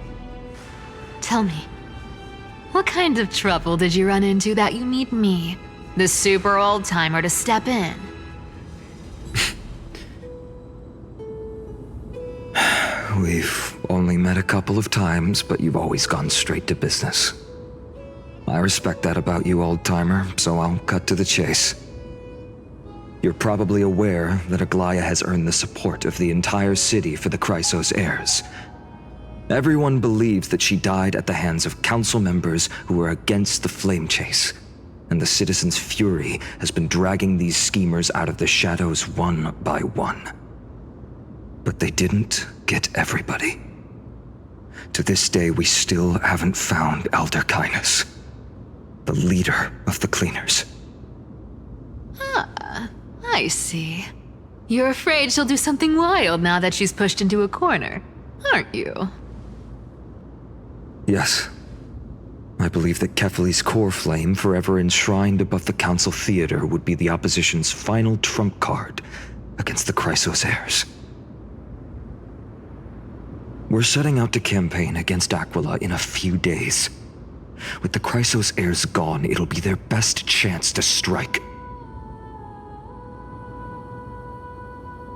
Tell me, what kind of trouble did you run into that you need me, the super old-timer, to step in? We've only met a couple of times, but you've always gone straight to business. I respect that about you, old-timer, so I'll cut to the chase. You're probably aware that Aglaya has earned the support of the entire city for the Chrysos heirs. Everyone believes that she died at the hands of council members who were against the flame chase. and the citizens' fury has been dragging these schemers out of the shadows one by one. But they didn't get everybody. To this day, we still haven't found Elder Kynus, the leader of the Cleaners. Ah, I see. You're afraid she'll do something wild now that she's pushed into a corner, aren't you? Yes. I believe that Kefali's core flame, forever enshrined above the Council Theater, would be the opposition's final trump card against the Chrysos heirs. We're setting out to campaign against Aquila in a few days. With the Chrysos heirs gone, it'll be their best chance to strike.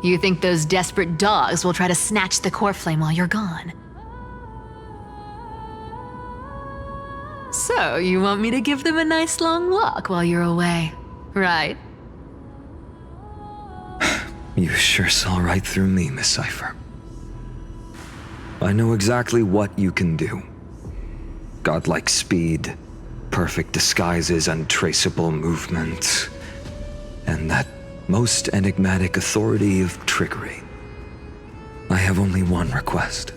You think those desperate dogs will try to snatch the core flame while you're gone? So, you want me to give them a nice long walk while you're away, right? You sure saw right through me, Miss Cypher. I know exactly what you can do. Godlike speed, perfect disguises, untraceable movement, and that most enigmatic authority of trickery. I have only one request.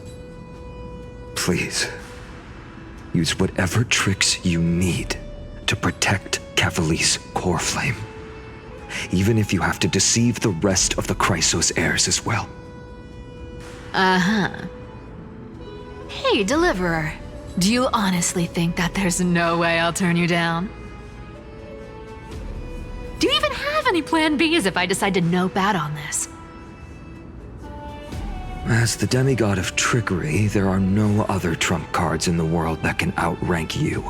Please, use whatever tricks you need to protect Kefali's core flame, even if you have to deceive the rest of the Chrysos heirs as well. Uh-huh. Hey, Deliverer. Do you honestly think that there's no way I'll turn you down? Do you even have any plan Bs if I decide to nope out on this? As the demigod of trickery, there are no other trump cards in the world that can outrank you.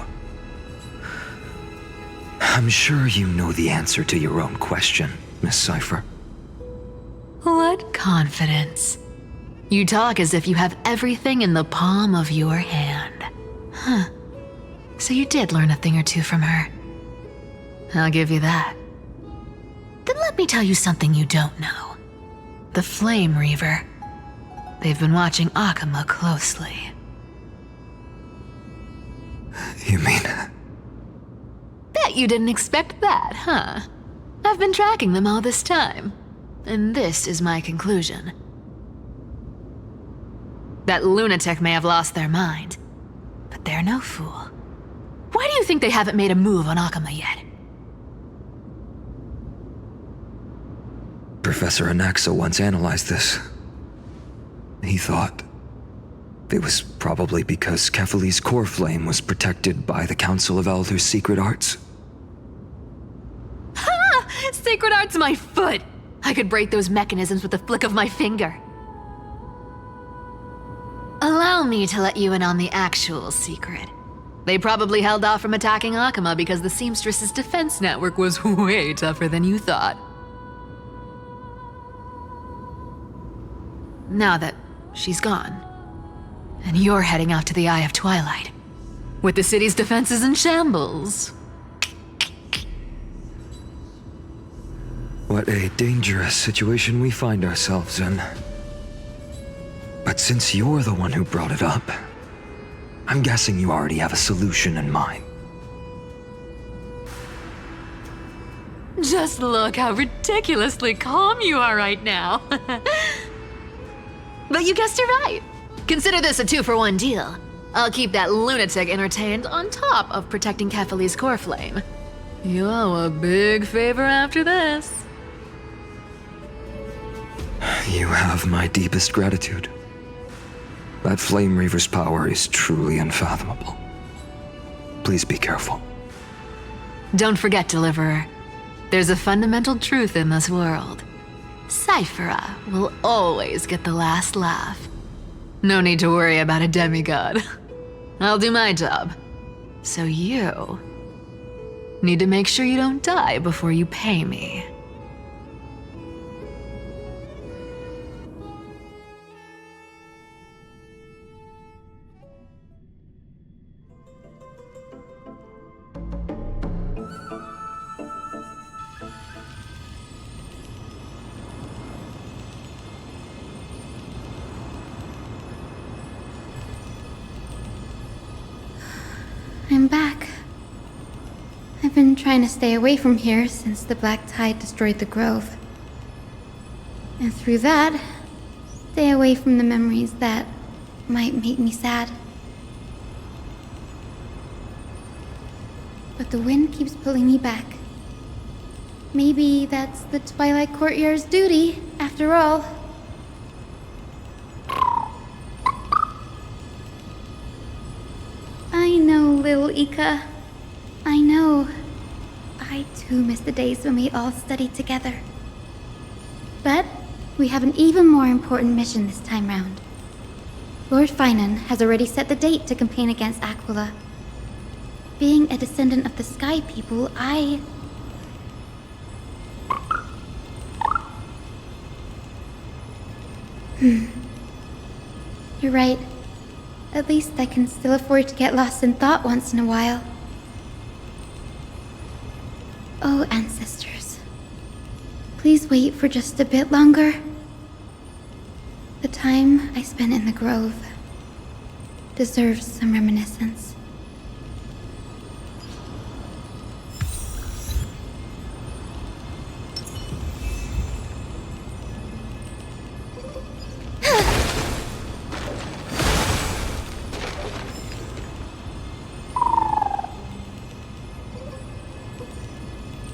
I'm sure you know the answer to your own question, Miss Cypher. What confidence. You talk as if you have everything in the palm of your hand. Huh. So you did learn a thing or two from her. I'll give you that. Then let me tell you something you don't know. The Flame Reaver. They've been watching Akama closely. You mean... Bet you didn't expect that, huh? I've been tracking them all this time. And this is my conclusion. That lunatic may have lost their mind, but they're no fool. Why do you think they haven't made a move on Akama yet? Professor Anaxa once analyzed this. He thought it was probably because Kefali's core flame was protected by the Council of Elders' secret arts. Ha! Sacred art's my foot! I could break those mechanisms with the flick of my finger. Allow me to let you in on the actual secret. They probably held off from attacking Akama because the Seamstress's defense network was way tougher than you thought. Now that she's gone, and you're heading out to the Eye of Twilight, with the city's defenses in shambles. What a dangerous situation we find ourselves in. But since you're the one who brought it up, I'm guessing you already have a solution in mind. Just look how ridiculously calm you are right now. But you guessed it right. Consider this a 2-for-1 deal. I'll keep that lunatic entertained on top of protecting Kefali's core flame. You owe a big favor after this. You have my deepest gratitude. That Flame Reaver's power is truly unfathomable. Please be careful. Don't forget, Deliverer. There's a fundamental truth in this world. Cyphera will always get the last laugh. No need to worry about a demigod. I'll do my job. So you need to make sure you don't die before you pay me. I'm back. I've I've been trying to stay away from here since the Black Tide destroyed the grove. And through that, stay away from the memories that might make me sad. But the wind keeps pulling me back. Maybe that's the Twilight Courtyard's duty, after all. I know, little Ika. I know. I too miss the days when we all studied together. But we have an even more important mission this time round. Lord Finan has already set the date to campaign against Aquila. Being a descendant of the Sky People, You're right. At least I can still afford to get lost in thought once in a while. Oh, ancestors. Please wait for just a bit longer. The time I spent in the grove deserves some reminiscence.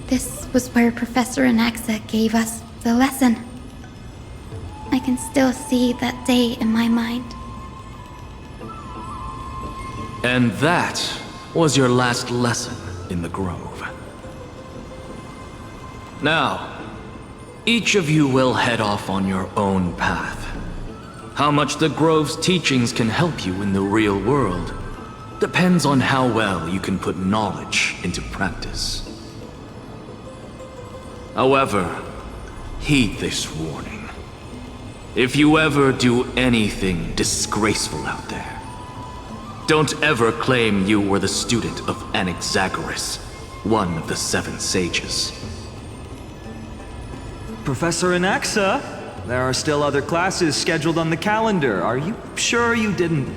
This was where Professor Anaxa gave us the lesson. I can still see that day in my mind. And that was your last lesson in the Grove. Now, each of you will head off on your own path. How much the Grove's teachings can help you in the real world depends on how well you can put knowledge into practice. However, heed this warning. If you ever do anything disgraceful out there, don't ever claim you were the student of Anaxagoras, one of the 7 sages. Professor Anaxa, there are still other classes scheduled on the calendar. Are you sure you didn't...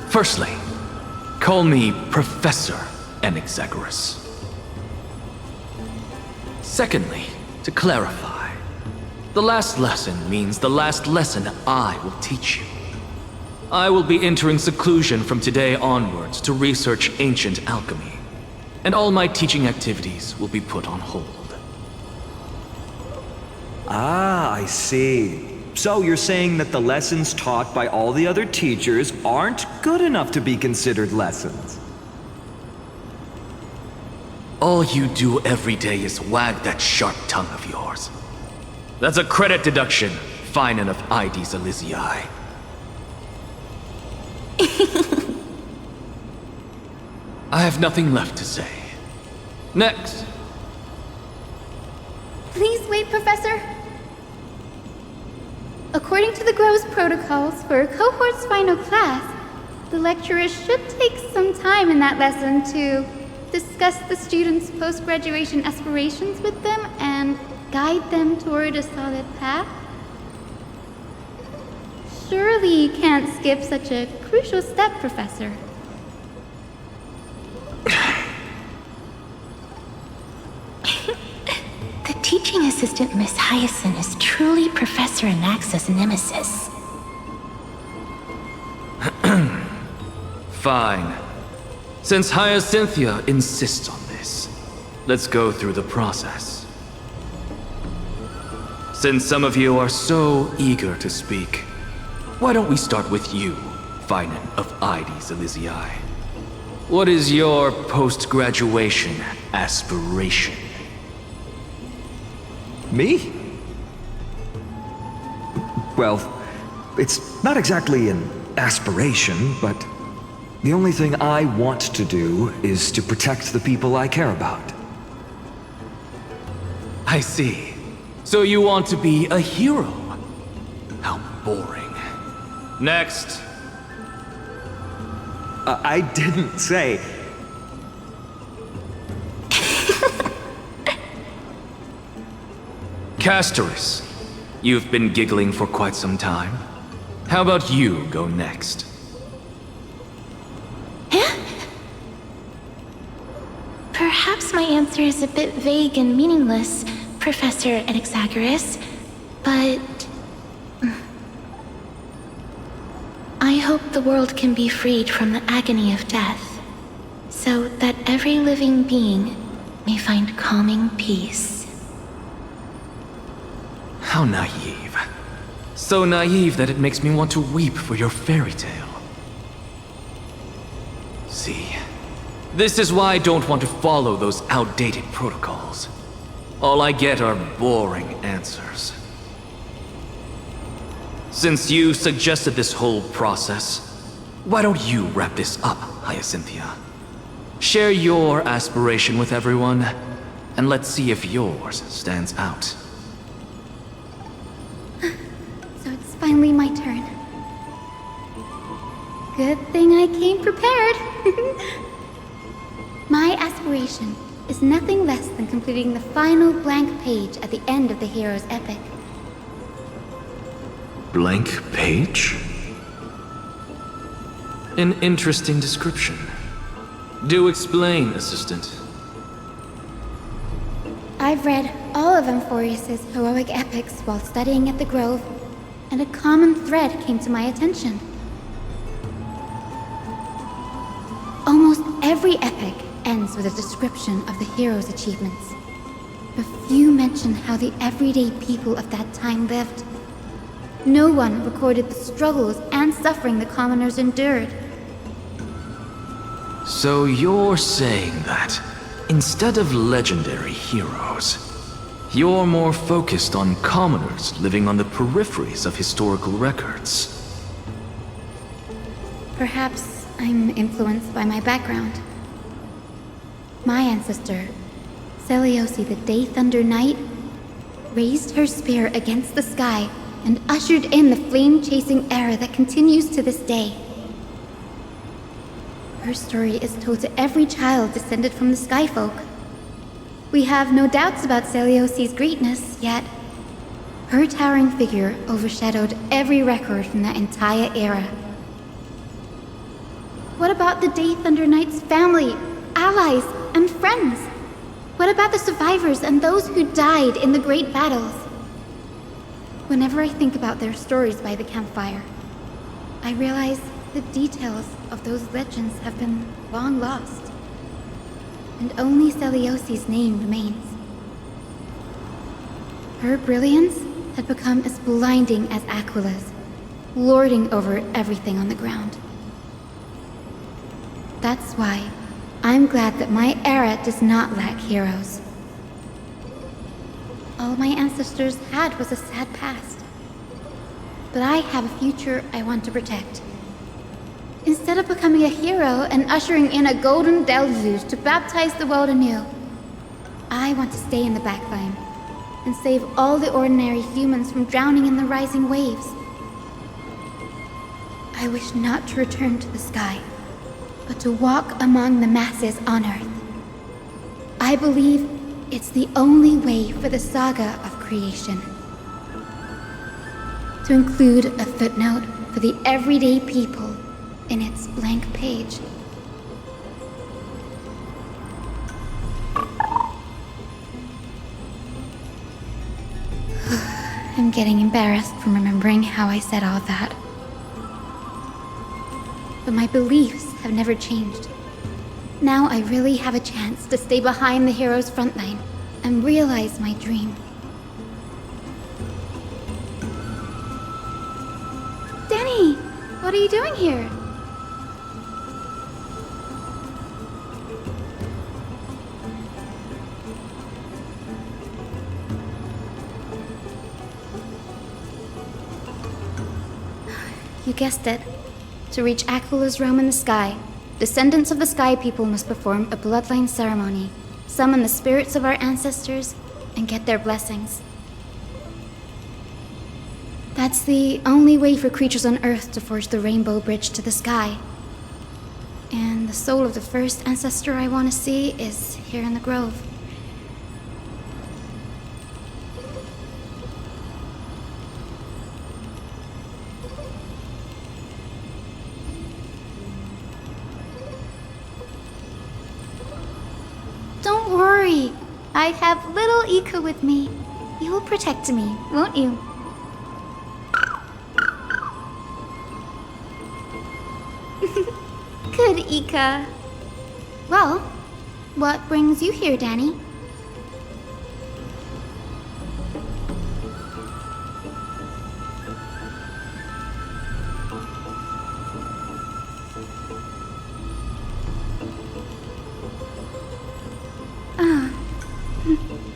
Firstly, call me Professor Anaxagoras. Secondly, to clarify, the last lesson means the last lesson I will teach you. I will be entering seclusion from today onwards to research ancient alchemy, and all my teaching activities will be put on hold. Ah, I see. So you're saying that the lessons taught by all the other teachers aren't good enough to be considered lessons? All you do every day is wag that sharp tongue of yours. That's a credit deduction, Finan of Ides Elysiae. I have nothing left to say. Next. Please wait, Professor. According to the Grove's protocols for a cohort's final class, the lecturer should take some time in that lesson to discuss the students' post-graduation aspirations with them and guide them toward a solid path. Surely you can't skip such a crucial step, Professor. The teaching assistant, Miss Hyacinth, is truly Professor Anaxa's nemesis. Fine. Since Hyacinthia insists on this, let's go through the process. Since some of you are so eager to speak, why don't we start with you, Finan of Ides Elysiae? What is your post-graduation aspiration? Me? Well, it's not exactly an aspiration, but the only thing I want to do is to protect the people I care about. I see. So you want to be a hero? How boring. Next. I didn't say... Castorus, you've been giggling for quite some time. How about you go next? answer is a bit vague and meaningless, Professor Anaxagoras, but I hope the world can be freed from the agony of death, so that every living being may find calming peace. How naive. So naive that it makes me want to weep for your fairy tale. See, this is why I don't want to follow those outdated protocols. All I get are boring answers. Since you suggested this whole process, why don't you wrap this up, Hyacinthia? Share your aspiration with everyone, and let's see if yours stands out. So it's finally my turn. Good thing I came prepared. My aspiration is nothing less than completing the final blank page at the end of the hero's epic. Blank page? An interesting description. Do explain, Assistant. I've read all of Amphorius's heroic epics while studying at the Grove, and a common thread came to my attention. Almost every epic ends with a description of the hero's achievements, but few mention how the everyday people of that time lived. No one recorded the struggles and suffering the commoners endured. So you're saying that, instead of legendary heroes, you're more focused on commoners living on the peripheries of historical records. Perhaps I'm influenced by my background. My ancestor, Seliosi the Day Thunder Knight, raised her spear against the sky and ushered in the flame-chasing era that continues to this day. Her story is told to every child descended from the Skyfolk. We have no doubts about Seliosi's greatness, yet her towering figure overshadowed every record from that entire era. What about the Day Thunder Knight's family, allies, and friends? What about the survivors and those who died in the great battles? Whenever I think about their stories by the campfire, I realize the details of those legends have been long lost, and only Seliosi's name remains. Her brilliance had become as blinding as Aquila's, lording over everything on the ground. That's why I'm glad that my era does not lack heroes. All my ancestors had was a sad past, but I have a future I want to protect. Instead of becoming a hero and ushering in a golden deluge to baptize the world anew, I want to stay in the backline and save all the ordinary humans from drowning in the rising waves. I wish not to return to the sky, but to walk among the masses on Earth. I believe it's the only way for the saga of creation. To include a footnote for the everyday people in its blank page. I'm getting embarrassed from remembering how I said all that. But my beliefs have never changed. Now I really have a chance to stay behind the hero's front line and realize my dream. Danny! What are you doing here? You guessed it. To reach Aquila's realm in the sky, descendants of the Sky People must perform a bloodline ceremony, summon the spirits of our ancestors, and get their blessings. That's the only way for creatures on Earth to forge the rainbow bridge to the sky. And the soul of the first ancestor I want to see is here in the Grove. Don't worry. I have little Ika with me. You will protect me, won't you? Good, Ika. Well, what brings you here, Danny?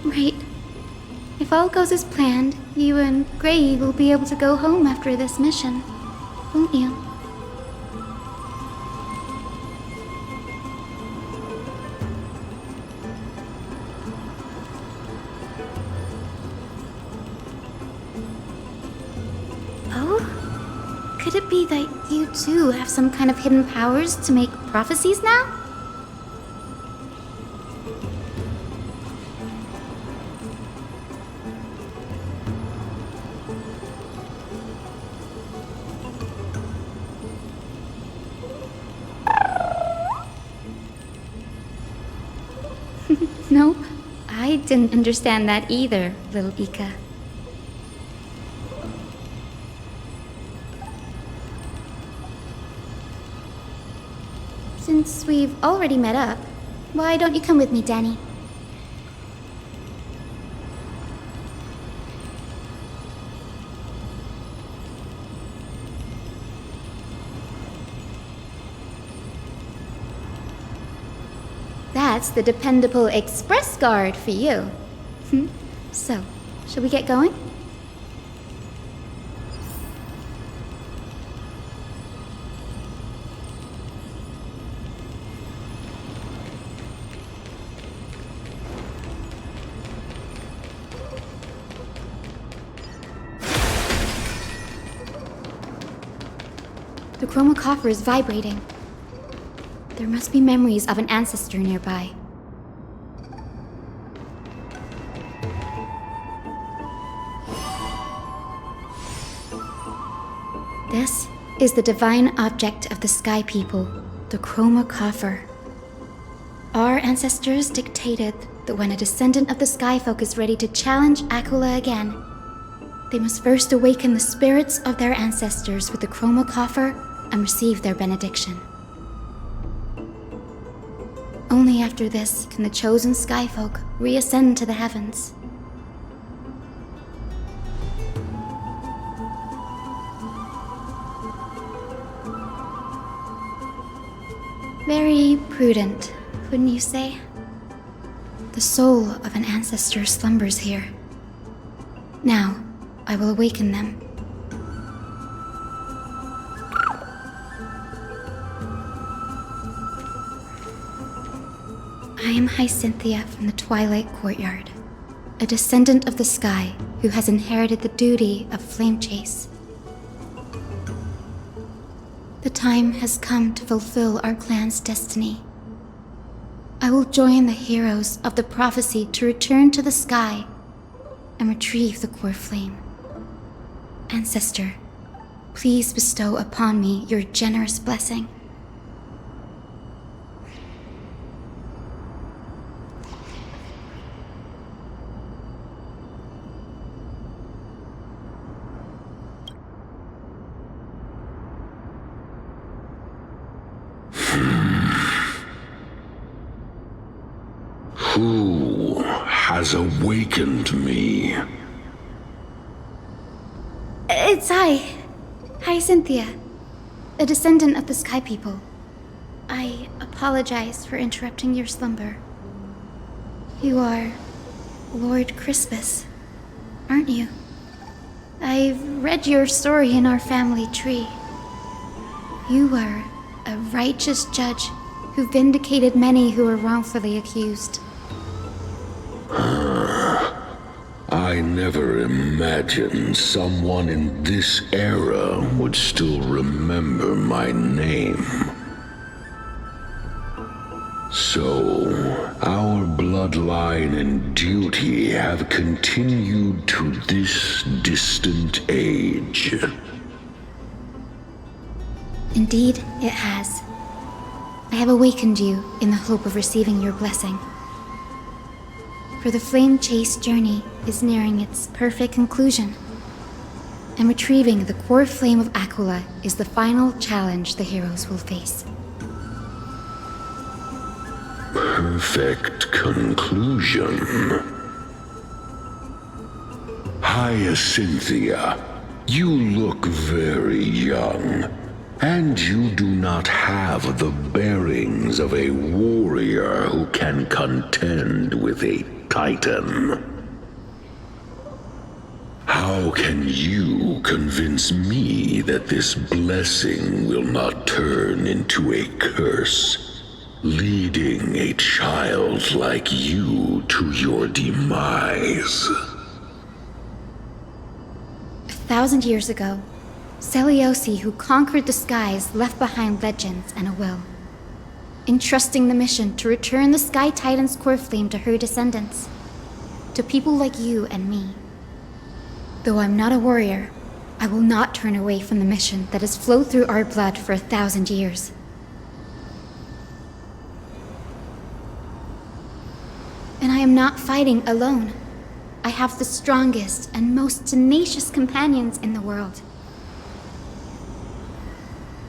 Right. If all goes as planned, you and Gray will be able to go home after this mission, won't you? Oh? Could it be that you too have some kind of hidden powers to make prophecies now? Nope, I didn't understand that either, little Ika. Since we've already met up, why don't you come with me, Danny? That's the dependable express guard for you. So, shall we get going? The chroma coffer is vibrating. There must be memories of an ancestor nearby. This is the divine object of the Sky People, the chroma coffer. Our ancestors dictated that when a descendant of the Skyfolk is ready to challenge Akula again, they must first awaken the spirits of their ancestors with the chroma coffer and receive their benediction. Only after this can the chosen Skyfolk reascend to the heavens. Very prudent, wouldn't you say? The soul of an ancestor slumbers here. Now, I will awaken them. I am Hyacinthia from the Twilight Courtyard, a descendant of the sky who has inherited the duty of flame chase. The time has come to fulfill our clan's destiny. I will join the heroes of the prophecy to return to the sky and retrieve the core flame. Ancestor, please bestow upon me your generous blessing. Who has awakened me? It's Hyacinthia, a descendant of the Sky People. I apologize for interrupting your slumber. You are Lord Crispus, aren't you? I've read your story in our family tree. You were a righteous judge who vindicated many who were wrongfully accused. I never imagined someone in this era would still remember my name. So, our bloodline and duty have continued to this distant age. Indeed, it has. I have awakened you in the hope of receiving your blessing. For the flame chase journey is nearing its perfect conclusion, and retrieving the core flame of Aquila is the final challenge the heroes will face. Perfect conclusion. Hyacinthia, you look very young, and you do not have the bearings of a warrior who can contend with a titan. How can you convince me that this blessing will not turn into a curse, leading a child like you to your demise? 1,000 years ago, Seliosi, who conquered the skies, left behind legends and a will, entrusting the mission to return the Sky Titan's core flame to her descendants, to people like you and me. Though I'm not a warrior, I will not turn away from the mission that has flowed through our blood for 1,000 years. And I am not fighting alone. I have the strongest and most tenacious companions in the world.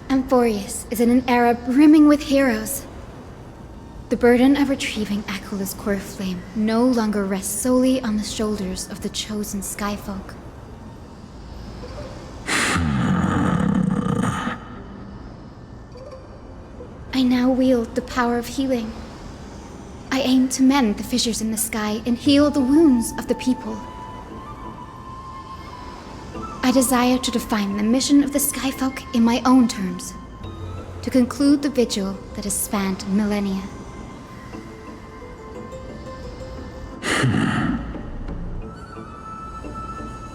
Amphorius is in an era brimming with heroes. The burden of retrieving Aquila's core flame no longer rests solely on the shoulders of the chosen Skyfolk. I now wield the power of healing. I aim to mend the fissures in the sky and heal the wounds of the people. I desire to define the mission of the Skyfolk in my own terms, to conclude the vigil that has spanned millennia.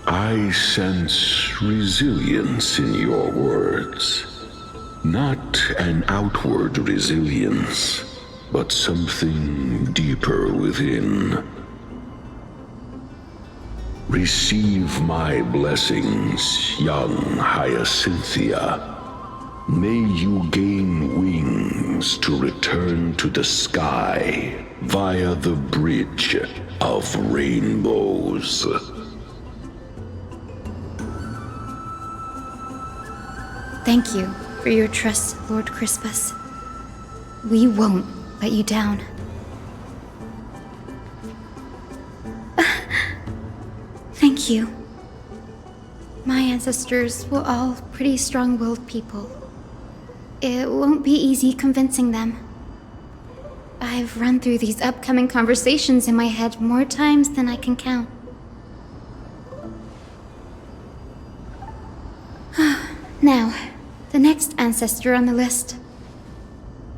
I sense resilience in your words. Not an outward resilience, but something deeper within. Receive my blessings, young Hyacinthia. May you gain wings to return to the sky via the bridge of rainbows. Thank you for your trust, Lord Crispus. We won't let you down. Thank you. My ancestors were all pretty strong-willed people. It won't be easy convincing them. I've run through these upcoming conversations in my head more times than I can count. Now, the next ancestor on the list.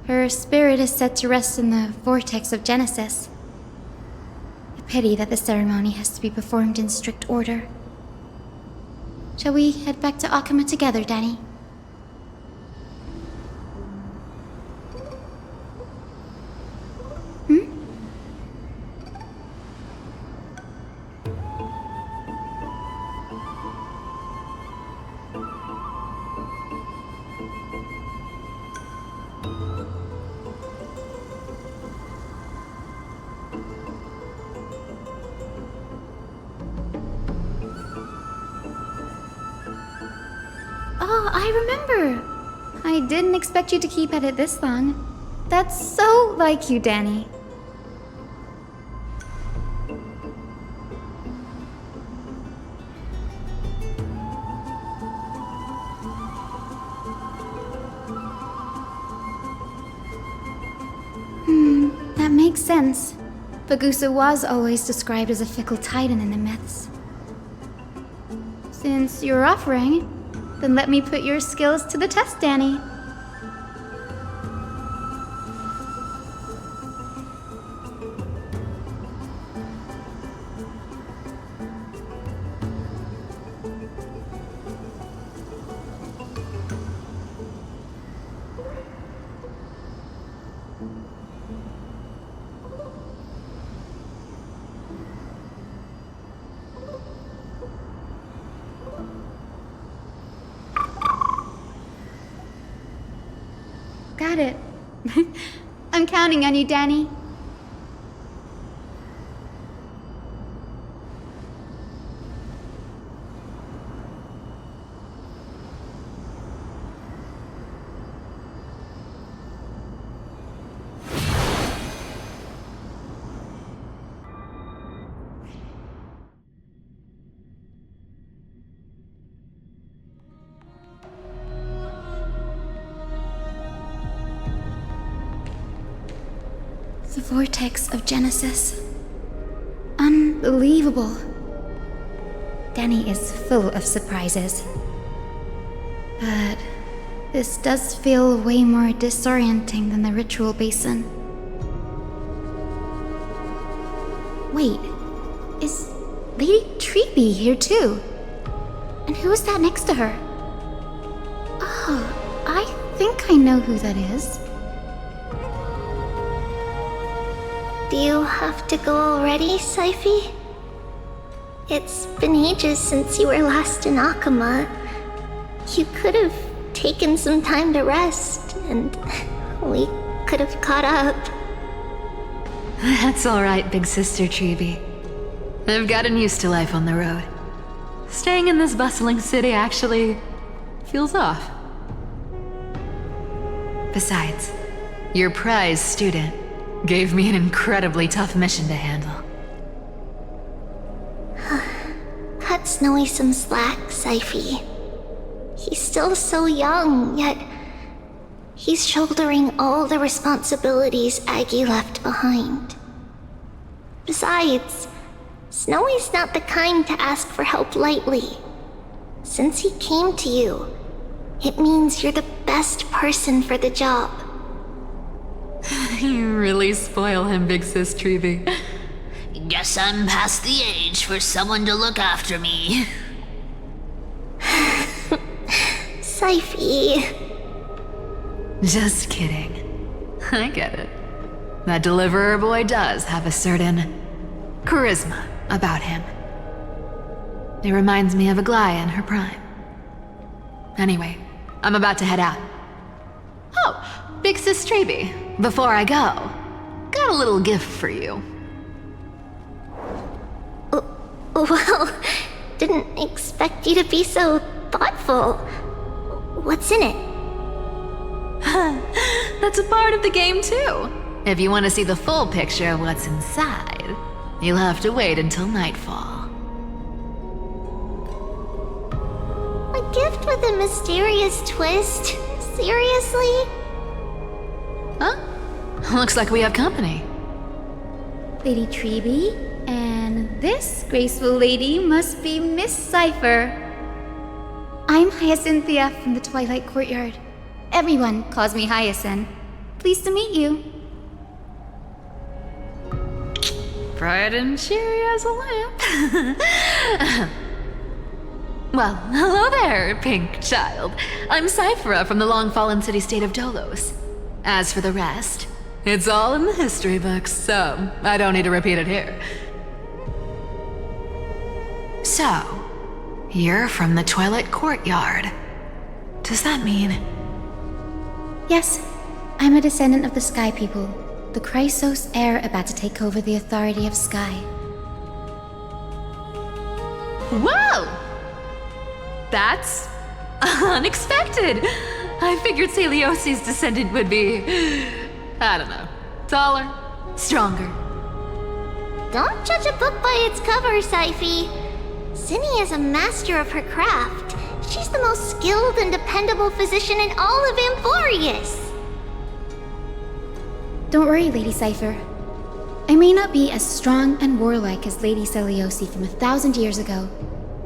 Her spirit is set to rest in the vortex of Genesis. A pity that the ceremony has to be performed in strict order. Shall we head back to Akama together, Danny? Oh, I remember! I didn't expect you to keep at it this long. That's so like you, Danny. That makes sense. Bagusa was always described as a fickle titan in the myths. Since you're offering, then let me put your skills to the test, Danny. Got it. I'm counting on you, Danny. vortex of Genesis. Unbelievable. Danny is full of surprises. But this does feel way more disorienting than the ritual basin. Wait, is Lady Treeby here too? And who is that next to her? Oh, I think I know who that is. Do you have to go already, Syphie? It's been ages since you were last in Akama. You could have taken some time to rest, and we could have caught up. That's alright, big sister Treeby. I've gotten used to life on the road. Staying in this bustling city actually feels off. Besides, your prize student gave me an incredibly tough mission to handle. Cut Snowy some slack, Syphie. He's still so young, yet he's shouldering all the responsibilities Aggie left behind. Besides, Snowy's not the kind to ask for help lightly. Since he came to you, it means you're the best person for the job. You really spoil him, big sis Treeby. Guess I'm past the age for someone to look after me. Syphie. Just kidding. I get it. That deliverer boy does have a certain charisma about him. It reminds me of Aglaia in her prime. Anyway, I'm about to head out. Oh, big sis Treeby, before I go, got a little gift for you. Well, didn't expect you to be so thoughtful. What's in it? That's a part of the game too. If you want to see the full picture of what's inside, you'll have to wait until nightfall. A gift with a mysterious twist? Seriously? Huh? Looks like we have company. Lady Treeby, and this graceful lady must be Miss Cypher. I'm Hyacinthia from the Twilight Courtyard. Everyone calls me Hyacinth. Pleased to meet you. Bright and cheery as a lamp. Well, hello there, pink child. I'm Cyphera from the long-fallen city-state of Dolos. As for the rest, it's all in the history books, so I don't need to repeat it here. So, you're from the Twilight Courtyard. Does that mean... Yes, I'm a descendant of the Sky People, the Chrysos heir about to take over the authority of Sky. Whoa! That's unexpected. I figured Celiosi's descendant would be, I don't know, taller, stronger. Don't judge a book by its cover, Syphie. Zinni is a master of her craft. She's the most skilled and dependable physician in all of Amphorius. Don't worry, Lady Cypher. I may not be as strong and warlike as Lady Celiosi from 1,000 years ago,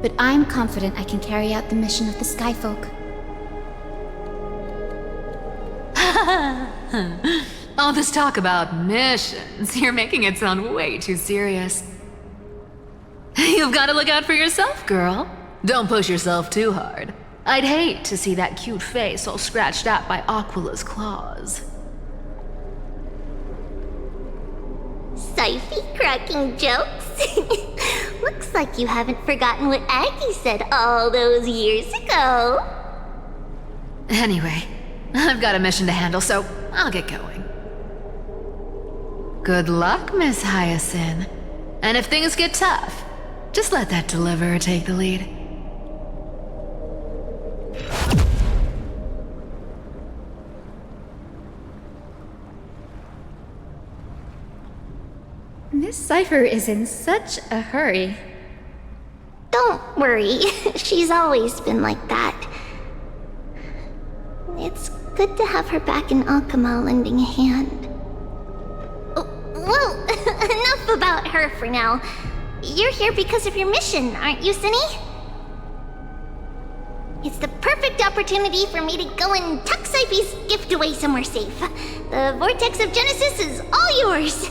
but I'm confident I can carry out the mission of the Skyfolk. All this talk about missions, you're making it sound way too serious. You've got to look out for yourself, girl. Don't push yourself too hard. I'd hate to see that cute face all scratched out by Aquila's claws. Syphie cracking jokes? Looks like you haven't forgotten what Aggie said all those years ago. Anyway, I've got a mission to handle, so I'll get going. Good luck, Miss Hyacinth. And if things get tough, just let that deliverer take the lead. Miss Cypher is in such a hurry. Don't worry, she's always been like that. It's good to have her back in Akama lending a hand. her for now. You're here because of your mission, aren't you, Cinny? It's the perfect opportunity for me to go and tuck Siphy's gift away somewhere safe. The Vortex of Genesis is all yours.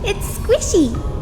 It's squishy.